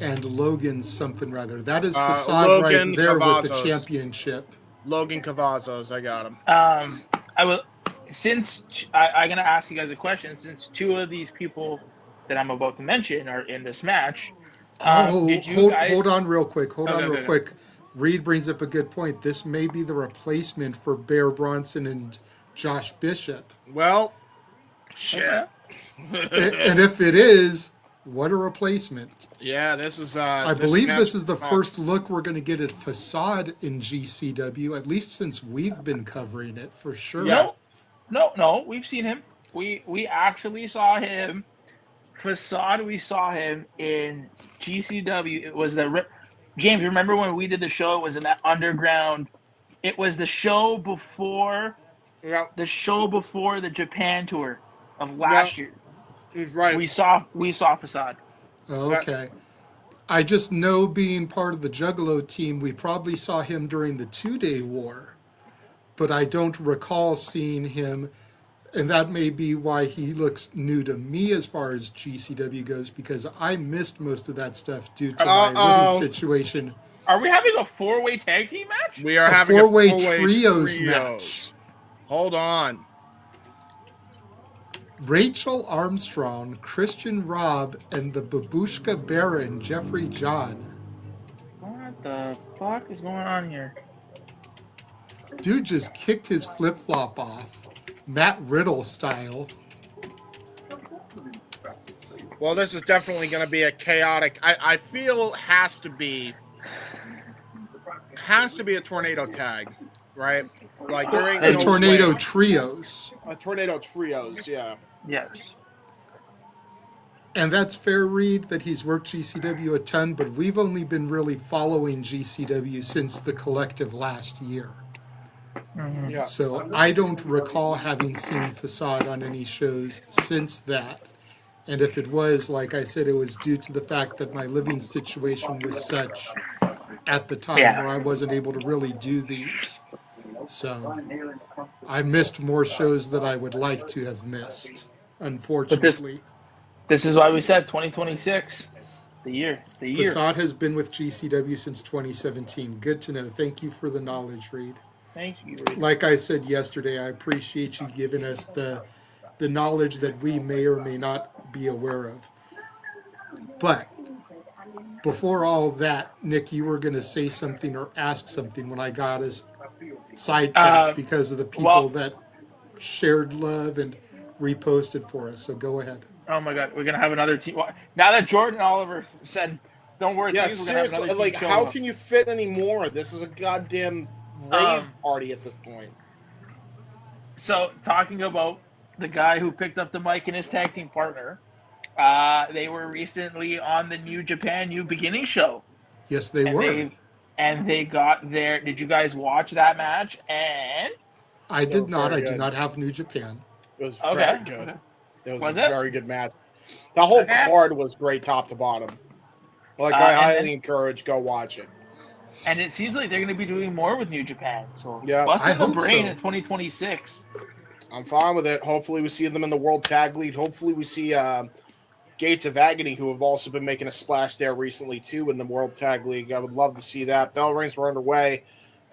And Logan something rather. That is Facade Logan right there Cavazos. with the championship. Logan Cavazos, I got him. I will. Since I'm gonna ask you guys a question, since two of these people that I'm about to mention are in this match. Hold on real quick. Reed brings up a good point. This may be the replacement for Bear Bronson and Josh Bishop. Well, shit. And if it is, what a replacement. Yeah, this is... I believe this is the first look we're going to get at Facade in GCW, at least since we've been covering it, for sure. No, we've seen him. We actually saw him. Facade, we saw him in GCW. It was James, remember when we did the show? It was in that underground. It was the show before the Japan tour of last year. He's right. We saw Facade. Okay. I just know, being part of the Juggalo team, we probably saw him during the 2-Day War, but I don't recall seeing him. And that may be why he looks new to me as far as GCW goes, because I missed most of that stuff due to my living situation. Are we having a 4-way tag team match? We are having a 4-way trios match. Hold on. Rachel Armstrong, Christian Robb, and the Babushka Baron, Jeffrey John. What the fuck is going on here? Dude just kicked his flip-flop off. Matt Riddle style. Well, this is definitely going to be a chaotic... I feel has to be a tornado tag, right? Like a tornado trios. A tornado trios, yeah. Yes. And that's fair, Reed, that he's worked GCW a ton, but we've only been really following GCW since the Collective last year. Mm-hmm. Yeah. So I don't recall having seen Facade on any shows since that. And if it was, like I said, it was due to the fact that my living situation was such at the time where I wasn't able to really do these. So I missed more shows that I would like to have missed, unfortunately. This is why we said 2026. The year. Facade has been with GCW since 2017. Good to know. Thank you for the knowledge, Reed. Thank you. Like I said yesterday, I appreciate you giving us the knowledge that we may or may not be aware of. But before all that, Nick, you were going to say something or ask something when I got us sidetracked because of the people that shared love and reposted for us. So go ahead. Oh my God, we're gonna have another team. Now that Jordan Oliver said, "Don't worry, yeah, we're seriously, gonna have like, how can you fit any more? This is a goddamn rave party at this point." So, talking about the guy who picked up the mic and his tag team partner, they were recently on the New Japan New Beginning show. Yes, they were. They got their. Did you guys watch that match? And I did not. I do not have New Japan. It was very good. Okay. It was a very good match. The whole card was great, top to bottom. Like, I highly encourage, go watch it. And it seems like they're going to be doing more with New Japan. So, I hope brain so. in 2026. I'm fine with it. Hopefully, we see them in the World Tag League. Hopefully, we see Gates of Agony, who have also been making a splash there recently, too, in the World Tag League. I would love to see that. Bell rings were underway.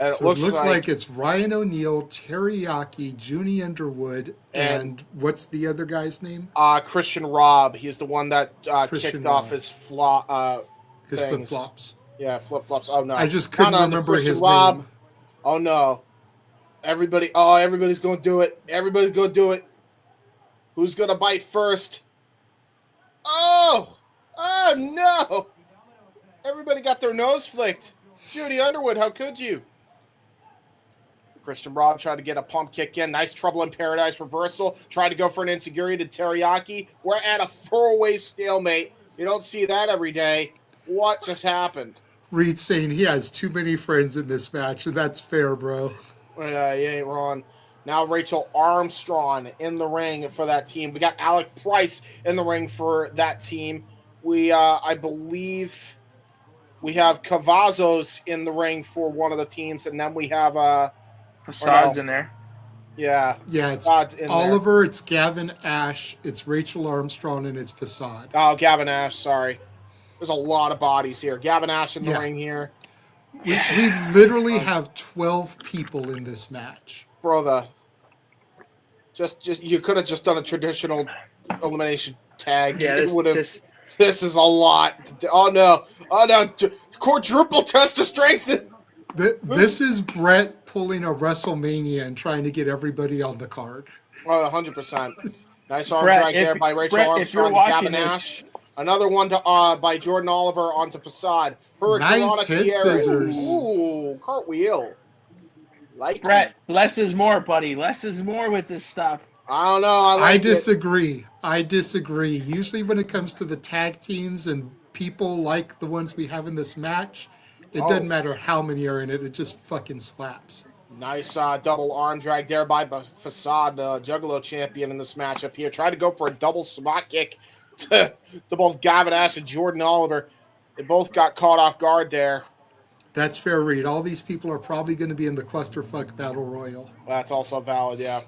And So it looks like it's Ryan O'Neal, Teriyaki, Junie Underwood, and what's the other guy's name? Christian Robb. He's the one that Christian kicked off Robb. his His flip-flops. Yeah, flip-flops. Oh, no. I just couldn't remember his name. Oh, no. Everybody's going to do it. Everybody's going to do it. Who's going to bite first? Oh! Oh, no! Everybody got their nose flicked. Junie Underwood, how could you? Christian Robb tried to get a pump kick in. Nice Trouble in Paradise reversal. Tried to go for an enziguri to Teriyaki. We're at a throwaway stalemate. You don't see that every day. What just happened? Reed saying he has too many friends in this match, and that's fair, bro. Yeah, you ain't wrong. Now Rachel Armstrong in the ring for that team. We got Alec Price in the ring for that team. We, I believe, we have Cavazos in the ring for one of the teams, and then we have Facades in there. Yeah. Yeah, it's Oliver, it's Gavin Ash, it's Rachel Armstrong, and it's Facade. Oh, Gavin Ash, sorry. There's a lot of bodies here. Gavin Ash in the ring here. We literally have 12 people in this match. Brother. Just you could have just done a traditional elimination tag. Yeah, this is a lot. Oh no. Quadruple test of strength. This is Brett pulling a WrestleMania and trying to get everybody on the card. Oh, 100%. Nice arm drag there by Rachel Armstrong and Gavin Ash. Another one to by Jordan Oliver onto Facade. Nice head scissors. Ooh, cartwheel. Like Brett, less is more, buddy. Less is more with this stuff. I don't know. I disagree. Usually when it comes to the tag teams and people like the ones we have in this match, it doesn't matter how many are in it. It just fucking slaps. Nice double arm drag there by Facade, Juggalo champion in this matchup here. Tried to go for a double spot kick to both Gavin Ash and Jordan Oliver. They both got caught off guard there. That's fair, Reed. All these people are probably going to be in the clusterfuck battle royal. That's also valid, yeah.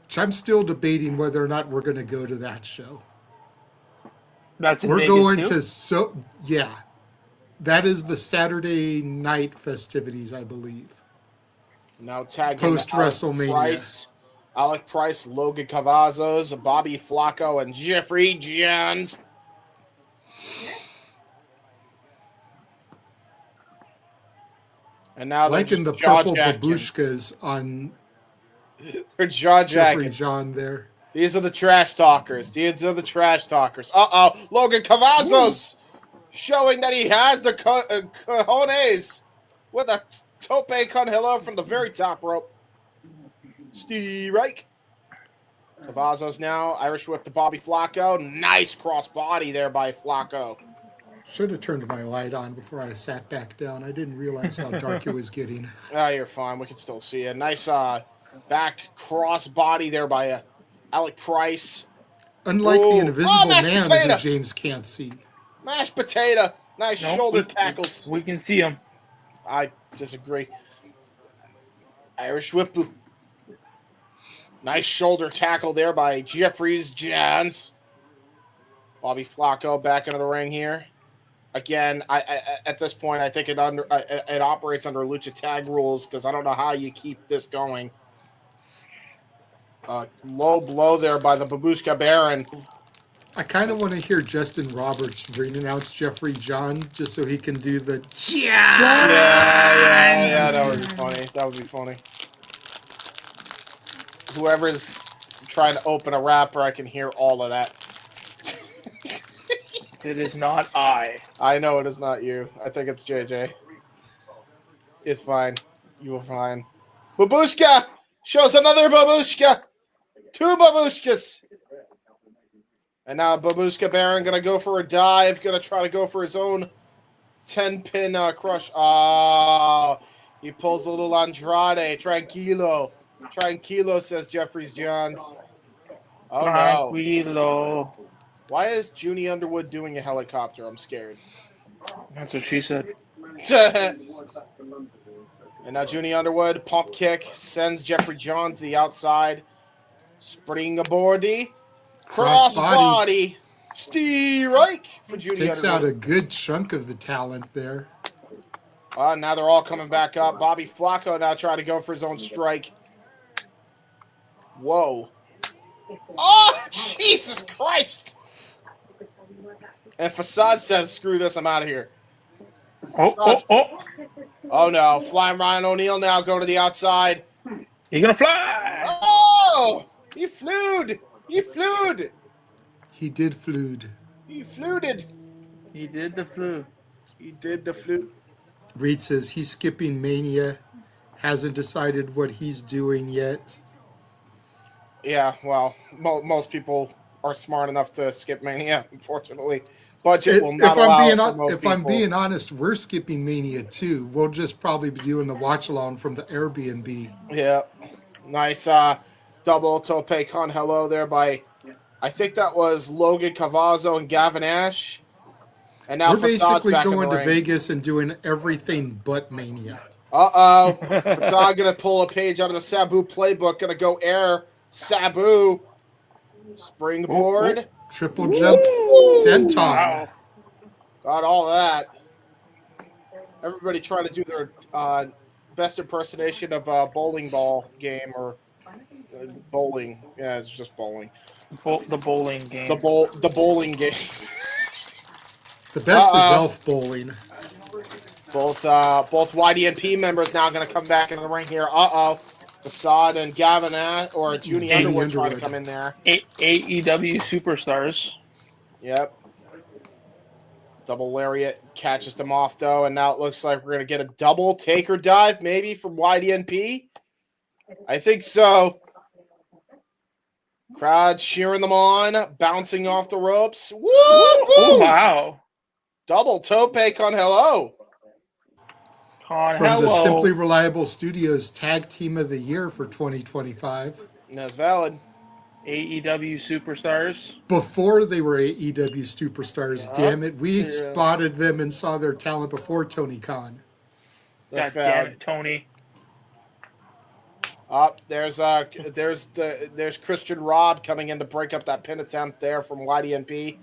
Which I'm still debating whether or not we're going to go to that show. That's in we're Vegas going too? Yeah. That is the Saturday night festivities, I believe. Now tagging post WrestleMania. Alec Price, Logan Cavazos, Bobby Flacco, and Jeffrey Johns. And now like in the purple babushkas on her jaw Jeffrey John there. These are the trash talkers. Logan Cavazos showing that he has the cojones with a tope con hilo from the very top rope. Steve Reich. Cavazos now. Irish whip to Bobby Flacco. Nice cross body there by Flacco. Should have turned my light on before I sat back down. I didn't realize how dark it was getting. Oh, you're fine. We can still see it. Nice back cross body there by Alec Price. Unlike the invisible man that James can't see. Mashed potato. Nice shoulder tackles. We can see him. I disagree. Irish whip. Nice shoulder tackle there by Jeffries Johns. Bobby Flacco back into the ring here. Again, I at this point, I think it operates under Lucha Tag rules because I don't know how you keep this going. Low blow there by the Babushka Baron. I kind of want to hear Justin Roberts re-announce Jeffrey John just so he can do the Yeah, that would be funny. Whoever's trying to open a rapper, I can hear all of that. It is not I. I know it is not you. I think it's JJ. It's fine. You were fine. Babushka shows another Babushka. 2 Babushkas. And now Babushka Baron going to go for a dive. Going to try to go for his own 10-pin crush. He pulls a little Andrade. Tranquilo, says Jeffries Johns. Oh, Tranquilo. no. Why is Junie Underwood doing a helicopter? I'm scared. That's what she said. And now Junie Underwood, pump kick, sends Jeffrey John to the outside. Springboardy. Cross body. Steve Reich for Junie Takes Underwood. out a good chunk of the talent there. Now they're all coming back up. Bobby Flacco now trying to go for his own strike. Whoa. Oh, Jesus Christ. And Facade says, screw this, I'm out of here. Oh, no. Flying Ryan O'Neal now going to the outside. You're going to fly. Oh, he flewed. He flewed. He did flewed. He flewed. He did the flu. He did the flew. Reed says he's skipping Mania. Hasn't decided what he's doing yet. Yeah, well, most people are smart enough to skip Mania, unfortunately. Budget will not allow it for most If people. I'm being honest, we're skipping Mania too. We'll just probably be doing the watch along from the Airbnb. Yeah, nice double tope con hello there by, I think that was Logan Cavazzo and Gavin Ash. And now We're basically back going in the to ring. Vegas and doing everything but Mania. Uh-oh. Facade going to pull a page out of the Sabu playbook. Going to go air Sabu. Springboard. Triple jump senton. Wow. Got all that. Everybody trying to do their best impersonation of a bowling ball game or bowling. Yeah, it's just bowling. The bowling game. The bowling game. The best is elf bowling. Both YDNP members now going to come back into the ring here. Facade and Gavin or Junie Underwood trying to come in there. AEW superstars. Yep. Double lariat catches them off though, and now it looks like we're going to get a double taker dive maybe from YDNP. I think so. Crowd cheering them on, bouncing off the ropes. Woo! Oh, wow. Double tope con hello. From the Simply Reliable Studios Tag Team of the Year for 2025. That's valid. AEW superstars. Before they were AEW superstars, damn it. We spotted them and saw their talent before Tony Khan. That's God damn it, Tony. There's Christian Rob coming in to break up that pin attempt there from YDNP.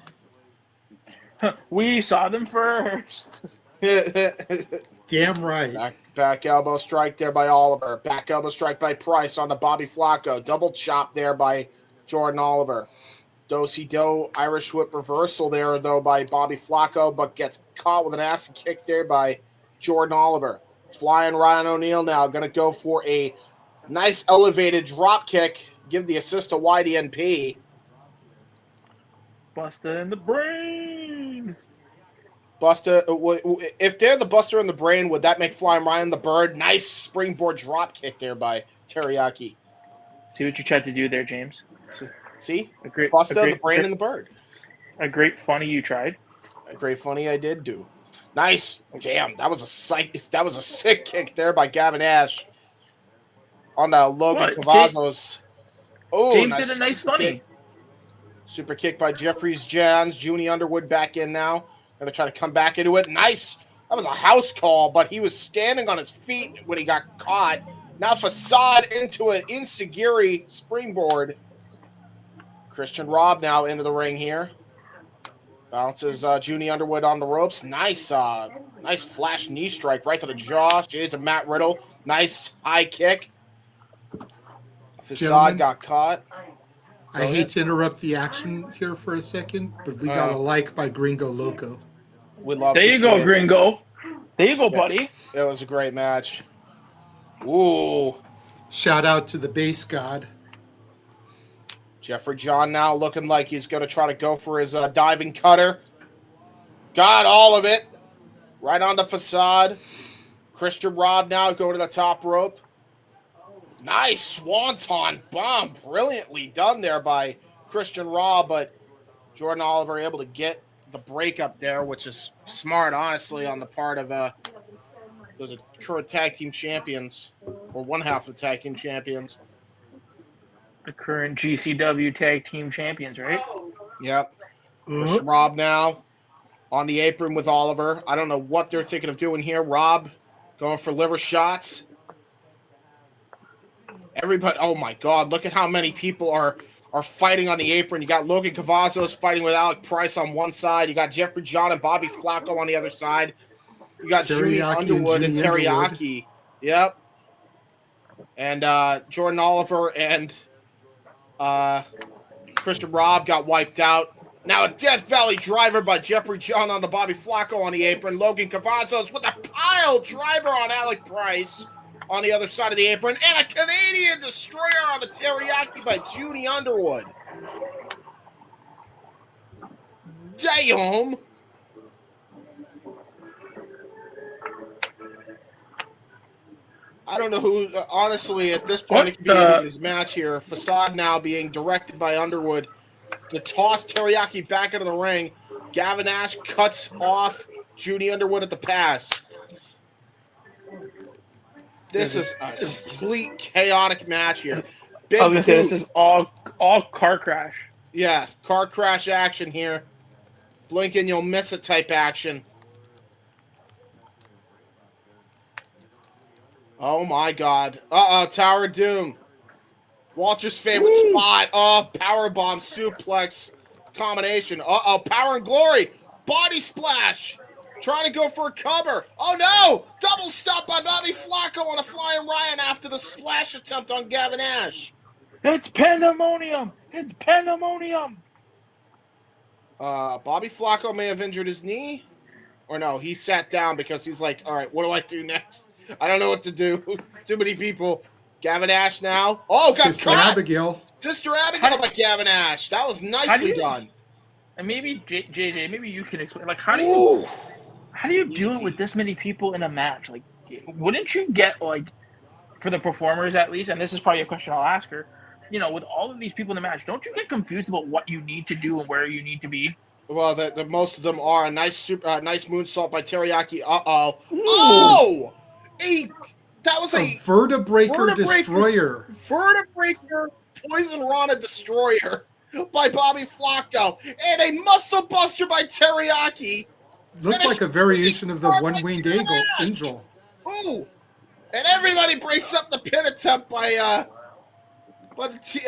We saw them first. Damn right. Back elbow strike there by Oliver. Back elbow strike by Price on the Bobby Flacco. Double chop there by Jordan Oliver. Do-si-do Irish whip reversal there, though, by Bobby Flacco, but gets caught with an ass kick there by Jordan Oliver. Flying Ryan O'Neal now. Going to go for a nice elevated drop kick. Give the assist to YDNP. Buster in the brain. Buster, if they're the Buster in the brain, would that make Flying Ryan the Bird? Nice springboard drop kick there by Teriyaki. See what you tried to do there, James. See? Buster, the brain, and the bird. A great funny you tried. A great funny I did do. Nice. Damn, that was a sick kick there by Gavin Ash on Logan Cavazzo's. Oh, James nice did a nice funny. Kick. Super kick by Jeffries Johns. Junie Underwood back in now. Going to try to come back into it. Nice. That was a house call, but he was standing on his feet when he got caught. Now Facade into an Insigiri springboard. Christian Rob now into the ring here. Bounces Junie Underwood on the ropes. Nice flash knee strike right to the jaw. Shades of Matt Riddle. Nice high kick. Facade got caught. I hate to interrupt the action here for a second, but we got a like by Gringo Loco. We love. There you go, Gringo. There you go, buddy. It was a great match. Ooh. Shout out to the base god. Jeffrey John now looking like he's going to try to go for his diving cutter. Got all of it. Right on the Facade. Christian Rob now going to the top rope. Nice swanton bomb. Brilliantly done there by Christian Rob, but Jordan Oliver able to get the breakup there, which is smart, honestly, on the part of the current tag team champions, or one half of the tag team champions. The current GCW tag team champions, right? Yep. Christian Rob now on the apron with Oliver. I don't know what they're thinking of doing here. Rob going for liver shots. Everybody, oh my God, look at how many people are fighting on the apron. You got Logan Cavazos fighting with Alec Price on one side. You got Jeffrey John and Bobby Flacco on the other side. You got Junie Underwood and Teriyaki. Yep. And Jordan Oliver and Christian Robb got wiped out. Now a Death Valley driver by Jeffrey John on the Bobby Flacco on the apron. Logan Cavazos with a pile driver on Alec Price on the other side of the apron. And a Canadian Destroyer on the Teriyaki by Junie Underwood. Damn. I don't know who, honestly, at this point, it could be anybody's match here. Facade now being directed by Underwood to toss Teriyaki back into the ring. Gavin Nash cuts off Junie Underwood at the pass. This is a complete chaotic match here. I was going to say, this is all car crash. Yeah, car crash action here. Blink and you'll miss it type action. Oh my God. Tower of Doom. Walter's favorite spot. Powerbomb suplex combination. Power and Glory. Body splash. Trying to go for a cover. Oh no! Double stop by Bobby Flacco on a flying Ryan after the splash attempt on Gavin Nash. It's pandemonium. It's pandemonium. Bobby Flacco may have injured his knee. Or no, he sat down because he's like, all right, what do I do next? I don't know what to do. Too many people. Gavin Nash now. Oh, got Sister caught. Abigail. Sister Abigail by Gavin Nash. That was nicely done. And maybe JJ, maybe you can explain. Like, how do you do it with this many people in a match? Like, wouldn't you get, like, for the performers at least? And this is probably a question I'll ask her. You know, with all of these people in the match, don't you get confused about what you need to do and where you need to be? Well, the most of them are. A nice moonsault by Teriyaki. Oh! That was a Vertebraker Destroyer. Vertebraker Poison Rana Destroyer by Bobby Flacco. And a Muscle Buster by Teriyaki. Looked like a variation of the one-winged angel. Ooh! And everybody breaks up the pin attempt by Team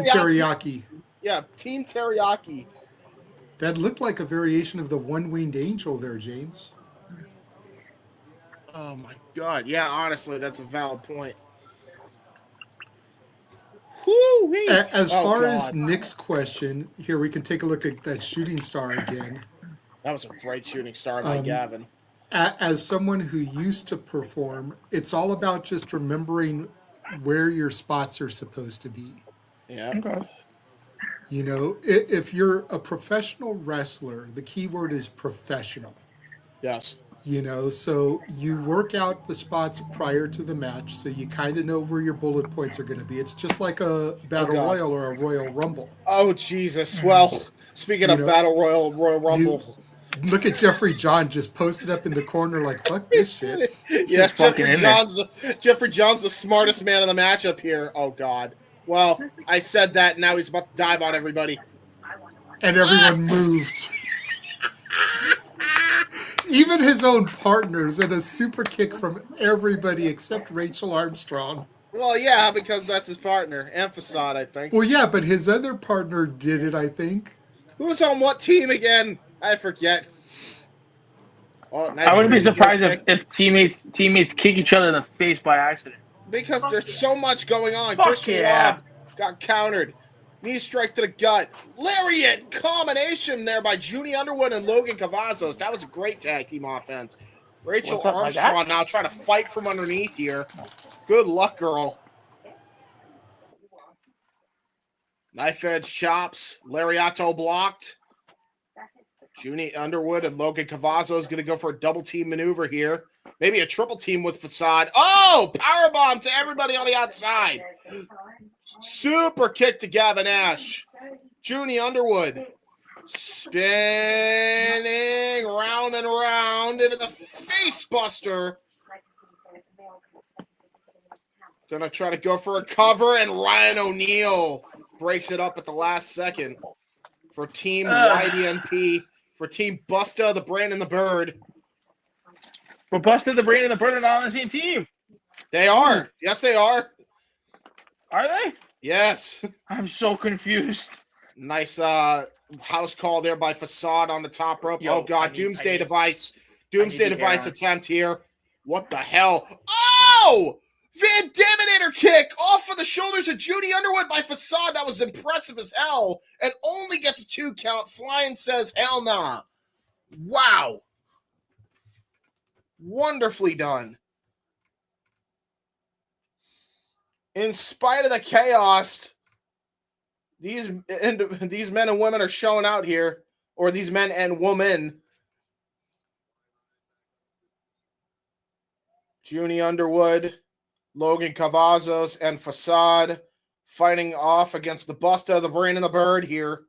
Teriyaki. Yeah, Team Teriyaki. That looked like a variation of the one-winged angel there, James. Oh my God! Yeah, honestly, that's a valid point. Woo-wee. As far as Nick's question, here we can take a look at that shooting star again. That was a great shooting star by Gavin. As someone who used to perform, it's all about just remembering where your spots are supposed to be. Yeah. Okay. You know, if you're a professional wrestler, the key word is professional. Yes. You know, so you work out the spots prior to the match, so you kind of know where your bullet points are going to be. It's just like a Battle Royal or a Royal Rumble. Oh, Jesus. Well, speaking of Battle Royal Rumble. Look at Jeffrey John just posted up in the corner like, fuck this shit. Yeah, Jeffrey John's the smartest man in the matchup here. Oh, God. Well, I said that, and now he's about to dive on everybody. And everyone moved. Even his own partners, and a super kick from everybody except Rachel Armstrong. Well, yeah, because that's his partner. And Facade, I think. Well, yeah, but his other partner did it, I think. Who was on what team again? I forget. Oh, nice. I wouldn't be surprised if teammates kick each other in the face by accident. Because there's so much going on. Fuck Christian yeah. Robb got countered. Knee strike to the gut. Lariat combination there by Junie Underwood and Logan Cavazos. That was a great tag team offense. Rachel Armstrong now trying to fight from underneath here. Good luck, girl. Knife edge chops. Lariato blocked. Junie Underwood and Logan Cavazos going to go for a double team maneuver here. Maybe a triple team with Facade. Oh, powerbomb to everybody on the outside. Super kick to Gavin Nash. Junie Underwood spinning round and round into the face buster. Gonna try to go for a cover, and Ryan O'Neal breaks it up at the last second for Team YDNP, for Team Busta, the Brand and the Bird. But Busta, the Brand and the Bird are not on the same team. They are. Yes, they are. Are they? Yes. I'm so confused. Nice house call there by Facade on the top rope. Oh, God. Doomsday Device. Doomsday Device attempt here. What the hell? Oh! Van Daminator kick off of the shoulders of Judy Underwood by Facade. That was impressive as hell. And only gets a 2 count. Flying says, hell nah. Wow. Wonderfully done. In spite of the chaos, these men and women are showing out here. Or these men and women. Junie Underwood, Logan Cavazos, and Facade fighting off against the Busta, the Brain, and the Bird here.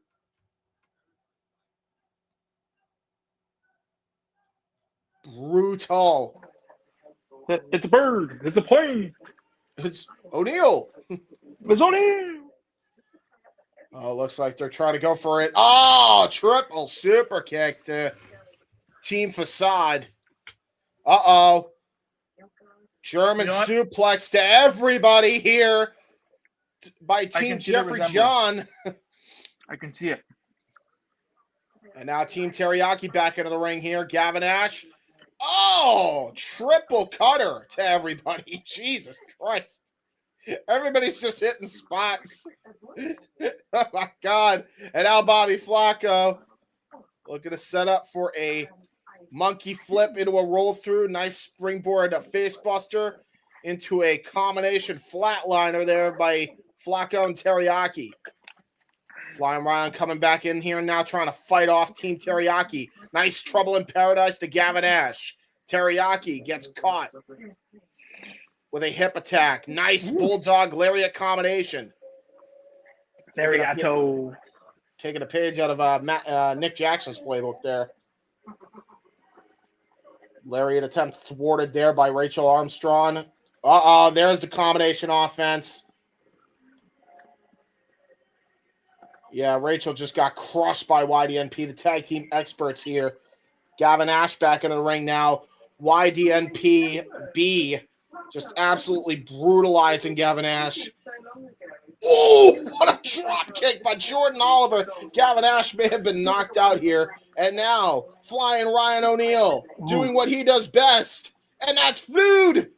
Brutal. It's a bird. It's a plane. It's O'Neal. It's O'Neal. Oh, looks like they're trying to go for it. Oh, triple super kick to Team Facade. Uh-oh. German suplex to everybody here by Team Jeffrey John. I can see it. And now Team Teriyaki back into the ring here. Gavin Ash. Oh, triple cutter to everybody. Jesus Christ. Everybody's just hitting spots. Oh, my God. And now Bobby Flacco looking to set up for a monkey flip into a roll through. Nice springboard face buster into a combination flatliner there by Flacco and Teriyaki. Flying around, coming back in here now, trying to fight off Team Teriyaki. Nice trouble in paradise to Gavin Ash. Teriyaki gets caught with a hip attack. Nice bulldog lariat combination. Teriyaki. Taking a page out of Nick Jackson's playbook there. Lariat attempt thwarted there by Rachel Armstrong. Uh-oh, there's the combination offense. Yeah, Rachel just got crushed by YDNP, the tag team experts here. Gavin Ash back in the ring now. YDNP B just absolutely brutalizing Gavin Ash. Oh, what a drop kick by Jordan Oliver. Gavin Ash may have been knocked out here. And now, flying Ryan O'Neal, doing what he does best, and that's food.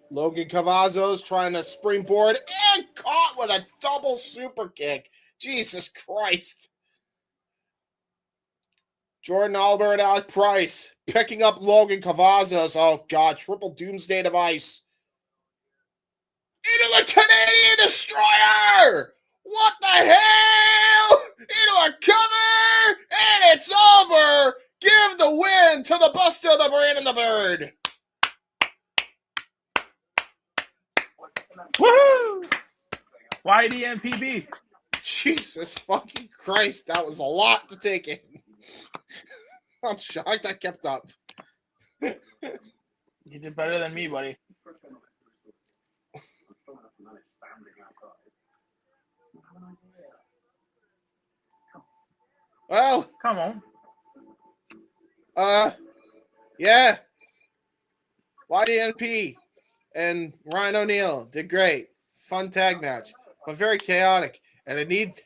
Logan Cavazos trying to springboard and caught with a double super kick. Jesus Christ. Jordan Oliver and Alec Price picking up Logan Cavazos. Oh, God, triple Doomsday Device. Into the Canadian Destroyer! What the hell? Into a cover, and it's over. Give the win to the Buster, the Brain, and the Bird. Woohoo! YDMPB. Jesus fucking Christ, that was a lot to take in. I'm shocked I kept up. You did better than me, buddy. Well, come on. Yeah. YDNP and Ryan O'Neal did great. Fun tag match, but very chaotic. And I need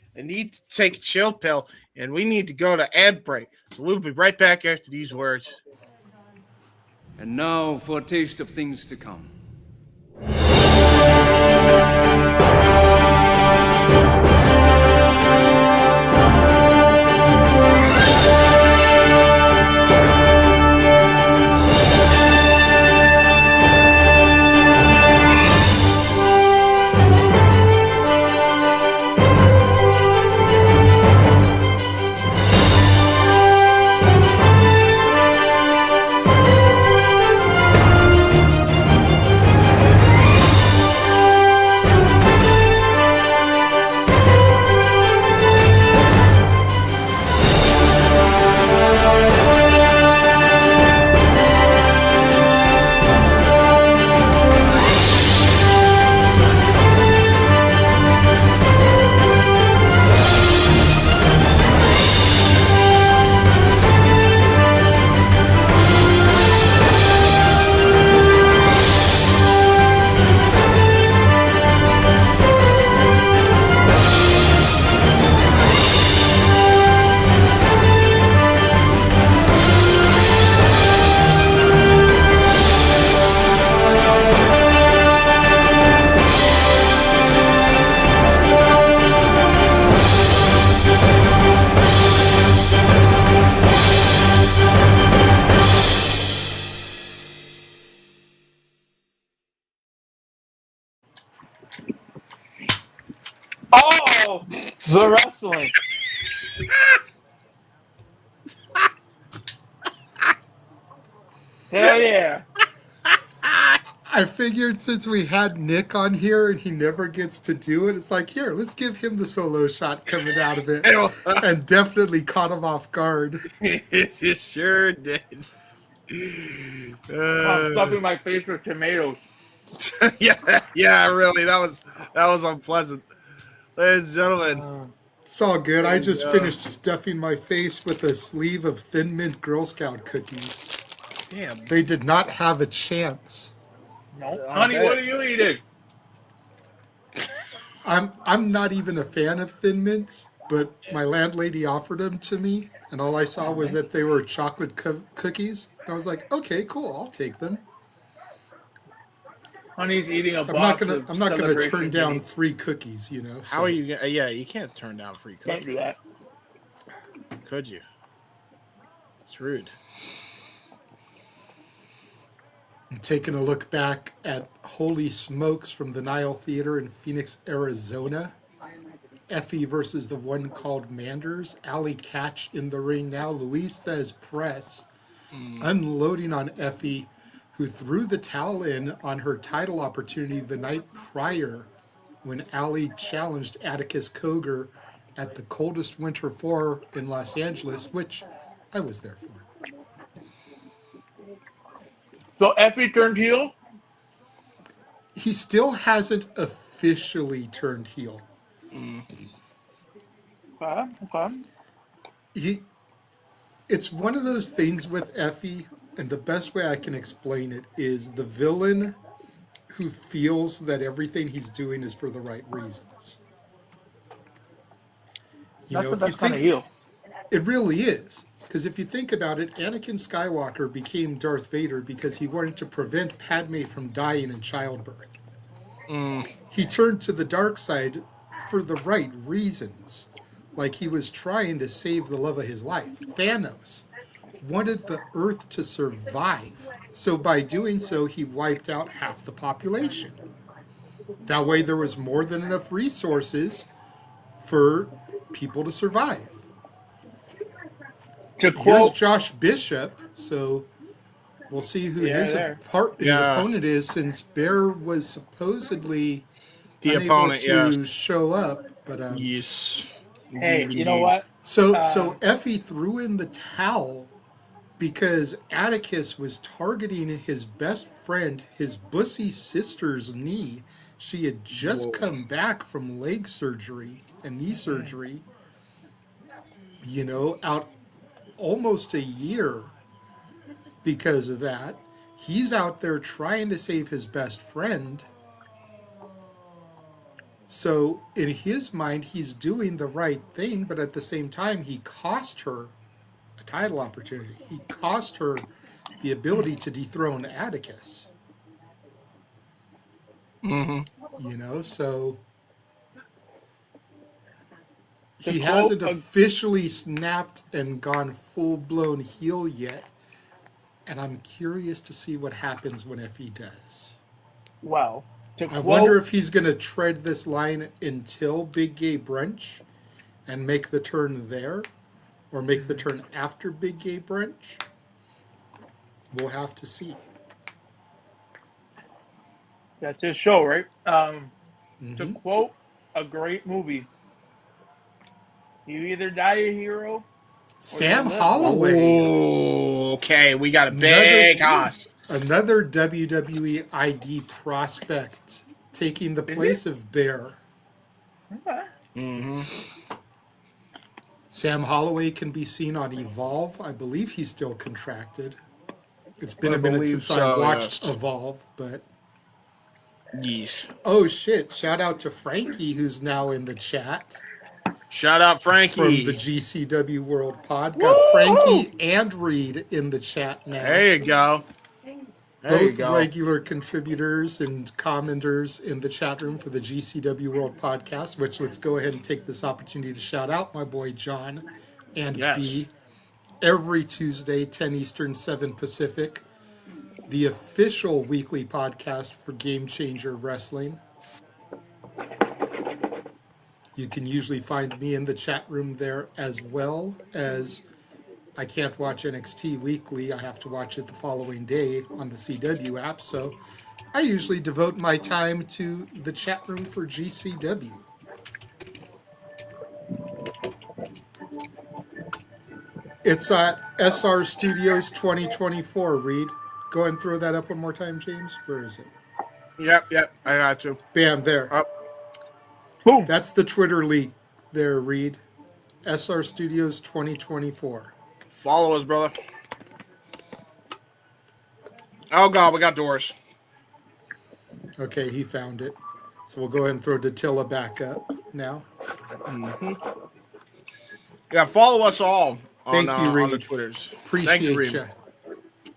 to take a chill pill, and we need to go to ad break. So we'll be right back after these words. And now for a taste of things to come. Oh, the wrestling. Hell yeah. I figured since we had Nick on here and he never gets to do it, it's like, here, let's give him the solo shot coming out of it. And definitely caught him off guard. It sure did. I'm stuffing my face with tomatoes. yeah, really. That was unpleasant. Ladies and gentlemen. It's all good. I just finished stuffing my face with a sleeve of Thin Mint Girl Scout cookies. Damn. They did not have a chance. No, honey, what are you eating? I'm not even a fan of Thin Mints, but my landlady offered them to me, and all I saw was that they were chocolate cookies. And I was like, okay, cool, I'll take them. Honey's eating a I'm box. not gonna turn Celebration down cookies. free cookies, you know. So. How are you? Yeah, you can't turn down free Can't cookies. do that. Could you? It's rude. I'm taking a look back at Holy Smokes from the Nile Theater in Phoenix, Arizona. Effie versus the one called Manders. Allie Catch in the ring now. Luis Thez Press unloading on Effie, who threw the towel in on her title opportunity the night prior when Allie challenged Atticus Cogar at the Coldest Winter 4 in Los Angeles, which I was there for. So Effie turned heel? He still hasn't officially turned heel. Okay. It's one of those things with Effie, and the best way I can explain it is the villain who feels that everything he's doing is for the right reasons. That's the best kind of heel. It really is. Because if you think about it, Anakin Skywalker became Darth Vader because he wanted to prevent Padme from dying in childbirth. He turned to the dark side for the right reasons. Like he was trying to save the love of his life. Thanos wanted the Earth to survive. So by doing so, he wiped out half the population. That way there was more than enough resources for people to survive. Here's Josh Bishop, so we'll see who his opponent is, since Bear was supposedly The unable opponent, to show up. But yes. Hey, Indeed, you know indeed. what? So Effie threw in the towel because Atticus was targeting his best friend, his bussy sister's knee. She had just come back from leg surgery and knee surgery, you know, out almost a year because of that. He's out there trying to save his best friend. So in his mind, he's doing the right thing, but at the same time, he cost her a title opportunity. He cost her the ability to dethrone Atticus. You know, so he hasn't officially snapped and gone full-blown heel yet, and I'm curious to see what happens when he does. Wow. I wonder if he's going to tread this line until Big Gay Brunch and make the turn there, or make the turn after Big Gay Brunch. We'll have to see. That's his show, right? To quote a great movie, you either die a hero. Sam Holloway. Oh, okay, we got a big hoss. Another WWE ID prospect taking the place of Bear. Okay. Sam Holloway can be seen on Evolve. I believe he's still contracted. It's been a minute since I watched Evolve, but... Yes. Oh, shit. Shout out to Frankie, who's now in the chat. Shout out Frankie. From the GCW World Pod. Got Frankie and Reed in the chat now. There you go. Both regular contributors and commenters in the chat room for the GCW World Podcast, which let's go ahead and take this opportunity to shout out my boy John and B. Every Tuesday, 10 Eastern, 7 Pacific, the official weekly podcast for Game Changer Wrestling. You can usually find me in the chat room there, as well as I can't watch NXT weekly. I have to watch it the following day on the CW app. So I usually devote my time to the chat room for GCW. It's at SR Studios 2024, Reed. Go ahead and throw that up one more time, James. Where is it? Yep, I got you. Bam, there. Up. Boom. That's the Twitter leak there, Reed. SR Studios 2024. Follow us, brother. Oh God, we got doors. Okay, he found it. So we'll go ahead and throw Datilla back up now. Yeah, follow us all on, Thank you, on the Reed. Twitters. Appreciate Thank you, Reed. you.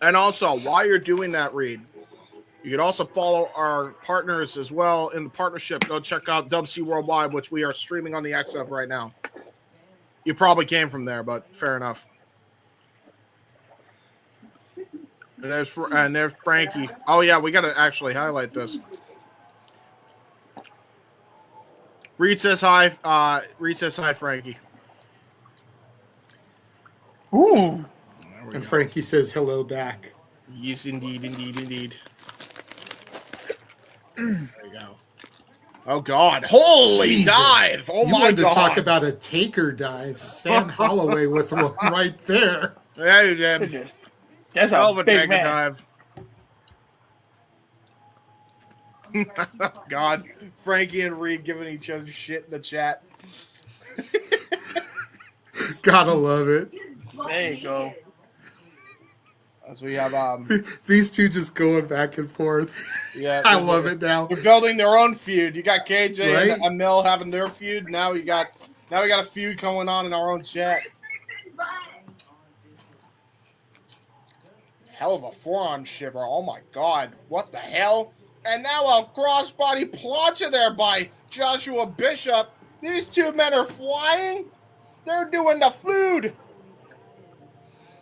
And also, while you're doing that, Reed, you can also follow our partners as well in the partnership. Go check out WC Worldwide, which we are streaming on the XF right now. You probably came from there, but fair enough. And there's Frankie. Oh yeah, we got to actually highlight this. Reed says hi. Reed says hi, Frankie. Ooh. And Frankie says hello back. Yes, indeed. There you go. Oh God! Holy Jesus. dive! Oh You my wanted God! to talk about a taker dive. Sam Holloway with one right there. Yeah, you did. That's Hell a of a big taker man. dive. God, Frankie and Reed giving each other shit in the chat. Gotta love it. There you go. As we have These two just going back and forth. yeah, I love it now. They're building their own feud. You got KJ Right? and Emil having their feud. Now we got a feud going on in our own chat. Hell of a forearm shiver. Oh my God. What the hell? And now a crossbody plancha there by Joshua Bishop. These two men are flying. They're doing the flood.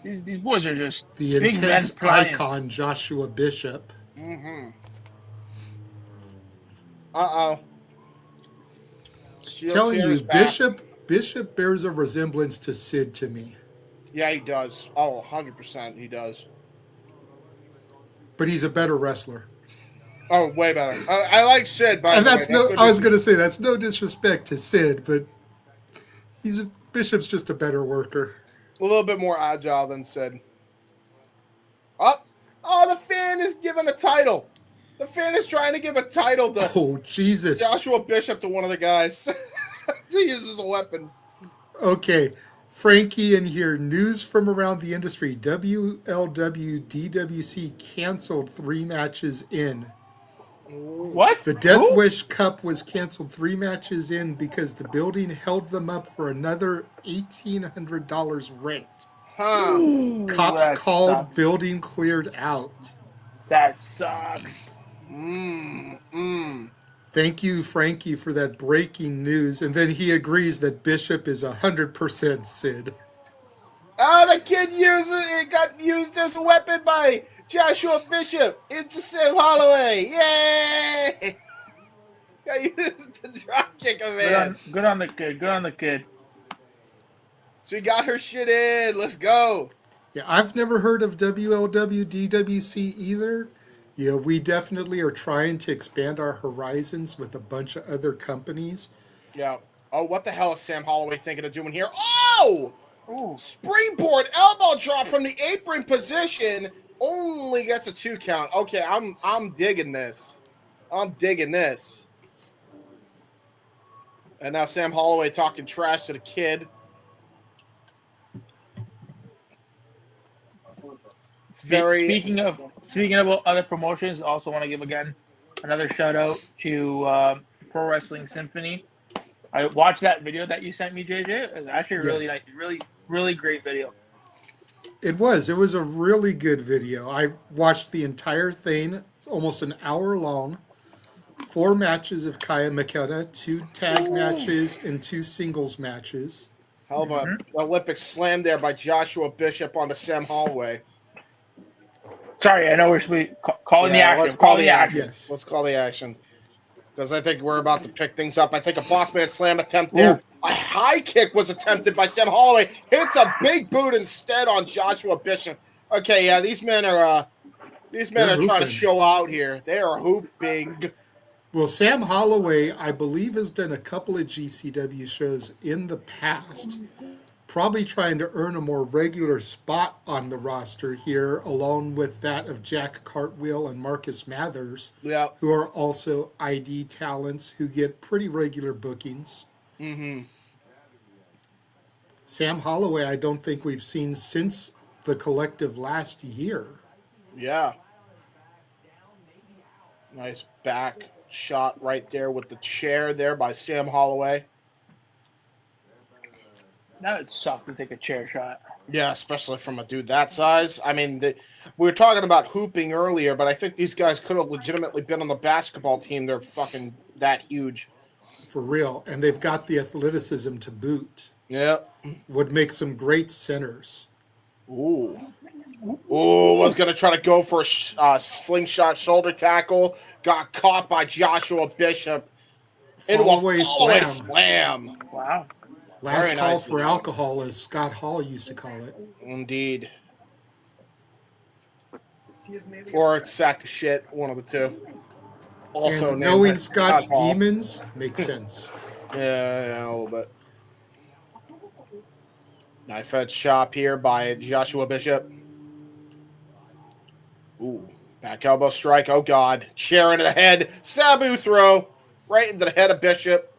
These boys are just The big intense men flying. icon, Joshua Bishop. Mm-hmm. Uh-oh. Telling you, Bishop bears a resemblance to Sid to me. Yeah, he does. Oh, 100% he does. But he's a better wrestler. Oh, way better. I like Sid, by And the way. that's no. I was going to say that's no disrespect to Sid, but Bishop's just a better worker. A little bit more agile than Sid. Oh, the fan is giving a title. The fan is trying to give a title to Oh, Jesus. Joshua Bishop to one of the guys. He uses a weapon. Okay. Frankie in here. News from around the industry. WLW DWC canceled 3 matches in. What? The Death Who? Wish Cup was canceled 3 matches in because the building held them up for another $1,800 rent. Huh. Ooh, Cops that called, sucks. building cleared out. That sucks. Thank you, Frankie, for that breaking news. And then he agrees that Bishop is 100% Sid. Oh, the kid got used as a weapon by Joshua Bishop into Sam Holloway. Yay! Got used to drop kick a man. Good on the kid. Good on the kid. So we got her shit in. Let's go. Yeah, I've never heard of WLW DWC either. Yeah, we definitely are trying to expand our horizons with a bunch of other companies. Yeah. Oh, what the hell is Sam Holloway thinking of doing here? Oh! Ooh. Springboard elbow drop from the apron position. Only gets a 2 count. Okay, I'm digging this. I'm digging this. And now Sam Holloway talking trash to the kid. Speaking of other promotions, also want to give again another shout out to Pro Wrestling Symphony. I watched that video that you sent me, JJ. It was actually really Yes. nice, really great video. It was a really good video. I watched the entire thing. It's almost an hour long. 4 matches of Kaya McKenna, 2 tag matches, and 2 singles matches. Hell of an Olympic slam there by Joshua Bishop onto Sam Holloway. Sorry, I know we're calling the action. Let's call the action. action. Yes. Let's call the action. because I think we're about to pick things up. I think a boss man slam attempt there. Ooh. A high kick was attempted by Sam Holloway. Hits a big boot instead on Joshua Bishop. Okay, yeah, these men are trying to hooping. show out here. They are hooping. Well, Sam Holloway, I believe, has done a couple of GCW shows in the past, probably trying to earn a more regular spot on the roster here, along with that of Jack Cartwheel and Marcus Mathers, Yeah. who are also ID talents who get pretty regular bookings. Mm-hmm. Sam Holloway, I don't think we've seen since the Collective last year. Yeah. Nice back shot right there with the chair there by Sam Holloway. That would suck to take a chair shot. Yeah, especially from a dude that size. I mean, we were talking about hooping earlier, but I think these guys could have legitimately been on the basketball team. They're fucking that huge. For real. And they've got the athleticism to boot. Yeah. Would make some great centers. Ooh. Ooh, was going to try to go for a slingshot shoulder tackle. Got caught by Joshua Bishop. Into a Fallaway slam. Wow. Last Very call nice. for alcohol, as Scott Hall used to call it. Indeed. Or a sack of shit, one of the two. Also, And named knowing by Scott's Scott Hall. demons makes sense. Yeah, a little bit. Knife edge chop here by Joshua Bishop. Ooh, back elbow strike. Oh, God. Chair into the head. Sabu throw right into the head of Bishop.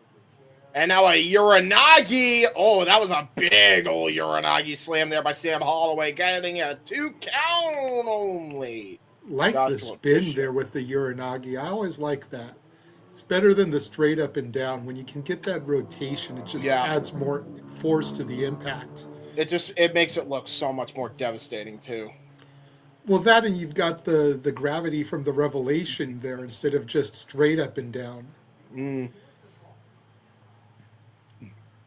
And now a Uranagi. Oh, that was a big old Uranagi slam there by Sam Holloway. Getting a 2 count only. Like Joshua the spin Bishop. there with the Uranagi. I always like that. It's better than the straight up and down. When you can get that rotation, it just adds more force to the impact. It makes it look so much more devastating, too. Well, that and you've got the gravity from the revelation there instead of just straight up and down.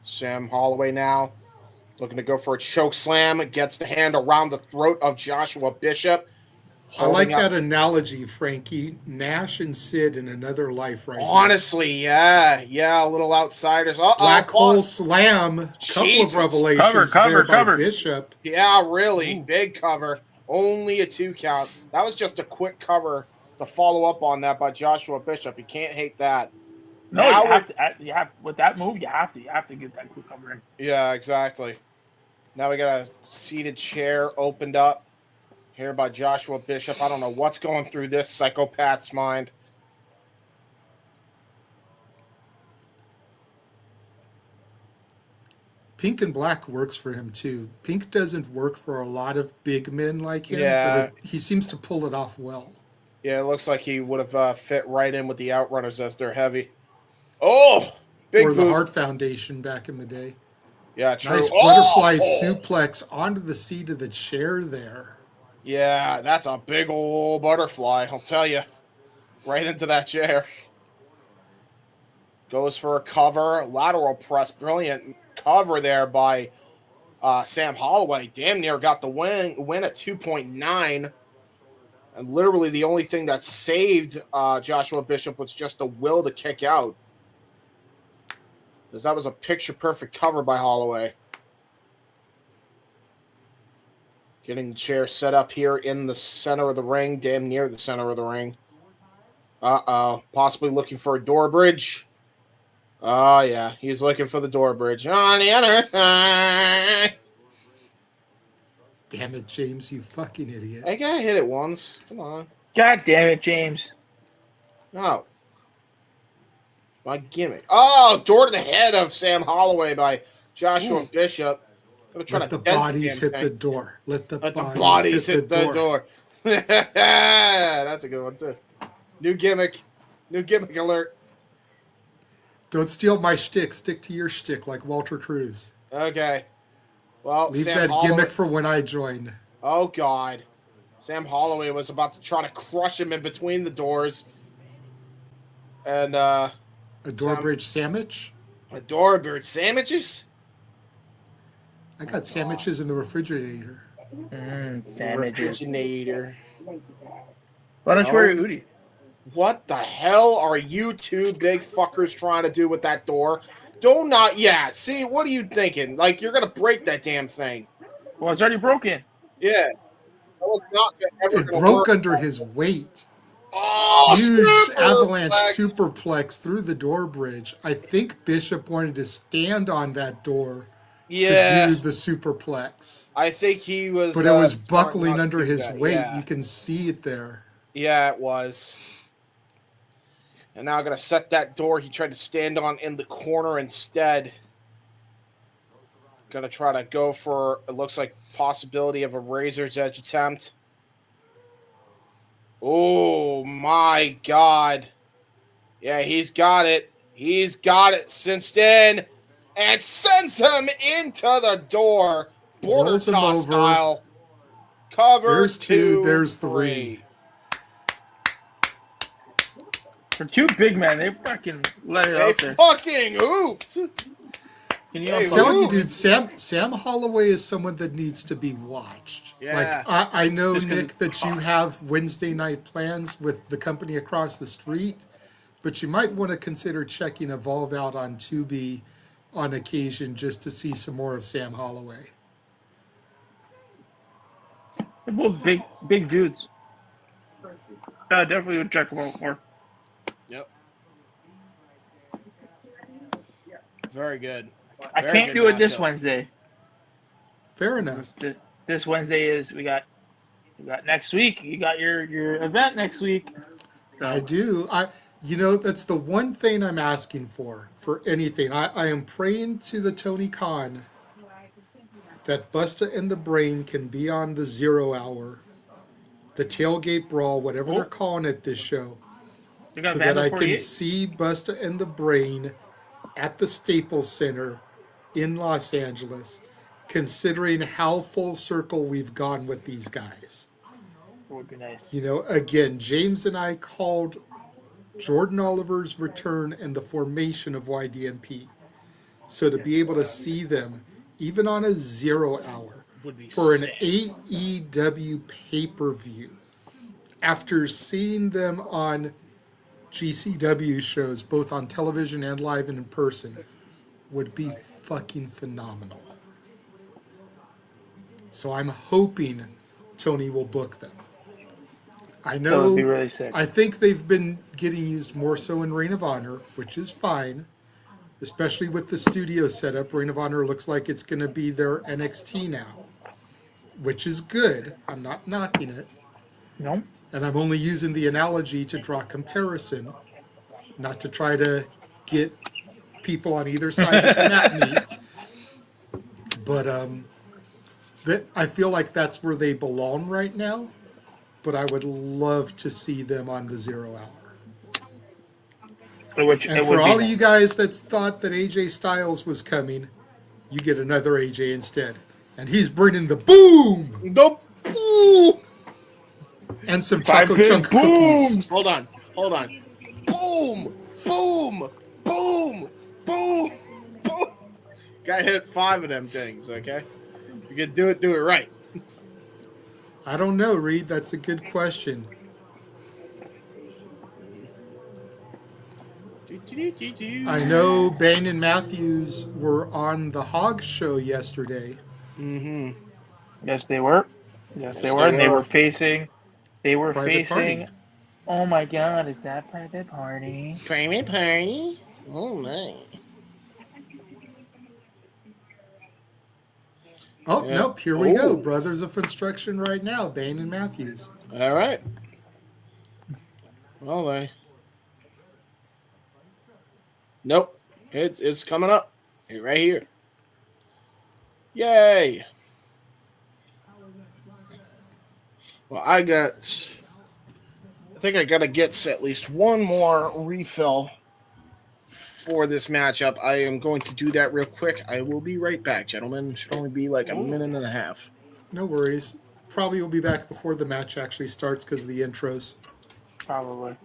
Sam Holloway now looking to go for a choke slam. Gets the hand around the throat of Joshua Bishop. I like that analogy, Frankie. Nash and Sid in another life right Honestly, yeah. A little outsiders. Black hole slam. Couple of revelations there by Bishop. Yeah, really. Big cover. Only a 2 count. That was just a quick cover to follow up on that by Joshua Bishop. You can't hate that. No, you have with that move, you have to get that quick cover in. Yeah, exactly. Now we got a seated chair opened up here by Joshua Bishop. I don't know what's going through this psychopath's mind. Pink and black works for him too. Pink doesn't work for a lot of big men like him, but he seems to pull it off well. Yeah, it looks like he would have fit right in with the Outrunners as they're heavy. Oh, big Or the boot. Hart Foundation back in the day. Yeah, true. Nice butterfly suplex onto the seat of the chair there. Yeah, that's a big old butterfly, I'll tell you. Right into that chair. Goes for a cover. Lateral press. Brilliant cover there by Sam Holloway. Damn near got the win at 2.9. And literally the only thing that saved Joshua Bishop was just the will to kick out. Because that was a picture-perfect cover by Holloway. Getting the chair set up here in the center of the ring, damn near the center of the ring. Uh-oh. Possibly looking for a door bridge. Oh, yeah. He's looking for the door bridge. On the other side. Damn it, James, you fucking idiot. I gotta hit it once. Come on. God damn it, James. No. My gimmick. Oh, door to the head of Sam Holloway by Joshua Bishop. Let the bodies hit the door. Let the bodies hit the door. That's a good one, too. New gimmick. New gimmick alert. Don't steal my shtick. Stick to your shtick like Walter Cruz. Okay. Well, Leave Sam that Holloway. gimmick for when I join. Oh, God. Sam Holloway was about to try to crush him in between the doors. And, A door bridge sandwich? A door bridge sandwiches? I got sandwiches in the refrigerator. Sandwiches. Refrigerator. Why don't you wear your Udi? What the hell are you two big fuckers trying to do with that door? Don't not. Yeah. See, what are you thinking? Like you're gonna break that damn thing. Well, it's already broken. Yeah. That was not ever It gonna broke work. under his weight. Oh, Huge avalanche superplex. superplex through the door bridge. I think Bishop wanted to stand on that door to Yeah. do the superplex. I think he was. But it was smart buckling not to under do his that. weight. Yeah. You can see it there. Yeah, it was. And now I'm going to set that door he tried to stand on in the corner instead. Going to try to go for, it looks like, possibility of a razor's edge attempt. Oh, my God. Yeah, he's got it. He's got it cinched in. And sends him into the door. Border Rolls him toss over. style. Cover There's two, two, there's three. For two big men, they fucking let it They out there. fucking hooped. Can you Hey, I'm unplug telling you, it? dude, Sam Holloway is someone that needs to be watched. Yeah. Like, I know, Just 'cause Nick, it's that you hot. have Wednesday night plans with the company across the street, but you might want to consider checking Evolve out on Tubi on occasion just to see some more of Sam Holloway. They're both big dudes. Definitely would check them out more. Yep. Very good. I Very can't good do it this matchup. Wednesday. Fair enough. This Wednesday is we got next week. You got your event next week. So I do. That's the one thing I'm asking for anything. I am praying to the Tony Khan that Busta and the Brain can be on the 0 hour, the tailgate brawl, whatever they're calling it this show, you got so Van that I before can you? see Busta and the Brain at the Staples Center in Los Angeles, considering how full circle we've gone with these guys. Would be nice. Again, James and I called Jordan Oliver's return and the formation of YDNP. So to be able to see them, even on a 0 hour, Would be for an sick. AEW pay-per-view, after seeing them on GCW shows, both on television and live and in person, would be fucking phenomenal. So I'm hoping Tony will book them. I That know. would be really sick. I think they've been getting used more so in Ring of Honor, which is fine, especially with the studio setup. Ring of Honor looks like it's going to be their NXT now, which is good. I'm not knocking it. No. And I'm only using the analogy to draw comparison, not to try to get people on either side to come at me. But I feel like that's where they belong right now. But I would love to see them on the 0 hour. And for all of you guys that thought that AJ Styles was coming, you get another AJ instead. And he's bringing the boom! The boom! And some Five Choco big Chunk cookies. booms! Hold on. Boom! Boom! Boom! Boom! Boom! Gotta hit 5 of them things, okay? You can do it right. I don't know, Reed. That's a good question. I know Bane and Matthews were on the Hog Show yesterday. Mm-hmm. Yes, they were. Yes, they Yes, were. they And they were. were facing. They were Private facing. Party. Oh my God! Is that Private Party? Private party? Oh, my. Oh, Yeah. nope. Here we go. Oh. Brothers of Funstruction right now. Bane and Matthews. All right. Well, nope. It's coming up. Right here. Yay. Well, I think I got to get at least one more refill for this matchup. I am going to do that real quick. I will be right back, gentlemen. Should only be like a minute and a half. No worries. Probably will be back before the match actually starts because of the intros. Probably.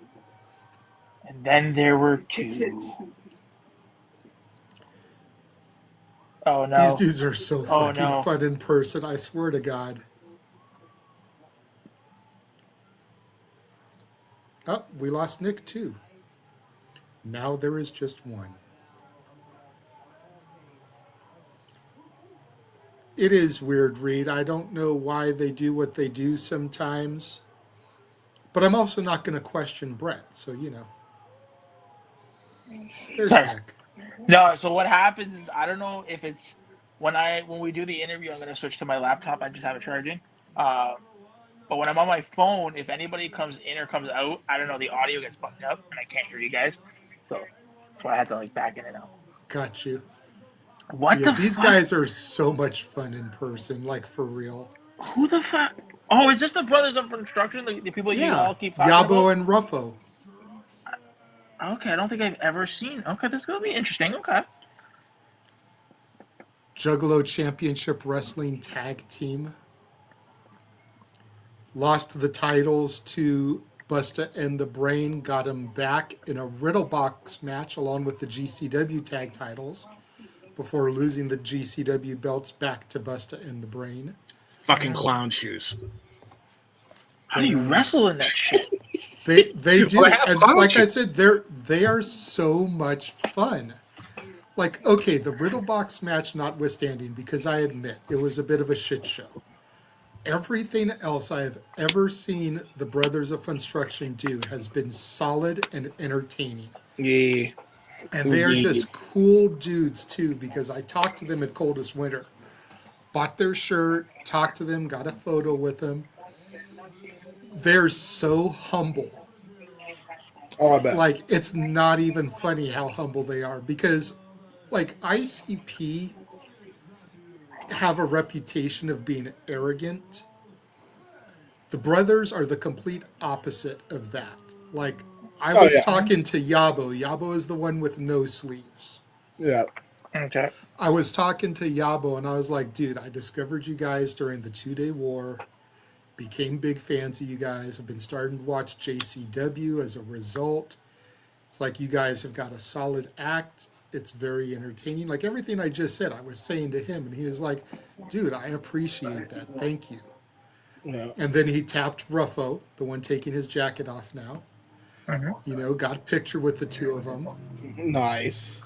And then there were two. Oh no! These dudes are so Oh, fucking no. fun in person. I swear to God. Oh, we lost Nick too. Now there is just one. It is weird, Reed. I don't know why they do what they do sometimes. But I'm also not going to question Brett, so you know. There's Sorry. Nick. No, so what happens is I don't know if it's when we do the interview, I'm gonna switch to my laptop. I just have it charging. But when I'm on my phone, if anybody comes in or comes out, I don't know, the audio gets fucked up and I can't hear you guys. So that's why I have to like back in and out. Got you. What Yeah, the these fuck? guys are so much fun in person, like for real. Who the fuck? Oh, is this the brothers of Funstruction? The people you all keep talking Yabo about? and Ruffo. Okay, I don't think I've ever seen. Okay, this is gonna be interesting. Okay. Juggalo Championship Wrestling Tag Team. Lost the titles to Busta and the Brain, got them back in a Riddle Box match along with the GCW tag titles before losing the GCW belts back to Busta and the Brain. Fucking clown shoes. How do you wrestle in that shit? They do, Well, they have and clown like I shoes. said, they are so much fun. Like, okay, the Riddle Box match notwithstanding, because I admit it was a bit of a shit show. Everything else I have ever seen the Brothers of Funstruction do has been solid and entertaining. Yeah. And they are just cool dudes too, because I talked to them at Coldest Winter. Bought their shirt, talked to them, got a photo with them. They're so humble. Oh, I bet. Like, it's not even funny how humble they are, because like ICP have a reputation of being arrogant. The brothers are the complete opposite of that. Like, I was talking to Yabo. Yabo is the one with no sleeves. Yeah. Okay. I was talking to Yabo and I was like, dude, I discovered you guys during the 2-day war, became big fans of you guys, have been starting to watch JCW as a result. It's like you guys have got a solid act. It's very entertaining. Like everything I just said, I was saying to him, and he was like, dude, I appreciate that. Thank you. Yeah. And then he tapped Ruffo, the one taking his jacket off now. You know, got a picture with the two of them. Nice.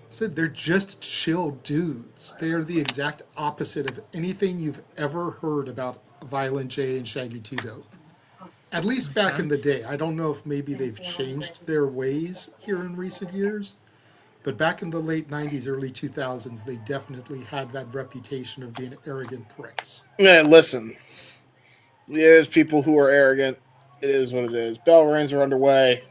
Said they're just chill dudes. They are the exact opposite of anything you've ever heard about Violent J and Shaggy 2 Dope. At least back in the day. I don't know if maybe they've changed their ways here in recent years. But back in the late 90s, early 2000s, they definitely had that reputation of being arrogant pricks. Yeah, listen. There's people who are arrogant. It is what it is. Bell rings are underway.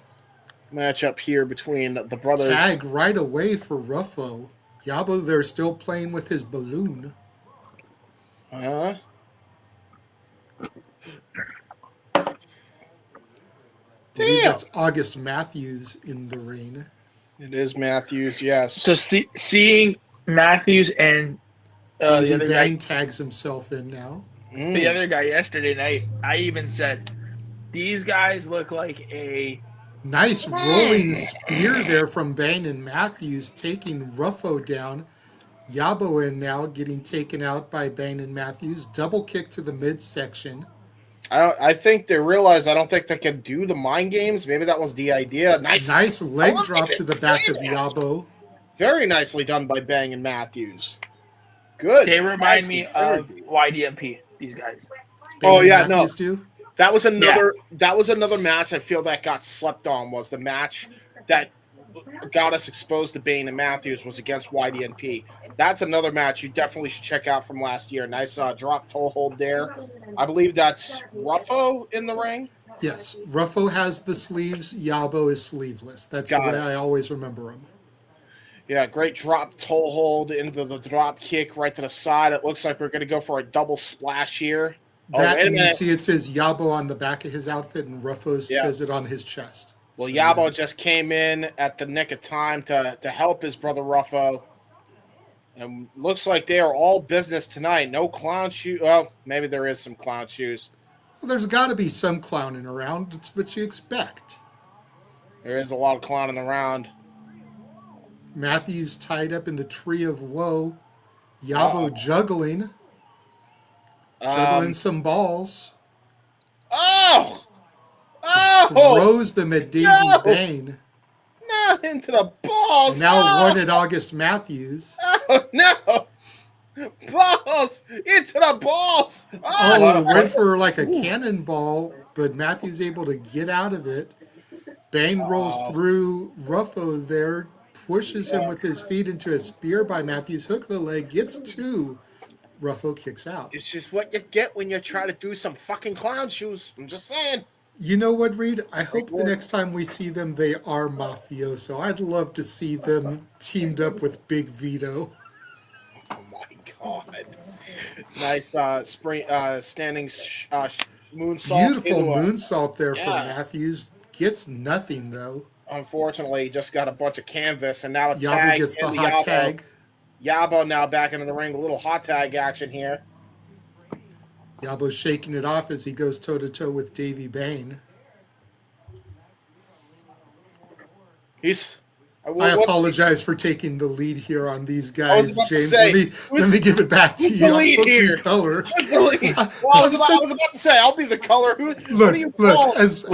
Match up here between the brothers. Tag right away for Ruffo. Yabo, they're still playing with his balloon. Huh? Damn. That's August Matthews in the ring. It is Matthews, yes. So seeing Matthews and the other Bang guy tags himself in now. The other guy yesterday night, I even said, these guys look like a... Nice rolling spear there from Bang and Matthews, taking Ruffo down. Yabo in now, getting taken out by Bang and Matthews. Double kick to the midsection. I think they realized I don't think they can do the mind games. Maybe that was the idea. Nice leg drop to the back of Yabo. Very nicely done by Bang and Matthews. Good. They remind me of YDMP, these guys. Bang and Matthews do? That was another match I feel that got slept on. Was the match that got us exposed to Bane and Matthews was against YDNP. That's another match you definitely should check out from last year. Nice drop toe hold there. I believe that's Ruffo in the ring. Yes, Ruffo has the sleeves. Yabo is sleeveless. That's the way I always remember him. Yeah, great drop toe hold into the drop kick right to the side. It looks like we're going to go for a double splash here. And you see it says Yabo on the back of his outfit, and Ruffo says it on his chest. Well, so, Yabo just came in at the nick of time to help his brother Ruffo. And looks like they are all business tonight. No clown shoes. Well, maybe there is some clown shoes. Well, there's got to be some clowning around. It's what you expect. There is a lot of clowning around. Matthews tied up in the tree of woe. Yabo juggling some balls. Oh! throws them at Davey Bain. No, into the balls. And now one at August Matthews. Oh, no. Balls into the balls. Oh, went for like a cannonball, but Matthews able to get out of it. Bain rolls through Ruffo there, pushes him with his feet into a spear by Matthews. Hook the leg, gets two. Ruffo kicks out. This is what you get when you try to do some fucking clown shoes. I'm just saying. You know what, Reed? I hope the next time we see them, they are mafioso. I'd love to see them teamed up with Big Vito. Oh my god! Nice standing moonsault. Beautiful moonsault there from Matthews. Gets nothing though. Unfortunately, he just got a bunch of canvas, and now a Yabo tag. gets the hot Yabo. tag. Yabo now back into the ring. A little hot tag action here. Yabo's shaking it off as he goes toe-to-toe with Davey Bain. I apologize for taking the lead here on these guys, James. Let me give it back to you. I'm supposed to be color. Who's the lead? Well, I was about to say, I'll be the color. Look. As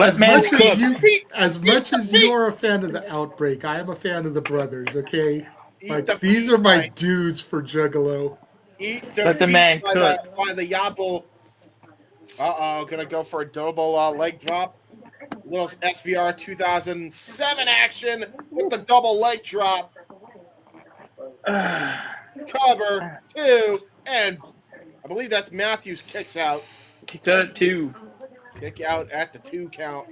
much as you are a fan of the Outbreak, I am a fan of the brothers. Okay, like these are my dudes for Juggalo. Let the man by the Yabo. Gonna go for a double leg drop. Little SVR 2007 action with the double leg drop. Cover 2, and I believe that's Matthews kicks out. Kicks out at 2. Kick out at the 2 count.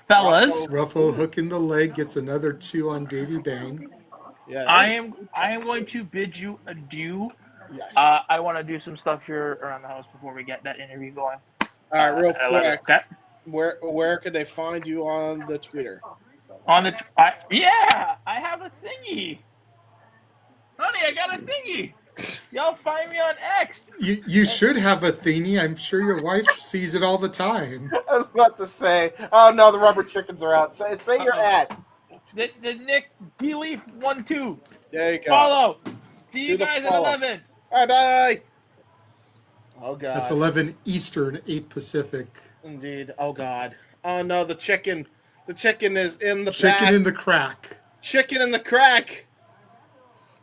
Fellas. Ruffo hooking the leg, gets another 2 on Davey Bain. Yeah, I am going to bid you adieu. Yes. I want to do some stuff here around the house before we get that interview going. All right, real quick. Okay. Where could they find you on the Twitter? I have a thingy. Honey, I got a thingy. Y'all find me on X. You should have a thingy. I'm sure your wife sees it all the time. I was about to say, oh no, the rubber chickens are out. Say your ad. The Nick Belief 1-2. There you go. Follow. See you guys at 11. All right, bye. Oh god. That's 11 Eastern, 8 Pacific. Indeed. Oh god. Oh no, the chicken. The chicken is in the chicken back. In the crack. Chicken in the crack.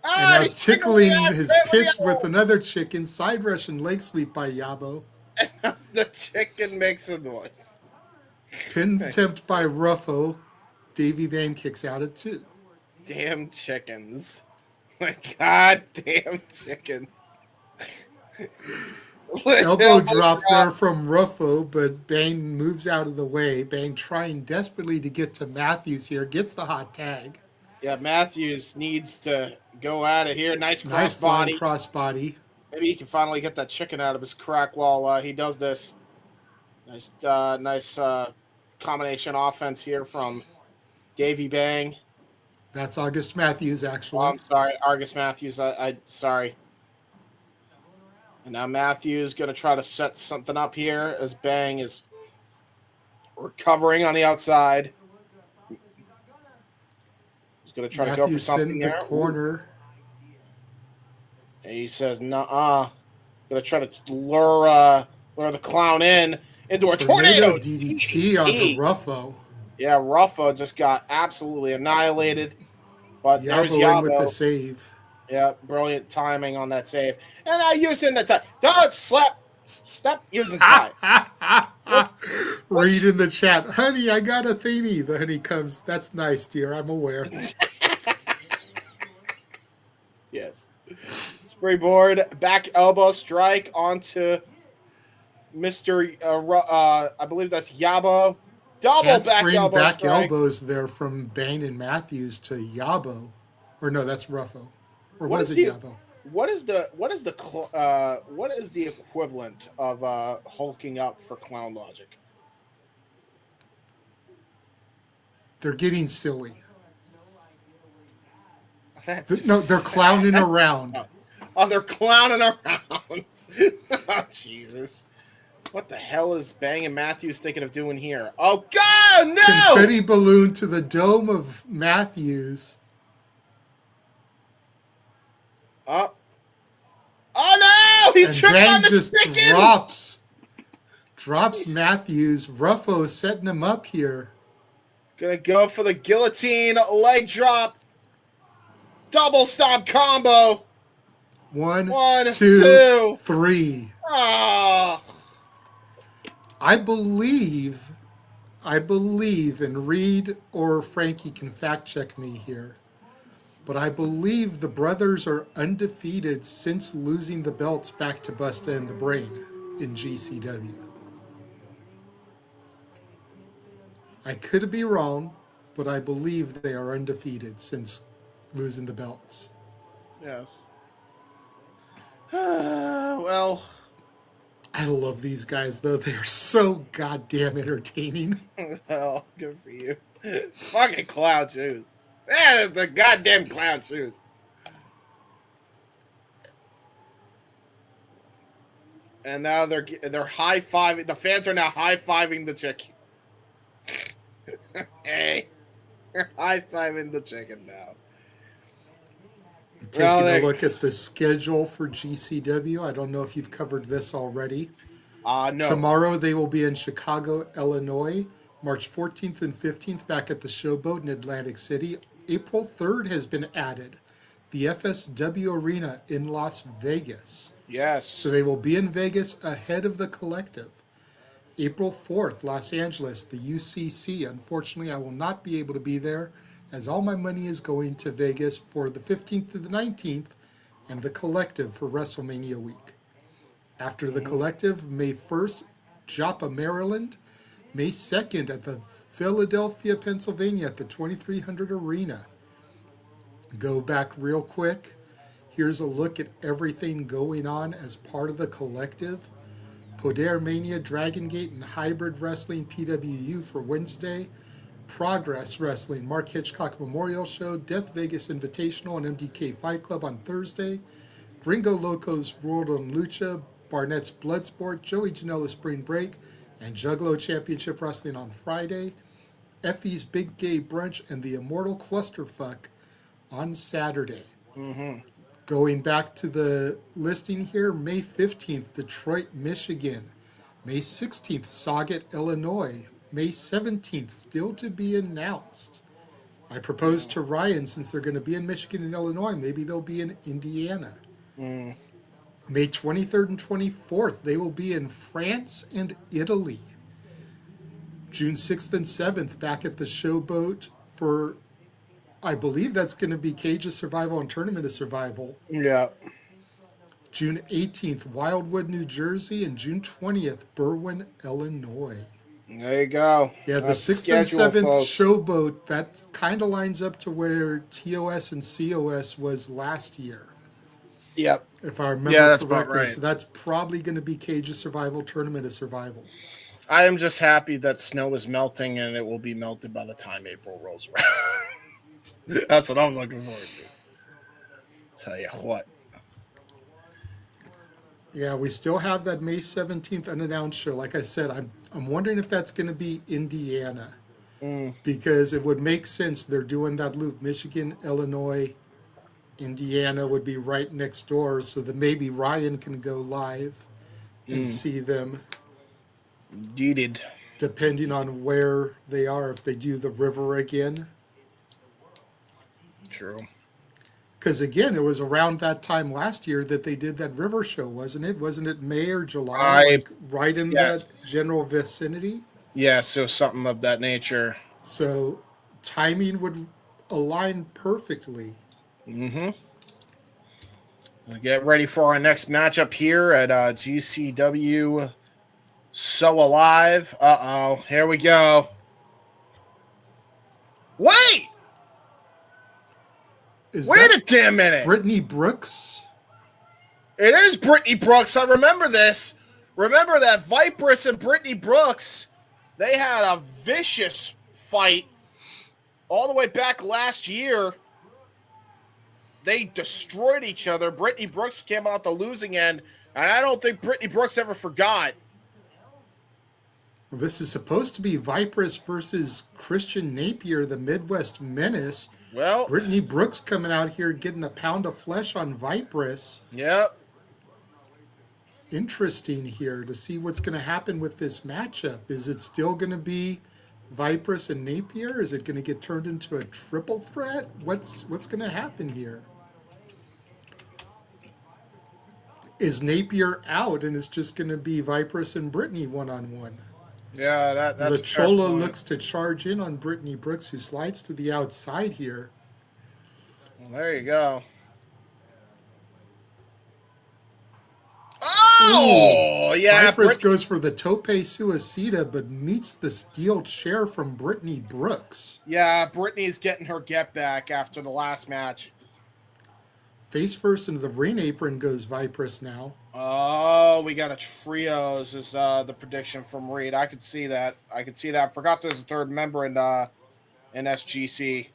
And now tickling his pits with another chicken. Side rush and leg sweep by Yabo. The chicken makes a noise. Pin attempt by Ruffo. Davey Bain kicks out at 2. Damn chickens. My goddamn chickens. Elbow drop there from Ruffo, but Bain moves out of the way. Bain trying desperately to get to Matthews here. Gets the hot tag. Yeah, Matthews needs to go out of here. Nice crossbody. Maybe he can finally get that chicken out of his crack while he does this. Nice combination offense here from Davey Bang. That's August Matthews, actually. Oh, I'm sorry, August Matthews. I sorry. And now Matthews going to try to set something up here as Bang is recovering on the outside. He's going to try to go for something in the corner. And he says, "Nuh-uh." Going to try to lure the clown into a tornado DDT onto Ruffo. Yeah, Ruffo just got absolutely annihilated. But there's Yabo with the save. Yeah, brilliant timing on that save. And now using the time. Don't stop using time. Read in the chat. Honey, I got a thingy. The honey comes. That's nice, dear. I'm aware. Yes. Springboard, back elbow strike onto Mr. I believe that's Yabo. Double back elbows there from Bain and Matthews to Yabo. Or no, that's Ruffo. Or was it Yabo? What is the equivalent of hulking up for Clown Logic? They're getting silly. They're clowning around. Oh, they're clowning around. Oh, Jesus. What the hell is Bang and Matthews thinking of doing here? Oh, God, no! Confetti balloon to the dome of Matthews. Oh no! He tripped on the chicken. Drops Matthews. Ruffo setting him up here. Gonna go for the guillotine leg drop. Double stomp combo. One, One, two, two. 3. Ah. I believe, and Reed or Frankie can fact check me here, but I believe the brothers are undefeated since losing the belts back to Busta and the Brain in GCW. I could be wrong, but I believe they are undefeated since losing the belts. Yes. Well, I love these guys, though. They're so goddamn entertaining. well, good for you. Fucking clown shoes. Yeah, the goddamn clown shoes. And now they're high fiving. The fans are now high fiving the chicken. Hey, they're high fiving the chicken now. Taking a look at the schedule for GCW. I don't know if you've covered this already. No. Tomorrow they will be in Chicago, Illinois. March 14th and 15th back at the Showboat in Atlantic City. April 3rd has been added. The FSW Arena in Las Vegas. Yes. So they will be in Vegas ahead of the Collective. April 4th, Los Angeles, the UCC. Unfortunately, I will not be able to be there as all my money is going to Vegas for the 15th to the 19th and the Collective for WrestleMania week. After the Collective, May 1st, Joppa, Maryland. May 2nd at the Philadelphia, Pennsylvania at the 2300 Arena. Go back real quick. Here's a look at everything going on as part of the Collective. Poder Mania, Dragon Gate, and Hybrid Wrestling PWU for Wednesday. Progress Wrestling, Mark Hitchcock Memorial Show, Death Vegas Invitational, and MDK Fight Club on Thursday. Gringo Loco's World on Lucha, Barnett's Bloodsport, Joey Janela's Spring Break, and Juggalo Championship Wrestling on Friday. Effie's Big Gay Brunch and the Immortal Clusterfuck on Saturday. Going back to the listing here, May 15th, Detroit, Michigan. May 16th, Sauget, Illinois. May 17th, still to be announced. I proposed to Ryan, since they're going to be in Michigan and Illinois, maybe they'll be in Indiana. May 23rd and 24th, they will be in France and Italy. June 6th and 7th, back at the Showboat for, I believe that's going to be Cage of Survival and Tournament of Survival. Yeah. June 18th, Wildwood, New Jersey, and June 20th, Berwyn, Illinois. There you go. Yeah, the 6th and 7th Showboat, that kind of lines up to where TOS and COS was last year. Yep. If I remember that's correctly. about right. So that's probably going to be Cage of Survival, Tournament of Survival. I am just happy that snow is melting and it will be melted by the time April rolls around. That's what I'm looking forward to. Tell you what. Yeah, we still have that May 17th unannounced show. Like I said, I'm wondering if that's going to be Indiana. Because it would make sense. They're doing that loop. Michigan, Illinois, Indiana would be right next door. So that maybe Ryan can go live and see them. Indeed. Depending on where they are, if they do the river again. True. Because again, it was around that time last year that they did that river show, wasn't it? Wasn't it May or July? Right in that general vicinity? Yes, it was something of that nature. So timing would align perfectly. We'll get ready for our next matchup here at GCW So Alive. Uh-oh, here we go. Wait! Wait a damn minute. Brittany Brooks? It is Brittany Brooks. I remember this. Remember that Vipress and Brittany Brooks, they had a vicious fight all the way back last year. They destroyed each other. Brittany Brooks came out the losing end, and I don't think Brittany Brooks ever forgot. Well, this is supposed to be Vipress versus Christian Napier, the Midwest Menace. Well, Brittany Brooks coming out here getting a pound of flesh on Vipress. Yep. interesting here to see what's going to happen with this matchup. Is it still going to be Vipress and Napier? Is it going to get turned into a triple threat? What's going to happen here? Is Napier out and it's just going to be Vipress and Brittany one-on-one? Yeah, that's La a fair Chola point. looks to charge in on Brittany Brooks, who slides to the outside here. Well, there you go. Oh, yeah. Vipress goes for the tope suicida, but meets the steel chair from Brittany Brooks. Yeah, Brittany's getting her get back after the last match. Face first into the ring apron goes Vipress now. Oh, we got a trios is the prediction from Reed. I could see that. Forgot there's a third member in SGC.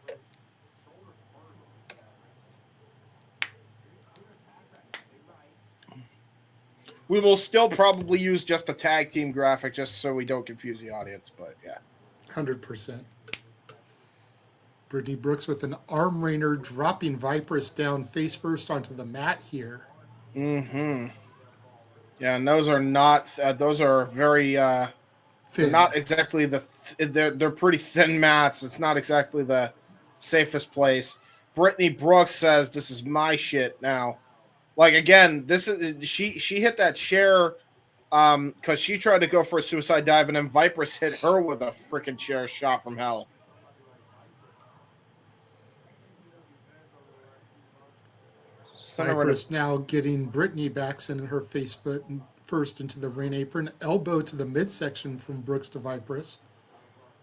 We will still probably use just the tag team graphic just so we don't confuse the audience, but yeah. 100%. Brittany Brooks with an arm rainer dropping Vipress down face first onto the mat here. Mm-hmm. Yeah, and those are not. Those are very. Thin. Not exactly they're pretty thin mats. It's not exactly the safest place. Brittany Brooks says, "This is my shit now." Like again, this is she hit that chair because she tried to go for a suicide dive and then Vipress hit her with a freaking chair shot from hell. Vipress now getting Brittany back, sending her face foot first into the ring apron, elbow to the midsection from Brooks to Vipress.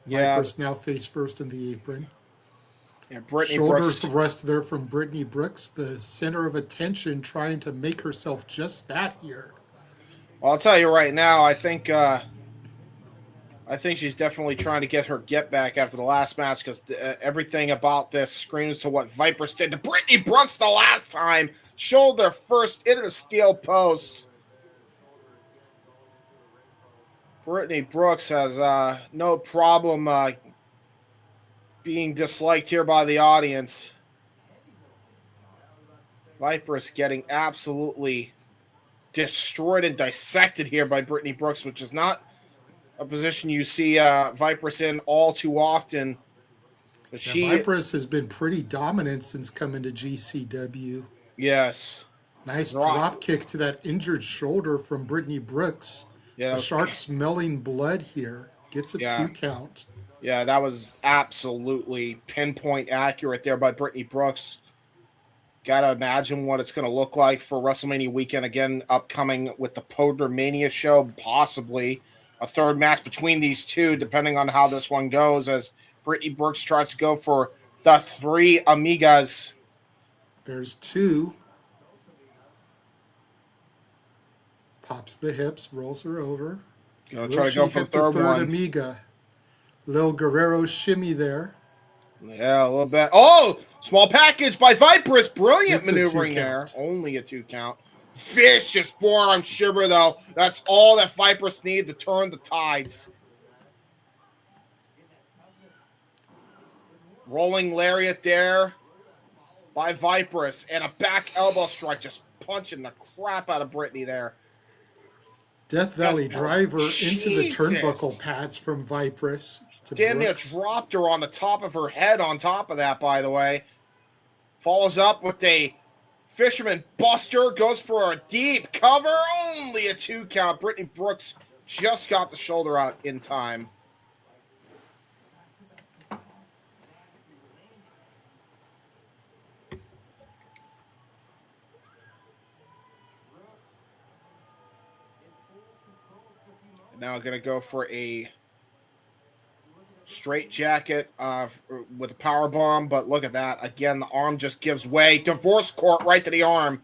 Yeah. Vipress now face first in the apron. Yeah, Brittany Shoulder Brooks. thrust there from Brittany Brooks, the center of attention, trying to make herself just that here. Well, I'll tell you right now, I think she's definitely trying to get her get back after the last match because everything about this screams to what Vipress did to Brittany Brooks the last time. Shoulder first into the steel post. Brittany Brooks has no problem being disliked here by the audience. Vipress getting absolutely destroyed and dissected here by Brittany Brooks, which is not a position you see Vipress in all too often. But Vipress has been pretty dominant since coming to GCW. Yes. Nice drop kick to that injured shoulder from Brittany Brooks. Yeah, the shark smelling blood here. Gets a 2 count. Yeah, that was absolutely pinpoint accurate there by Brittany Brooks. Gotta imagine what it's going to look like for WrestleMania weekend again, upcoming with the Podler Mania show, possibly a third match between these two, depending on how this one goes, as Brittany Brooks tries to go for the 3 Amigas. There's 2. Pops the hips, rolls her over. Gonna try to go for the third one. Amiga. Lil Guerrero shimmy there. Yeah, a little bit. Oh, small package by Vipress. Brilliant maneuvering there. Only a 2 count. Vicious forearm shiver, though. That's all that Vipress need to turn the tides. Rolling lariat there by Vipress. And a back elbow strike, just punching the crap out of Brittany there. Death Valley driver into the turnbuckle pads from Vipress. Damn near dropped her on the top of her head on top of that, by the way. Follows up with a Fisherman Buster. Goes for a deep cover. Only a 2 count. Brittany Brooks just got the shoulder out in time. Now going to go for a straight jacket with a power bomb, but look at that. Again, the arm just gives way. Divorce court right to the arm.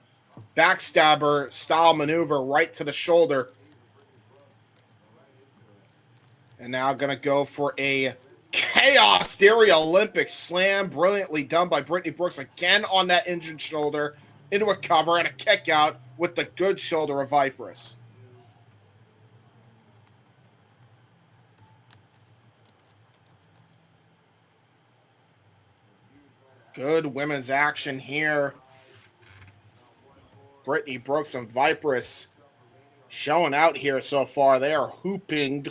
Backstabber style maneuver right to the shoulder. And now going to go for a Chaos Theory Olympic slam. Brilliantly done by Brittany Brooks again on that injured shoulder. Into a cover and a kick out with the good shoulder of Vipress. Good women's action here. Brittany Brooks and Vipress showing out here so far. They are hooping.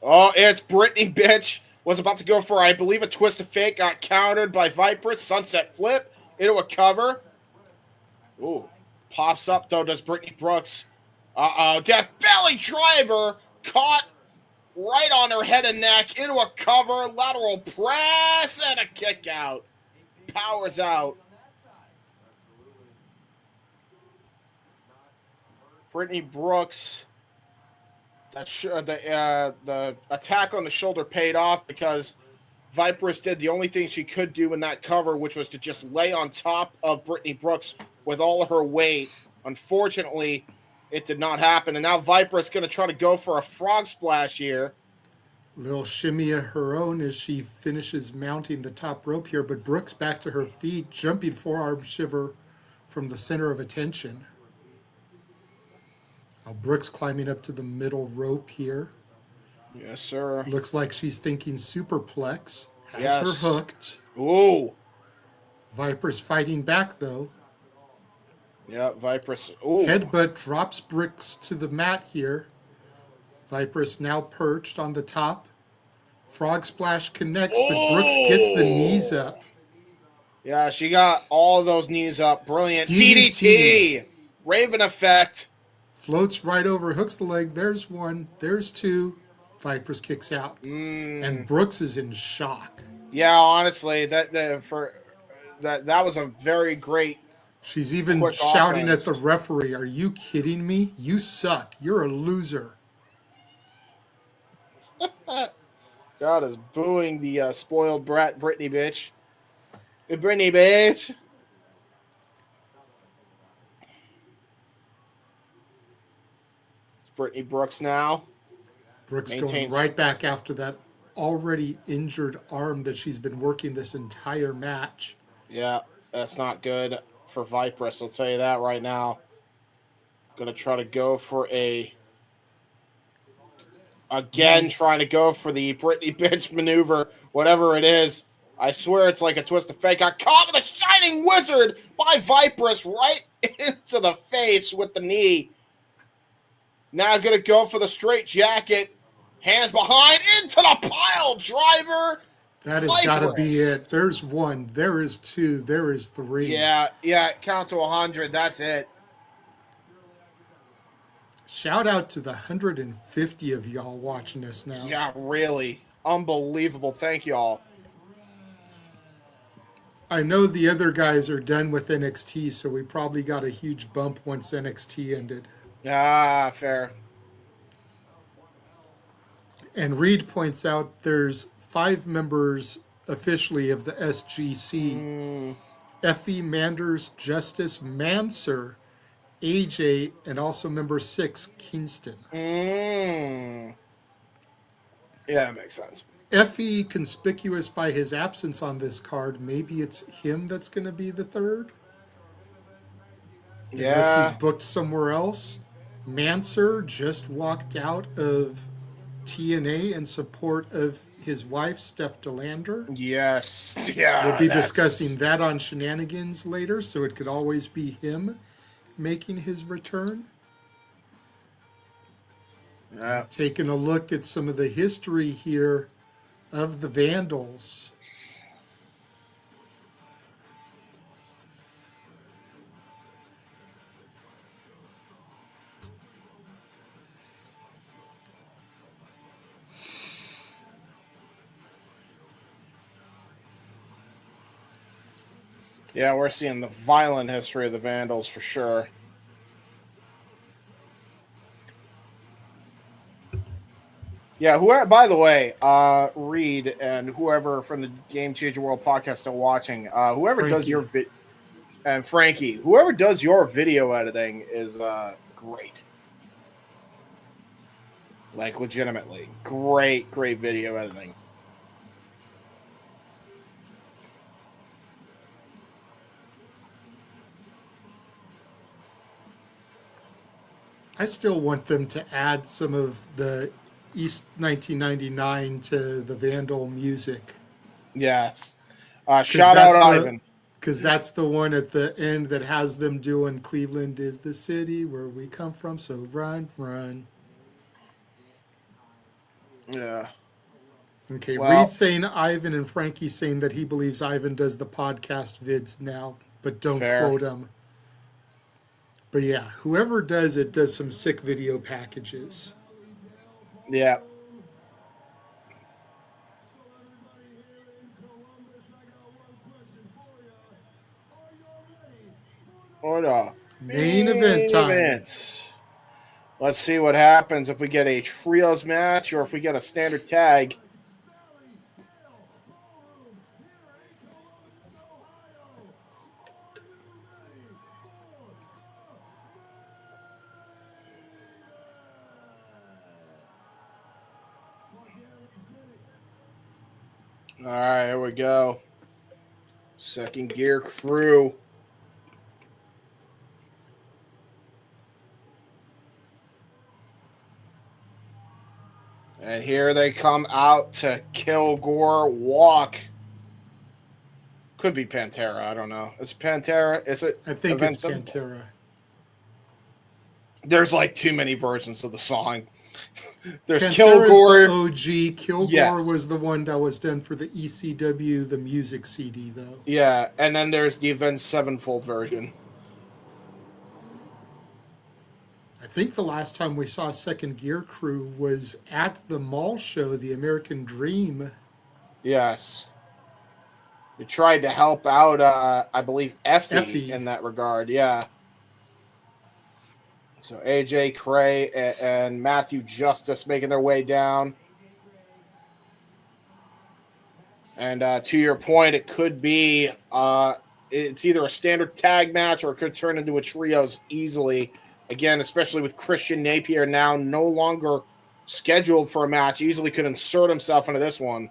Oh, it's Brittany, bitch. Was about to go for, I believe, a twist of fate. Got countered by Vipress. Sunset flip into a cover. Ooh. Pops up, though, does Brittany Brooks. Uh-oh. Death belly driver. Caught right on her head and neck. Into a cover. Lateral press and a kick out. Powers out. Brittany Brooks. The attack on the shoulder paid off because Vipress did the only thing she could do in that cover, which was to just lay on top of Brittany Brooks with all of her weight. Unfortunately, it did not happen. And now Vipress going to try to go for a frog splash here. Little shimmy of her own as she finishes mounting the top rope here, but Brooks back to her feet, jumping forearm shiver from the center of attention. Now Brooks climbing up to the middle rope here. Yes, sir. Looks like she's thinking superplex. Has her hooked. Ooh. Vipress fighting back, though. Yeah, Vipress. Ooh. Headbutt drops Brooks to the mat here. Vipress now perched on the top. Frog splash connects, but Brooks gets the knees up. Yeah, she got all of those knees up. Brilliant. DDT. Raven effect. Floats right over, hooks the leg. There's one. There's two. Vipress kicks out. And Brooks is in shock. Yeah, honestly, that was a very great. She's even shouting at the referee, "Are you kidding me? You suck. You're a loser." God is booing the spoiled brat Brittany bitch. Hey, Brittany bitch. It's Brittany Brooks now. Brooks going right back after that already injured arm that she's been working this entire match. Yeah, that's not good for Vipress, I'll tell you that right now. Gonna try to go for trying to go for the Brittany bitch maneuver, whatever it is. I swear it's like a twist of fate. Got caught with a shining wizard by Vipress right into the face with the knee. Now gonna go for the straight jacket. Hands behind, into the pile driver. That has got to be it. There's one. There is two. There is three. Yeah. Count to 100. That's it. Shout out to the 150 of y'all watching us now. Yeah, really. Unbelievable. Thank y'all. I know the other guys are done with NXT, so we probably got a huge bump once NXT ended. Ah, fair. And Reed points out there's 5 members officially of the SGC. Effie, Manders, Justice, Manser, AJ, and also member 6, Kingston. Yeah, that makes sense. Effie, conspicuous by his absence on this card. Maybe it's him that's going to be the third? Unless he's booked somewhere else. Manser just walked out of TNA in support of his wife, Steph DeLander. Yes. Yeah. We'll be discussing that on Shenanigans later, so it could always be him making his return. Taking a look at some of the history here of the Vandals. Yeah, we're seeing the violent history of the Vandals for sure. Yeah, by the way, Reed and whoever from the Game Changer World podcast still watching, whoever Frankie. does your and Frankie, whoever does your video editing is great. Like, legitimately. Great video editing. I still want them to add some of the East 1999 to the Vandal music. Yes. Shout out Ivan. Because that's the one at the end that has them doing Cleveland is the city where we come from, so run, run. Yeah. Okay, Well, Reed saying Ivan and Frankie saying that he believes Ivan does the podcast vids now, but don't fair. quote him. But yeah, whoever does it does some sick video packages. Yeah. Order. Main event time. Event. Let's see what happens if we get a trios match or if we get a standard tag. All right, here we go. Second gear crew. And here they come out to Kilgore Walk. Could be Pantera. I don't know. Is it Pantera? Is it? I think Event it's Simple? Pantera. There's like too many versions of the song. There's Pantera's Kilgore. the OG. Kilgore Yes. was the one that was done for the ECW, the music CD, though. Yeah, and then there's the Event Sevenfold version. I think the last time we saw Second Gear Crew was at the mall show, the American Dream. Yes. We tried to help out, I believe, Effie in that regard. Yeah. So AJ Cray and Matthew Justice making their way down. And to your point, it could be it's either a standard tag match or it could turn into a trios easily. Again, especially with Christian Napier now no longer scheduled for a match, easily could insert himself into this one.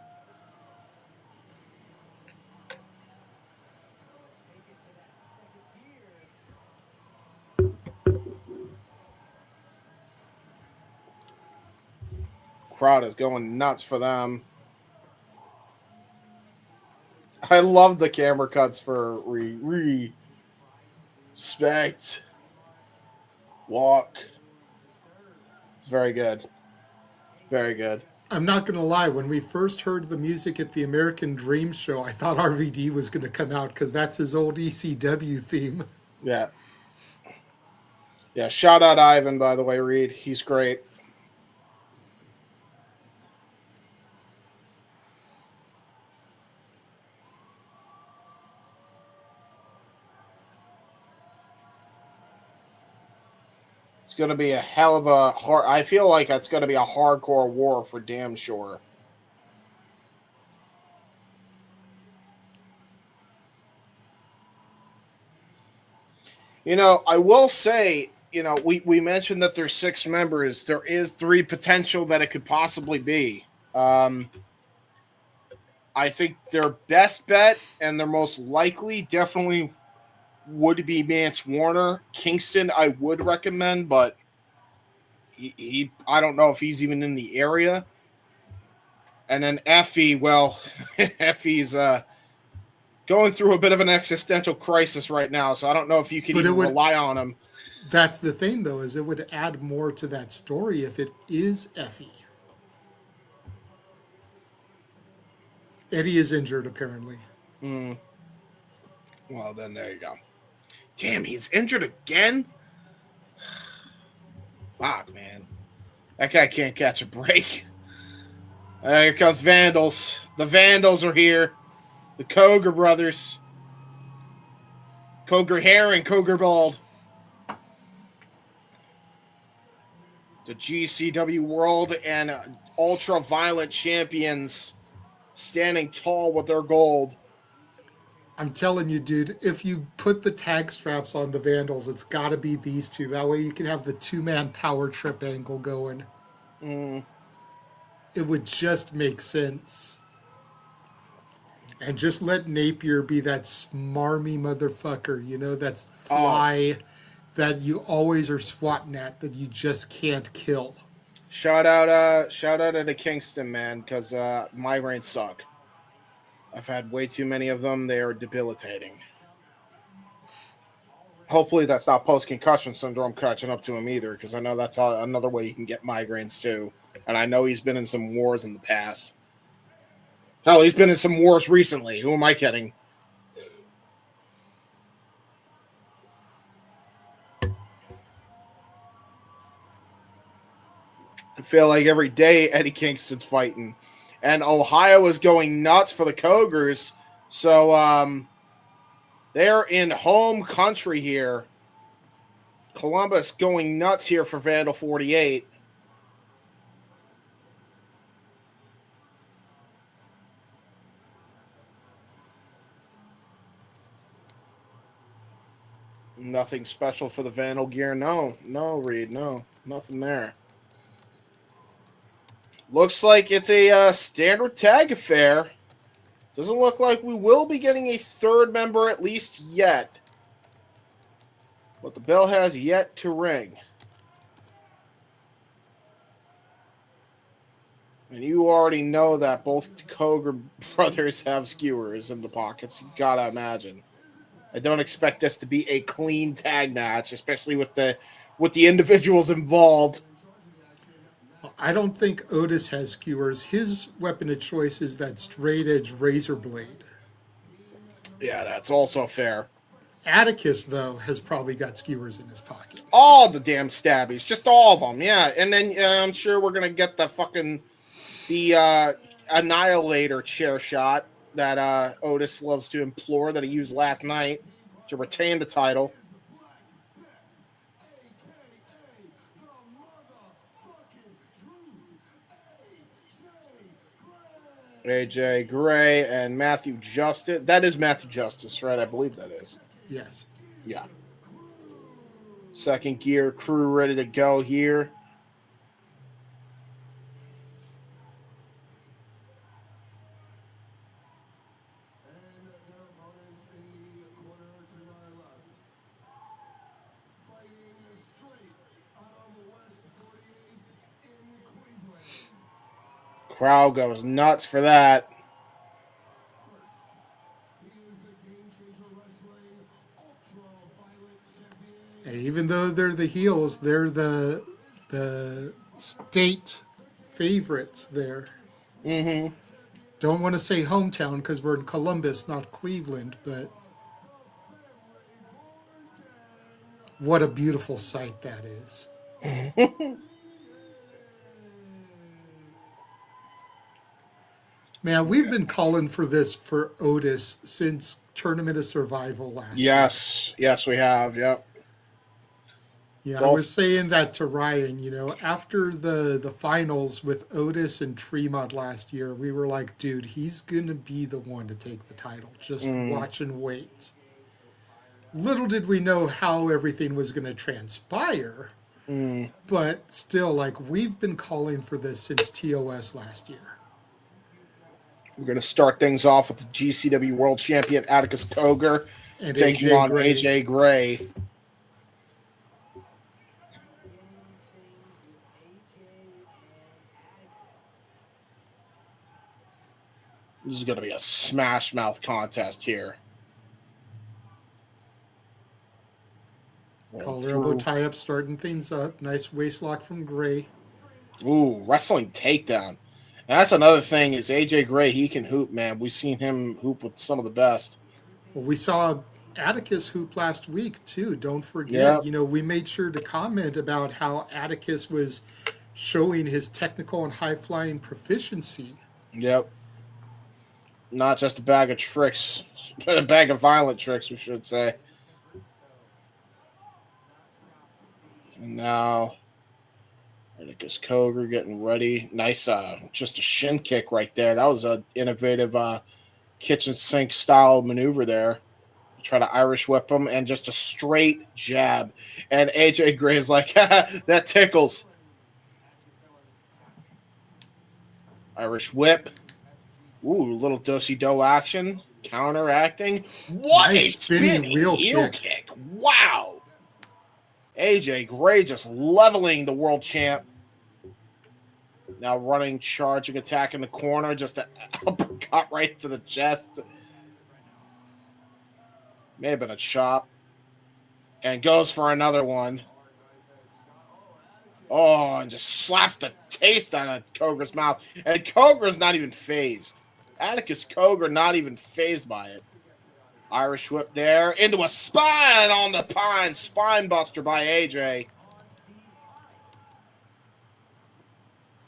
Crowd is going nuts for them. I love the camera cuts for respect. Walk. It's very good. Very good. I'm not going to lie, when we first heard the music at the American Dream show, I thought RVD was going to come out because that's his old ECW theme. Yeah. Yeah, shout out Ivan, by the way, Reed. He's great. It's going to be a hell of a hard... I feel like it's going to be a hardcore war for damn sure. You know, I will say, you know, we mentioned that there's 6 members. There is 3 potential that it could possibly be. I think their best bet and their most likely definitely would be Mance Warner. Kingston, I would recommend, but he I don't know if he's even in the area. And then Effie, well, Effie's going through a bit of an existential crisis right now, so I don't know if you can even rely on him. That's the thing, though, is it would add more to that story if it is Effie. Eddie is injured, apparently. Well, then there you go. Damn, he's injured again? Fuck, man. That guy can't catch a break. Here comes Vandals. The Vandals are here. The Koger brothers. Koger Hair and Koger Bald. The GCW World and Ultra Violent Champions standing tall with their gold. I'm telling you, dude, if you put the tag straps on the Vandals, it's got to be these two. That way you can have the 2-man power trip angle going. It would just make sense. And just let Napier be that smarmy motherfucker, you know, that's fly that you always are swatting at, that you just can't kill. Shout out to Kingston, man, because migraines suck. I've had way too many of them. They are debilitating. Hopefully that's not post-concussion syndrome catching up to him either, because I know that's another way you can get migraines too. And I know he's been in some wars in the past. Hell, he's been in some wars recently. Who am I kidding? I feel like every day Eddie Kingston's fighting. And Ohio is going nuts for the Cougars. So they're in home country here. Columbus going nuts here for Vandal 48. Nothing special for the Vandal gear. No, Reed. No, nothing there. Looks like it's a standard tag affair. Doesn't look like we will be getting a third member at least yet. But the bell has yet to ring. And you already know that both Koger brothers have skewers in the pockets. You gotta imagine. I don't expect this to be a clean tag match, especially with the individuals involved. I don't think Otis has skewers. His weapon of choice is that straight edge razor blade. Yeah, that's also fair. Atticus, though, has probably got skewers in his pocket. All the damn stabbies, just all of them, yeah. And then I'm sure we're gonna get the Annihilator chair shot that Otis loves to implore that he used last night to retain the title. AJ Gray and Matthew Justice. That is Matthew Justice, right? I believe that is. Yes. Yeah. Second gear crew ready to go here. Crowd goes nuts for that. And even though they're the heels, they're the state favorites there. Mm-hmm. Don't want to say hometown because we're in Columbus, not Cleveland, but what a beautiful sight that is. Man, we've been calling for this for Otis since Tournament of Survival last year. Yes, we have. Yep. Yeah, I was saying that to Ryan, after the finals with Otis and Tremont last year, we were like, dude, he's going to be the one to take the title. Just watch and wait. Little did we know how everything was going to transpire, but still, we've been calling for this since TOS last year. We're going to start things off with the GCW World Champion Atticus Koger and taking on AJ Gray. This is going to be a smash mouth contest here. Collar elbow tie up, starting things up. Nice waist lock from Gray. Ooh, wrestling takedown. And that's another thing is AJ Gray, he can hoop, man. We've seen him hoop with some of the best. Well, we saw Atticus hoop last week, too. Don't forget. Yep. We made sure to comment about how Atticus was showing his technical and high-flying proficiency. Yep. Not just a bag of tricks. A bag of violent tricks, we should say. And now Atticus Koger getting ready. Nice, just a shin kick right there. That was an innovative kitchen sink style maneuver there. Try to Irish whip him and just a straight jab. And AJ Gray is like, that tickles. Irish whip. Ooh, little do-si-do action. Counteracting. What nice a spinning wheel kick. Wow. AJ Gray just leveling the world champ. Now running, charging, attack in the corner. Just an uppercut right to the chest. May have been a chop. and goes for another one. Oh, and just slaps the taste out of Coger's mouth. And Coger's not even phased. Atticus Coger not even phased by it. Irish whip there into a spine on the pine. Spine buster by AJ.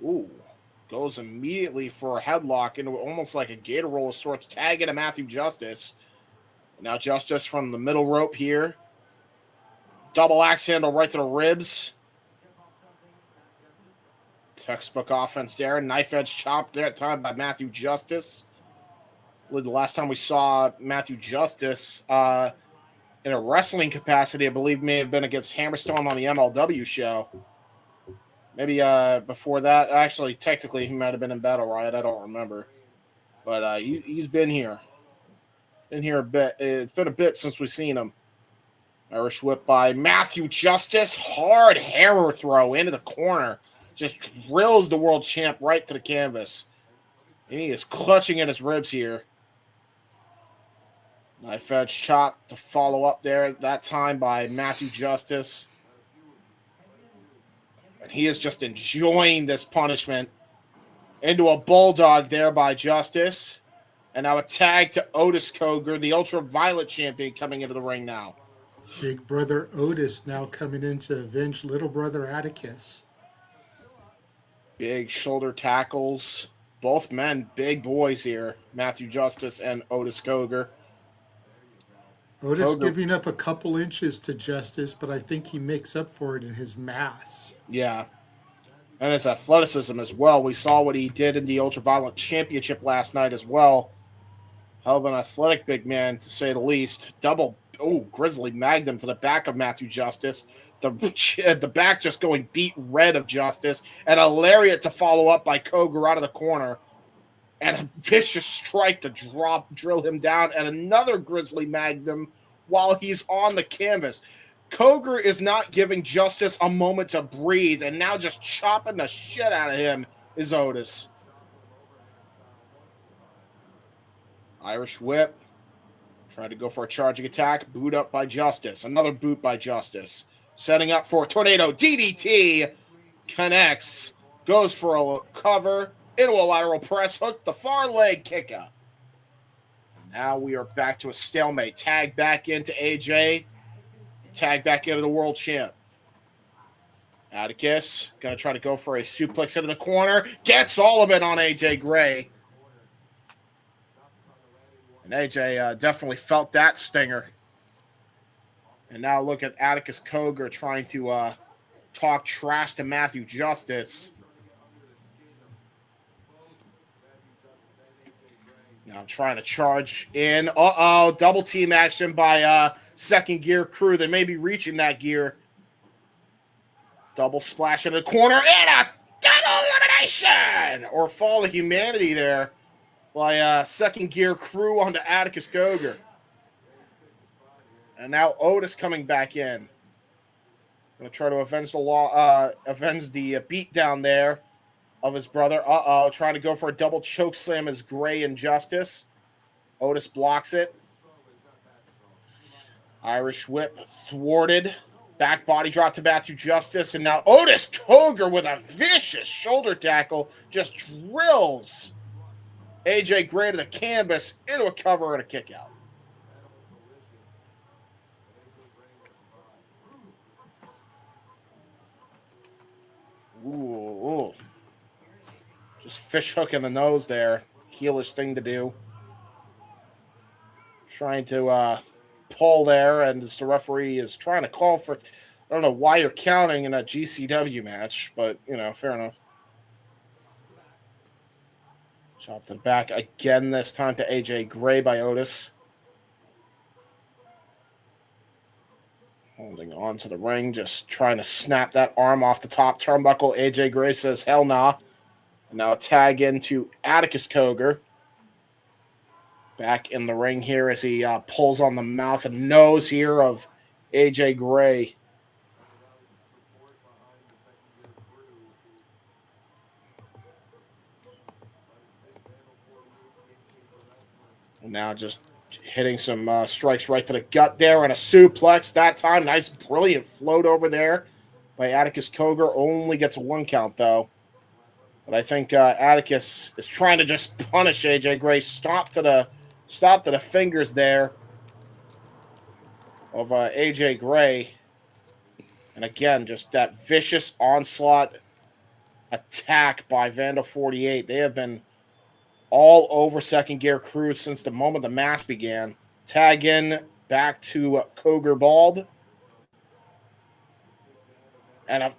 Ooh. Goes immediately for a headlock into almost like a gator roll of sorts. Tag into Matthew Justice. Now Justice from the middle rope here. Double axe handle right to the ribs. Textbook offense there. Knife edge chop there at time by Matthew Justice. The last time we saw Matthew Justice in a wrestling capacity, I believe may have been against Hammerstone on the MLW show. Maybe before that. Actually, technically, he might have been in Battle Riot. I don't remember. But he's been here. Been here a bit. It's been a bit since we've seen him. Irish whip by Matthew Justice. Hard hammer throw into the corner. Just drills the world champ right to the canvas. And he is clutching at his ribs here. Knife edge chop to follow up there that time by Matthew Justice. And he is just enjoying this punishment. Into a bulldog there by Justice. And now a tag to Otis Coger, the Ultraviolet champion, coming into the ring now. Big brother Otis now coming in to avenge little brother Atticus. Big shoulder tackles. Both men, big boys here. Matthew Justice and Otis Coger. Otis giving up a couple inches to Justice, but I think he makes up for it in his mass. Yeah. And his athleticism as well. We saw what he did in the Ultraviolet Championship last night as well. Hell of an athletic big man, to say the least. Grizzly Magnum to the back of Matthew Justice. The back just going beat red of Justice. And a lariat to follow up by Coger out of the corner. And a vicious strike to drill him down. And another Grizzly Magnum while he's on the canvas. Coger is not giving Justice a moment to breathe. And now just chopping the shit out of him is Otis. Irish whip. Tried to go for a charging attack. Boot up by Justice. Another boot by Justice. Setting up for a tornado. DDT. Connects. Goes for a cover. Into a lateral press. Hook the far leg kick out. Now we are back to a stalemate. Tag back into AJ. Tag back into the world champ. Atticus. Going to try to go for a suplex into the corner. Gets all of it on AJ Gray. And AJ definitely felt that stinger. And now look at Atticus Coger trying to talk trash to Matthew Justice. Now trying to charge in. Double team action by second gear crew. They may be reaching that gear. Double splash in the corner. And a double elimination! Or fall of humanity there. By second gear crew onto Atticus Coger. And now Otis coming back in. Going to try to avenge the beat down there of his brother. Trying to go for a double choke slam as Gray and Justice. Otis blocks it. Irish whip thwarted. Back body drop to Matthew Justice. And now Otis Coger with a vicious shoulder tackle just drills AJ Gray to the canvas, into a cover and a kick out. Ooh. Just fish hook in the nose there. Heelish thing to do. Trying to pull there, and the referee is trying to call for... I don't know why you're counting in a GCW match, but, fair enough. Chop to the back again, this time to AJ Gray by Otis. Holding on to the ring, just trying to snap that arm off the top turnbuckle. AJ Gray says, hell nah. And now a tag into Atticus Coger. Back in the ring here as he pulls on the mouth and nose here of AJ Gray. Now just Hitting some strikes right to the gut there, and a suplex that time. Nice, brilliant float over there by Atticus Cogar. Only gets a 1 count, though. But I think Atticus is trying to just punish AJ Gray. Stop to the fingers there of AJ Gray. And again, just that vicious onslaught attack by Vandal 48. They have been all over Second Gear Crew since the moment the match began. Tag in back to Cogar Bald. And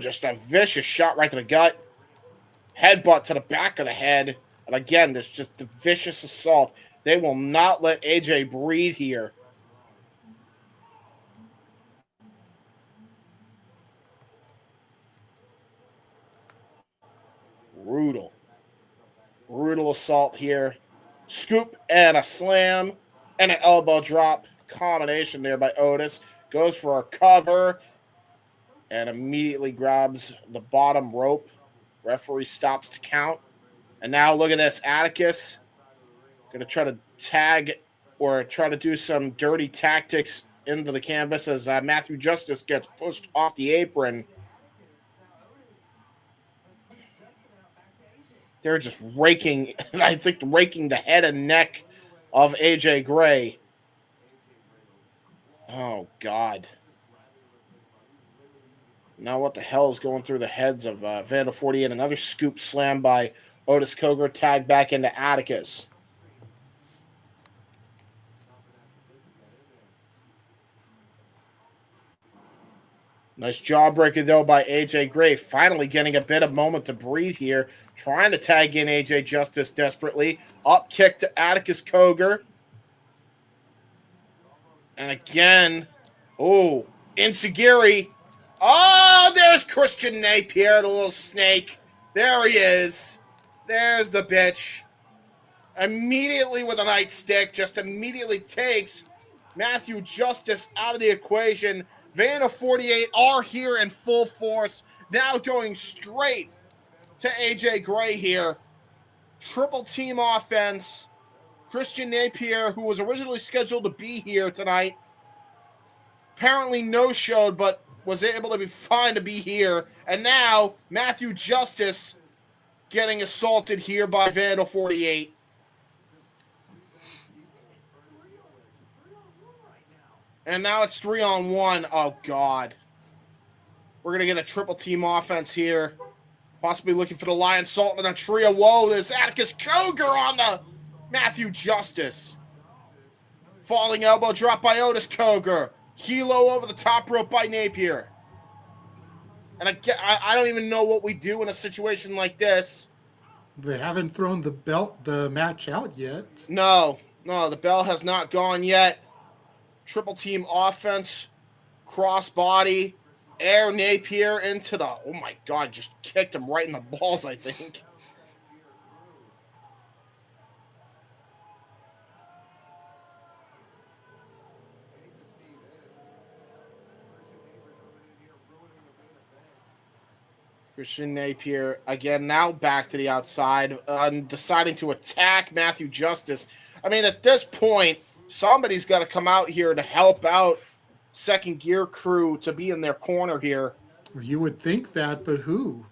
just a vicious shot right to the gut. Headbutt to the back of the head. And again, there's just the vicious assault. They will not let AJ breathe here. Brutal assault here. Scoop and a slam and an elbow drop combination there by Otis. Goes for a cover and immediately grabs the bottom rope. Referee stops to count. And now look at this. Atticus going to try to tag or try to do some dirty tactics into the canvas as Matthew Justice gets pushed off the apron. They're just raking the head and neck of AJ Gray. Oh, God. Now what the hell is going through the heads of Vandal 48? Another scoop slam by Otis Cogar, tagged back into Atticus. Nice jawbreaker, though, by AJ Gray. Finally getting a bit of moment to breathe here. Trying to tag in AJ Justice desperately. Up kick to Atticus Cogar. And again, Insagiri. Oh, there's Christian Napier, the little snake. There he is. There's the bitch. Immediately with a nightstick, just immediately takes Matthew Justice out of the equation. Vandal 48 are here in full force. Now going straight to AJ Gray here. Triple team offense. Christian Napier, who was originally scheduled to be here tonight, apparently no-showed, but was able to be fine to be here. And now Matthew Justice getting assaulted here by Vandal 48. And now it's 3-on-1. Oh, God. We're going to get a triple team offense here. Possibly looking for the Lion Salt and a trio. Whoa, there's Atticus Cogar on the Matthew Justice. Falling elbow drop by Otis Cogar. Hilo over the top rope by Napier. And I don't even know what we do in a situation like this. They haven't thrown the match out yet. No, the bell has not gone yet. Triple team offense, crossbody, air Napier into the, oh my God, just kicked him right in the balls, I think. Christian Napier, again, now back to the outside, deciding to attack Matthew Justice. I mean, at this point, somebody's got to come out here to help out Second Gear Crew to be in their corner here. You would think that, but who?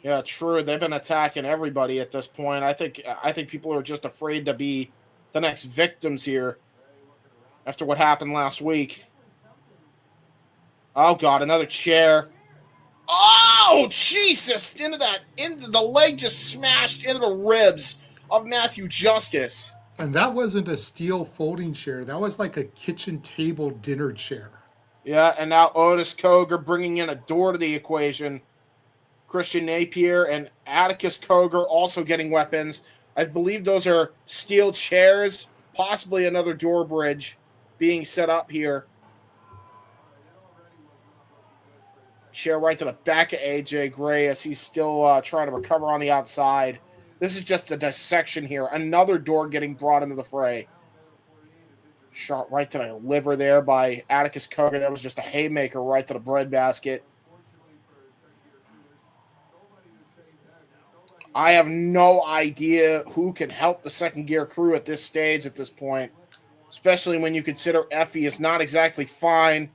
Yeah, true. They've been attacking everybody at this point. I think people are just afraid to be the next victims here after what happened last week. Oh, God, another chair. Oh, Jesus! Into the leg just smashed into the ribs of Matthew Justice. And that wasn't a steel folding chair. That was like a kitchen table dinner chair. Yeah, and now Otis Cogar bringing in a door to the equation. Christian Napier and Atticus Cogar also getting weapons. I believe those are steel chairs, possibly another door bridge being set up here. Chair right to the back of AJ Gray as he's still trying to recover on the outside. This is just a dissection here. Another door getting brought into the fray. Shot right to the liver there by Atticus Cogar. That was just a haymaker right to the breadbasket. I have no idea who can help the second gear crew at this stage, at this point, especially when you consider Effie is not exactly fine.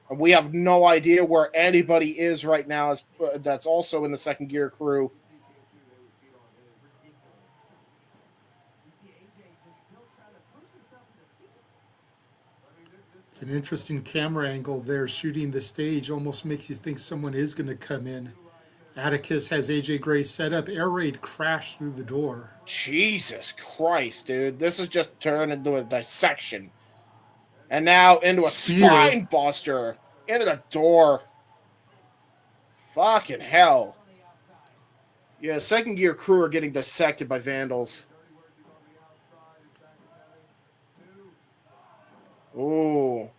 And we have no idea where anybody is right now that's also in the second gear crew. It's an interesting camera angle there, shooting the stage. Almost makes you think someone is going to come in. Atticus has AJ Gray set up. Air Raid crashed through the door. Jesus Christ, dude. This has just turned into a dissection. And now into a spine buster. Into the door. Fucking hell. Yeah, second gear crew are getting dissected by vandals. Ooh.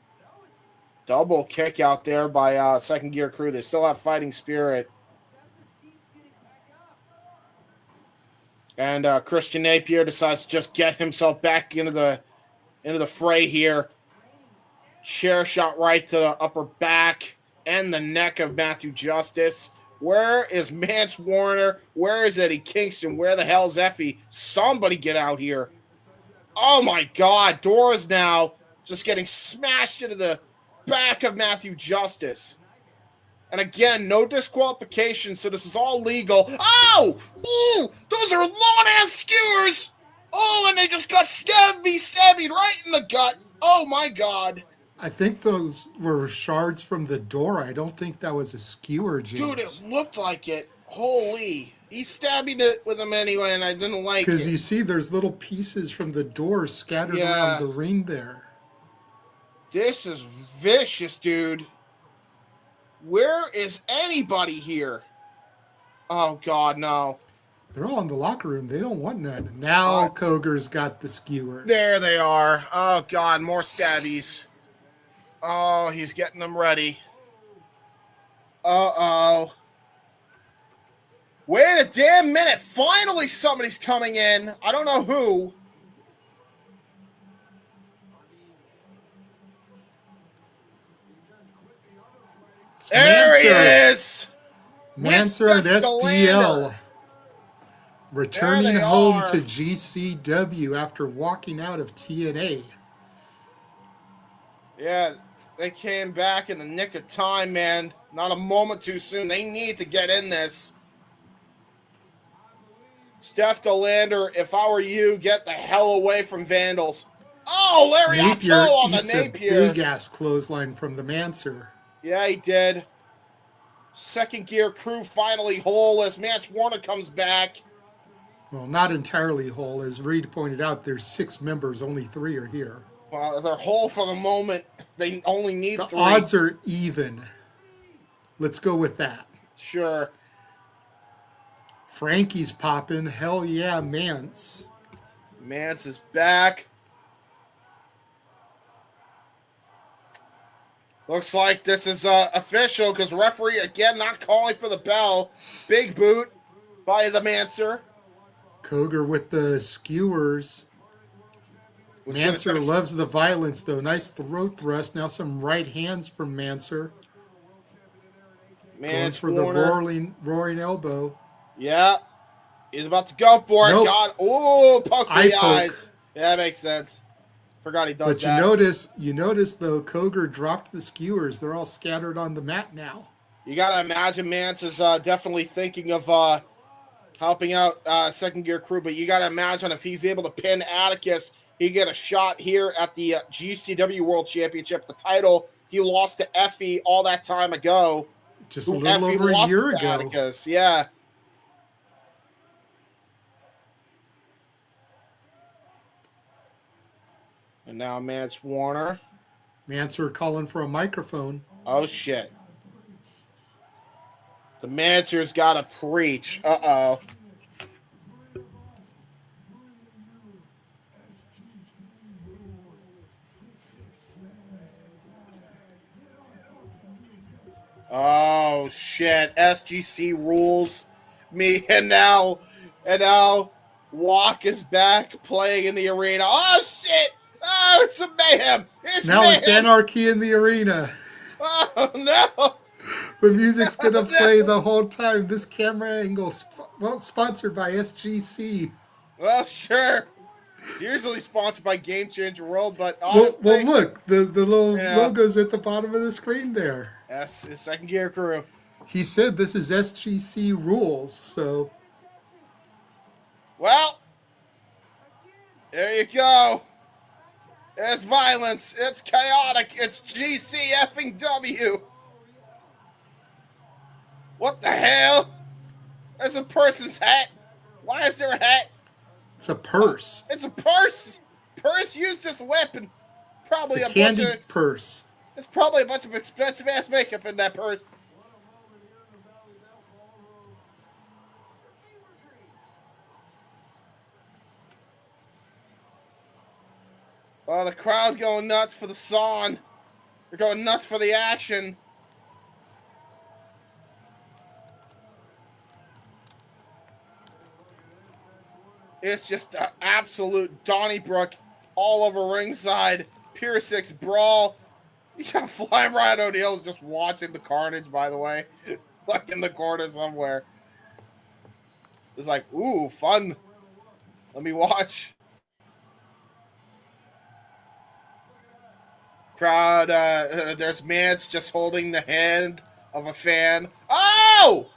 Double kick out there by second gear crew. They still have fighting spirit. And Christian Napier decides to just get himself back into the fray here. Chair shot right to the upper back and the neck of Matthew Justice. Where is Mance Warner? Where is Eddie Kingston? Where the hell's Effie? Somebody get out here. Oh my God. Dora's now just getting smashed into the back of Matthew Justice. And again, no disqualification, so this is all legal. Oh! Ooh! Those are long-ass skewers! Oh, and they just got stabbed right in the gut. Oh my God. I think those were shards from the door. I don't think that was a skewer, James. Dude, it looked like it. Holy. He's stabbing it with him anyway, and I didn't like it. Because you see there's little pieces from the door scattered around the ring there. This is vicious, dude. Where is anybody here? Oh, God, no. They're all in the locker room. They don't want none. Now Koger's got the skewers. There they are. Oh, God, more stabbies. Oh, he's getting them ready. Uh-oh. Wait a damn minute. Finally somebody's coming in. I don't know who. There he is. Manser and SDL returning home to GCW after walking out of TNA. Yeah, they came back in the nick of time, man. Not a moment too soon. They need to get in this. Steph DeLander, if I were you, get the hell away from Vandals. Oh, Larry Napier on the Napier. A big-ass clothesline from the Manser. Yeah, he did. Second gear crew finally whole as Mance Warner comes back. Well, not entirely whole. As Reed pointed out, there's 6 members. Only 3 are here. Well, they're whole for the moment. They only need 3. The odds are even. Let's go with that. Sure. Frankie's popping. Hell yeah, Mance. Mance is back. Looks like this is official because referee, again, not calling for the bell. Big boot by the Manser. Koger with the skewers. Manser loves the violence, though. Nice throat thrust. Now some right hands from Manser. Going for the roaring elbow. Yeah. He's about to go for it. Nope. God. Oh, poke the eyes. Yeah, that makes sense. Forgot he does that. But you notice, though, Koger dropped the skewers. They're all scattered on the mat now. You got to imagine Mance is definitely thinking of helping out second gear crew, but you got to imagine if he's able to pin Atticus, he get a shot here at the GCW World Championship, the title he lost to Effie all that time ago. Just a little over a year ago. Atticus. Yeah. And now Mance Warner. Manser calling for a microphone. Oh, shit. The Manser's got to preach. Uh-oh. Oh, shit. SGC rules me. And now Walk is back playing in the arena. Oh, shit. Oh, it's a mayhem. It's anarchy in the arena. Oh, no. The music's gonna play the whole time. This camera angle, sponsored by SGC. Well, sure. It's usually sponsored by Game Changer World, but Well, honestly, look, the little Yeah. logo's at the bottom of the screen there. that's his second gear crew. He said this is SGC rules, so Well, there you go. It's violence. It's chaotic. It's GC effing W. What the hell? There's a person's hat. Why is there a hat? it's a purse. It's a purse. Purse used as a weapon. Probably It's a a bunch candy of. purse. It's probably a bunch of expensive ass makeup in that purse. Oh, the crowd going nuts for the song. They're going nuts for the action. It's just an absolute Donnybrook all over ringside. Pier 6 brawl. You got Flying Ryan O'Neill's just watching the carnage, by the way. Like in the corner somewhere. It's like, ooh, fun. Let me watch. Crowd, there's Mance just holding the hand of a fan. Oh!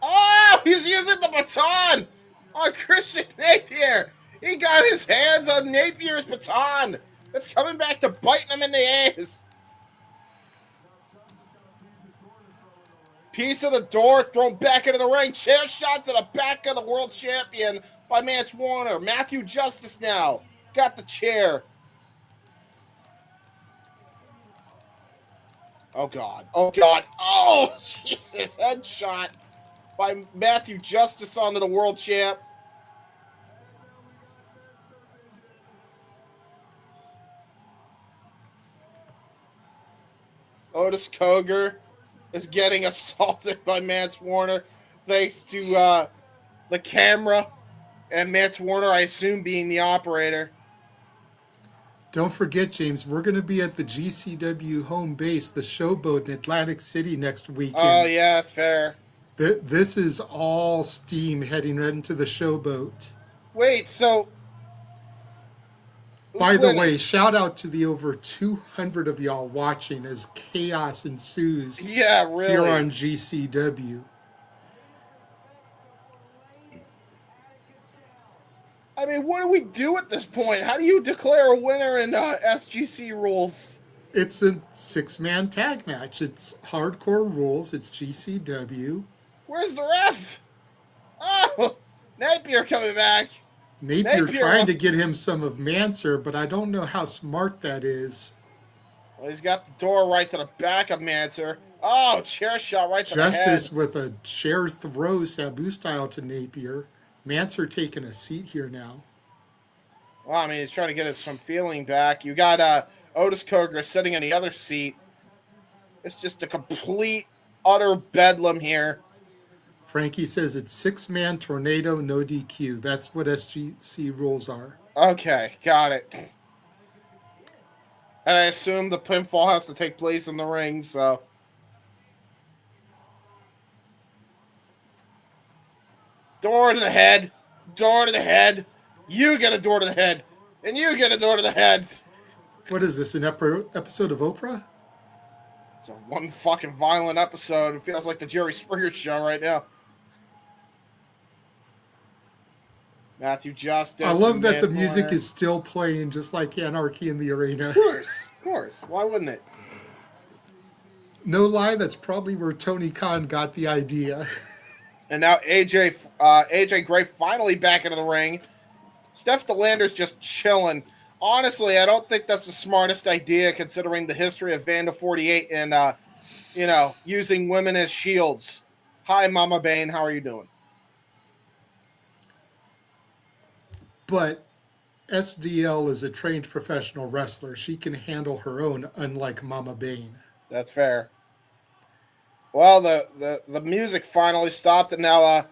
Oh, he's using the baton on Christian Napier. He got his hands on Napier's baton. It's coming back to biting him in the ass. Piece of the door thrown back into the ring. Chair shot to the back of the world champion by Mance Warner. Matthew Justice now got the chair. Oh, God. Oh, God. Oh, Jesus. Headshot by Matthew Justice onto the world champ. Otis Koger is getting assaulted by Mance Warner thanks to the camera and Mance Warner, I assume, being the operator. Don't forget, James, we're going to be at the GCW home base, the Showboat in Atlantic City next weekend. Oh, yeah, fair. This is all steam heading right into the Showboat. Wait, so... By the way, shout out to the over 200 of y'all watching as chaos ensues Yeah, really. here on GCW. I mean, what do we do at this point? How do you declare a winner in SGC rules? It's a 6-man tag match. It's hardcore rules. It's GCW. Where's the ref? Oh, Napier coming back. Napier trying to get him some of Manser, but I don't know how smart that is. Well, he's got the door right to the back of Manser. Oh, chair shot right to the head. Justice with a chair throw, Sabu style, to Napier. Manser taking a seat here now. Well, I mean, he's trying to get some feeling back. You got Otis Koger sitting in the other seat. It's just a complete, utter bedlam here. Frankie says it's 6-man tornado, no DQ. That's what SGC rules are. Okay, got it. And I assume the pinfall has to take place in the ring, so... Door to the head. Door to the head. You get a door to the head. And you get a door to the head. What is this, an episode of Oprah? It's a one fucking violent episode. It feels like the Jerry Springer show right now. Matthew Justice. I love that the music is still playing just like Anarchy in the Arena. Of course. Why wouldn't it? No lie, that's probably where Tony Khan got the idea. And now AJ Gray finally back into the ring. Steph DeLander's just chilling. Honestly, I don't think that's the smartest idea considering the history of Vanda 48 and, using women as shields. Hi, Mama Bane. How are you doing? But SDL is a trained professional wrestler. She can handle her own, unlike Mama Bane. That's fair. Well, the music finally stopped, and now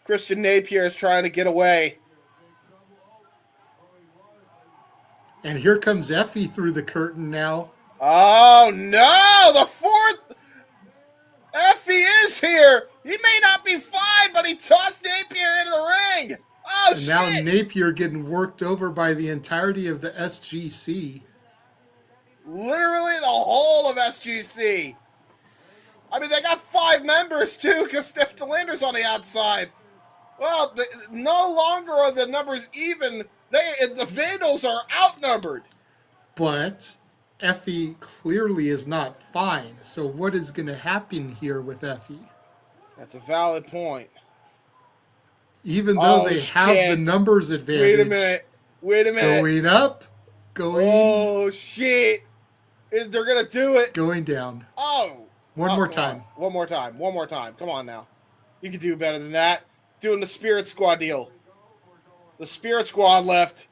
Christian Napier is trying to get away. And here comes Effie through the curtain now. Oh no, the fourth Effie is here. He may not be fine, but he tossed Napier into the ring. Oh And shit! now Napier getting worked over by the entirety of the SGC. Literally the whole of SGC. I mean, they got 5 members too, because Steph DeLander's on the outside. Well, no longer are the numbers even. The Vandals are outnumbered. But Effie clearly is not fine. So what is going to happen here with Effie? That's a valid point. Even though they have the numbers advantage. Wait a minute. Going up. Going. Oh, shit. They're going to do it. Going down. Oh. One more time. One more time. Come on now. You can do better than that. Doing the Spirit Squad deal. The Spirit Squad left.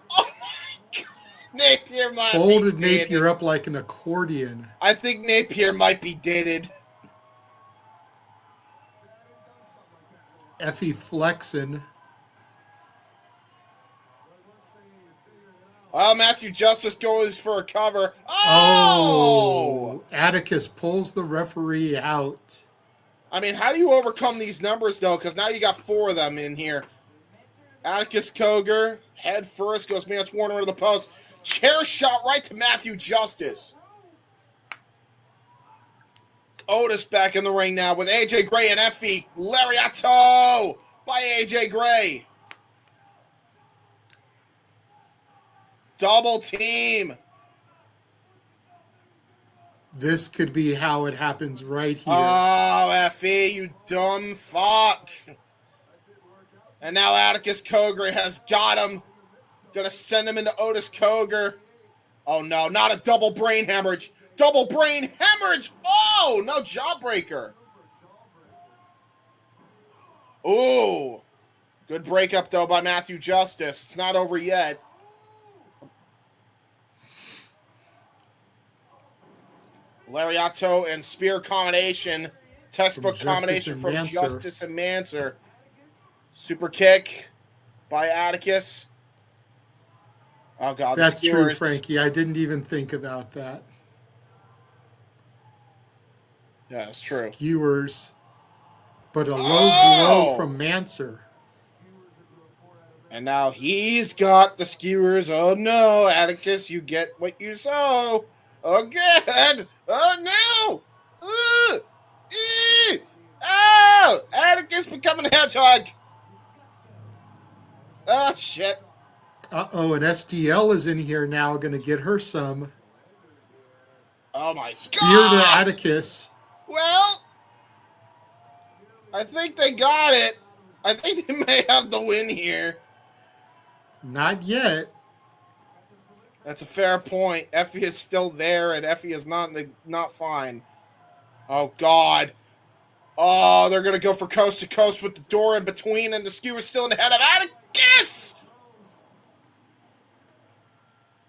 Oh my God. Napier might Folded be Napier dated. up like an accordion. I think Napier might be dated. Effie flexing. Oh, Matthew Justice goes for a cover. Oh! Atticus pulls the referee out. I mean, how do you overcome these numbers, though? Because now you got 4 of them in here. Atticus Koger, head first, goes Mance Warner to the post. Chair shot right to Matthew Justice. Otis back in the ring now with AJ Gray and Effie. Lariato by AJ Gray. Double team. This could be how it happens right here. Oh, Effie, you dumb fuck. And now Atticus Koger has got him. Gonna send him into Otis Koger. Oh no, not a double brain hemorrhage. Double brain hemorrhage. Oh, no jawbreaker. Ooh. Good breakup, though, by Matthew Justice. It's not over yet. Lariato and spear combination. Textbook combination from Justice and Manser. Super kick by Atticus. Oh, God. That's true, Frankie. I didn't even think about that. Yeah, it's true. Skewers. But a low blow from Manser. And now he's got the skewers. Oh, no, Atticus, you get what you sow. Oh, good. Oh, no. Oh, Atticus becoming a hedgehog. Oh, shit. Uh-oh, and SDL is in here now, going to get her some. Oh, my Spear God. to Atticus. Well, I think they got it. I think they may have the win here. Not yet. That's a fair point. Effie is still there, and Effie is not fine. Oh, God. Oh, they're going to go for coast to coast with the door in between, and the skewer still in the head of Atticus!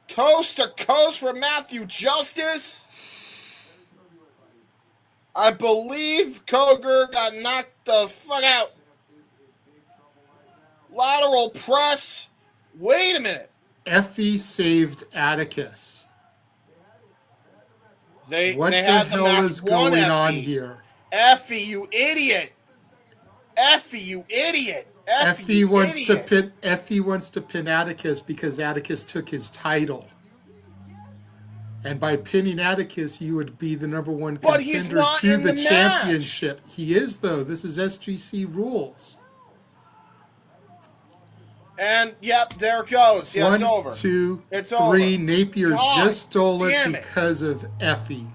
Coast to coast for Matthew Justice. I believe Koger got knocked the fuck out. Lateral press. Wait a minute. Effie saved Atticus. What they the had hell is one going Effie. on here? Effie, you idiot. Effie, you idiot. Effie wants to pin Atticus because Atticus took his title. And by pinning Atticus, you would be the number one contender to the championship. He is, though. This is SGC rules. And, yep, there it goes. Yeah, it's over. 1, 2, it's 3. over. Napier God just stole it damn because of Effie.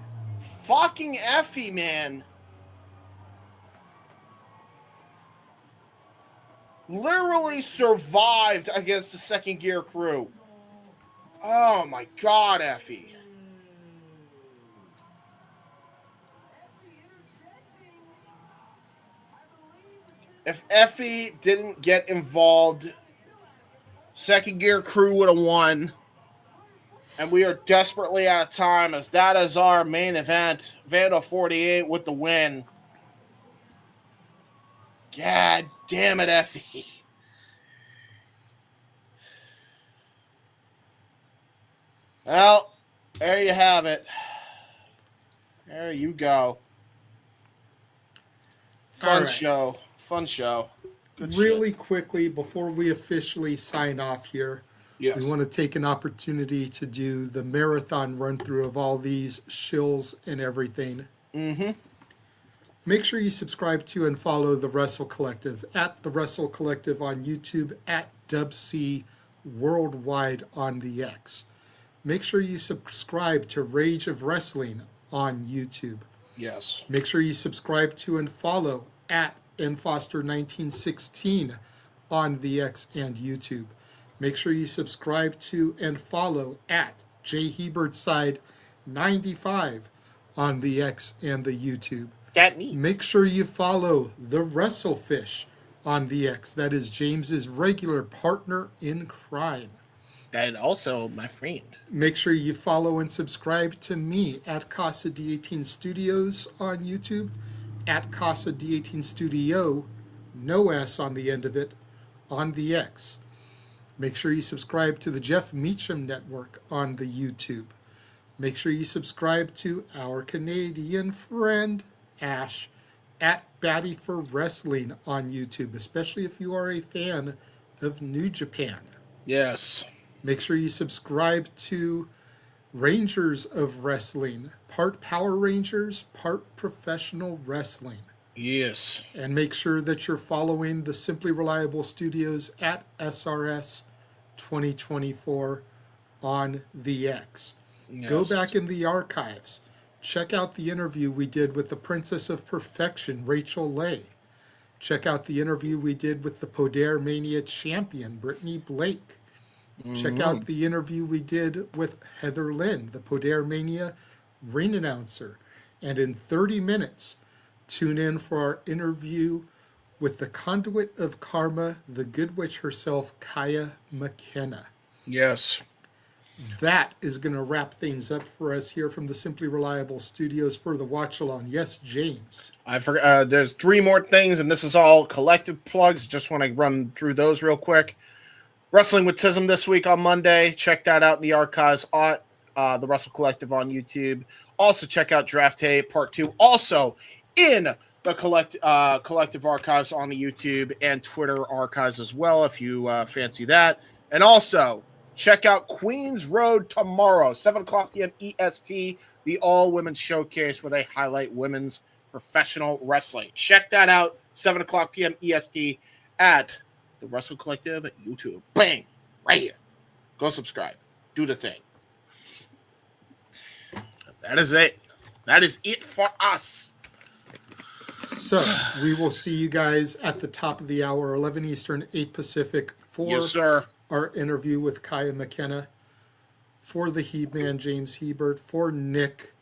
Fucking Effie, man. Literally survived against the second gear crew. Oh, my God, Effie. If Effie didn't get involved, second gear crew would have won. And we are desperately out of time, as that is our main event. Vandal 48 with the win. God damn it, Effie. Well, There you have it. There you go. Fun show. Fun show. Good really shit. quickly, before we officially sign off here, Yes. we want to take an opportunity to do the marathon run through of all these shills and everything. Mm-hmm. Make sure you subscribe to and follow the Wrestle Collective at the Wrestle Collective on YouTube, at Dubc Worldwide on the X. Make sure you subscribe to Rage of Wrestling on YouTube. Yes. Make sure you subscribe to and follow at nfoster1916 on the X and YouTube. Make sure you subscribe to and follow at jhebertside95 on the X and the YouTube. That me. Make sure you follow the Wrestlefish on the X. That is James's regular partner in crime. And also my friend. Make sure you follow and subscribe to me at Casa D18 Studios on YouTube, at Casa D18 Studio, no S on the end of it, on the X. Make sure you subscribe to the Jeff Meacham Network on the YouTube. Make sure you subscribe to our Canadian friend, Ash, at Batty for Wrestling on YouTube, especially if you are a fan of New Japan. Yes. Make sure you subscribe to Rangers of Wrestling, part Power Rangers, part professional wrestling. Yes. And make sure that you're following the Simply Reliable Studios at SRS 2024 on the X. Yes. Go back in the archives. Check out the interview we did with the Princess of Perfection, Rachel Lay. Check out the interview we did with the Poder Mania champion, Brittany Blake. Check out the interview we did with Heather Lynn, the Poder Mania ring announcer. And in 30 minutes, tune in for our interview with the conduit of karma, the good witch herself, Kaya McKenna. Yes. That is going to wrap things up for us here from the Simply Reliable Studios for the Watch Along. Yes, James. I forgot. There's 3 more things, and this is all collective plugs. Just want to run through those real quick. Wrestling with Tism this week on Monday. Check that out in the archives on the Wrestle Collective on YouTube. Also, check out Draft Tape Part 2. Also, in the collective archives on the YouTube and Twitter archives as well, if you fancy that. And also, check out Queens Road tomorrow, 7 o'clock p.m. EST, the all-women's showcase where they highlight women's professional wrestling. Check that out, 7 o'clock p.m. EST at the Wrestle Collective at YouTube. Bang! Right here. Go subscribe. Do the thing. That is it. That is it for us. So we will see you guys at the top of the hour, 11 Eastern, 8 Pacific, for Yes, sir. our interview with Kaya McKenna, for the Heb Man, James Hebert, for Nick,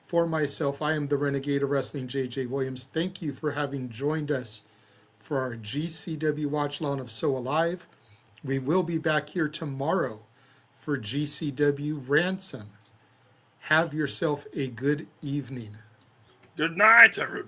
for myself. I am the Renegade of Wrestling, JJ Williams. Thank you for having joined us for our GCW Watch Along of So Alive. We will be back here tomorrow for GCW Ransom. Have yourself a good evening. Good night, everybody.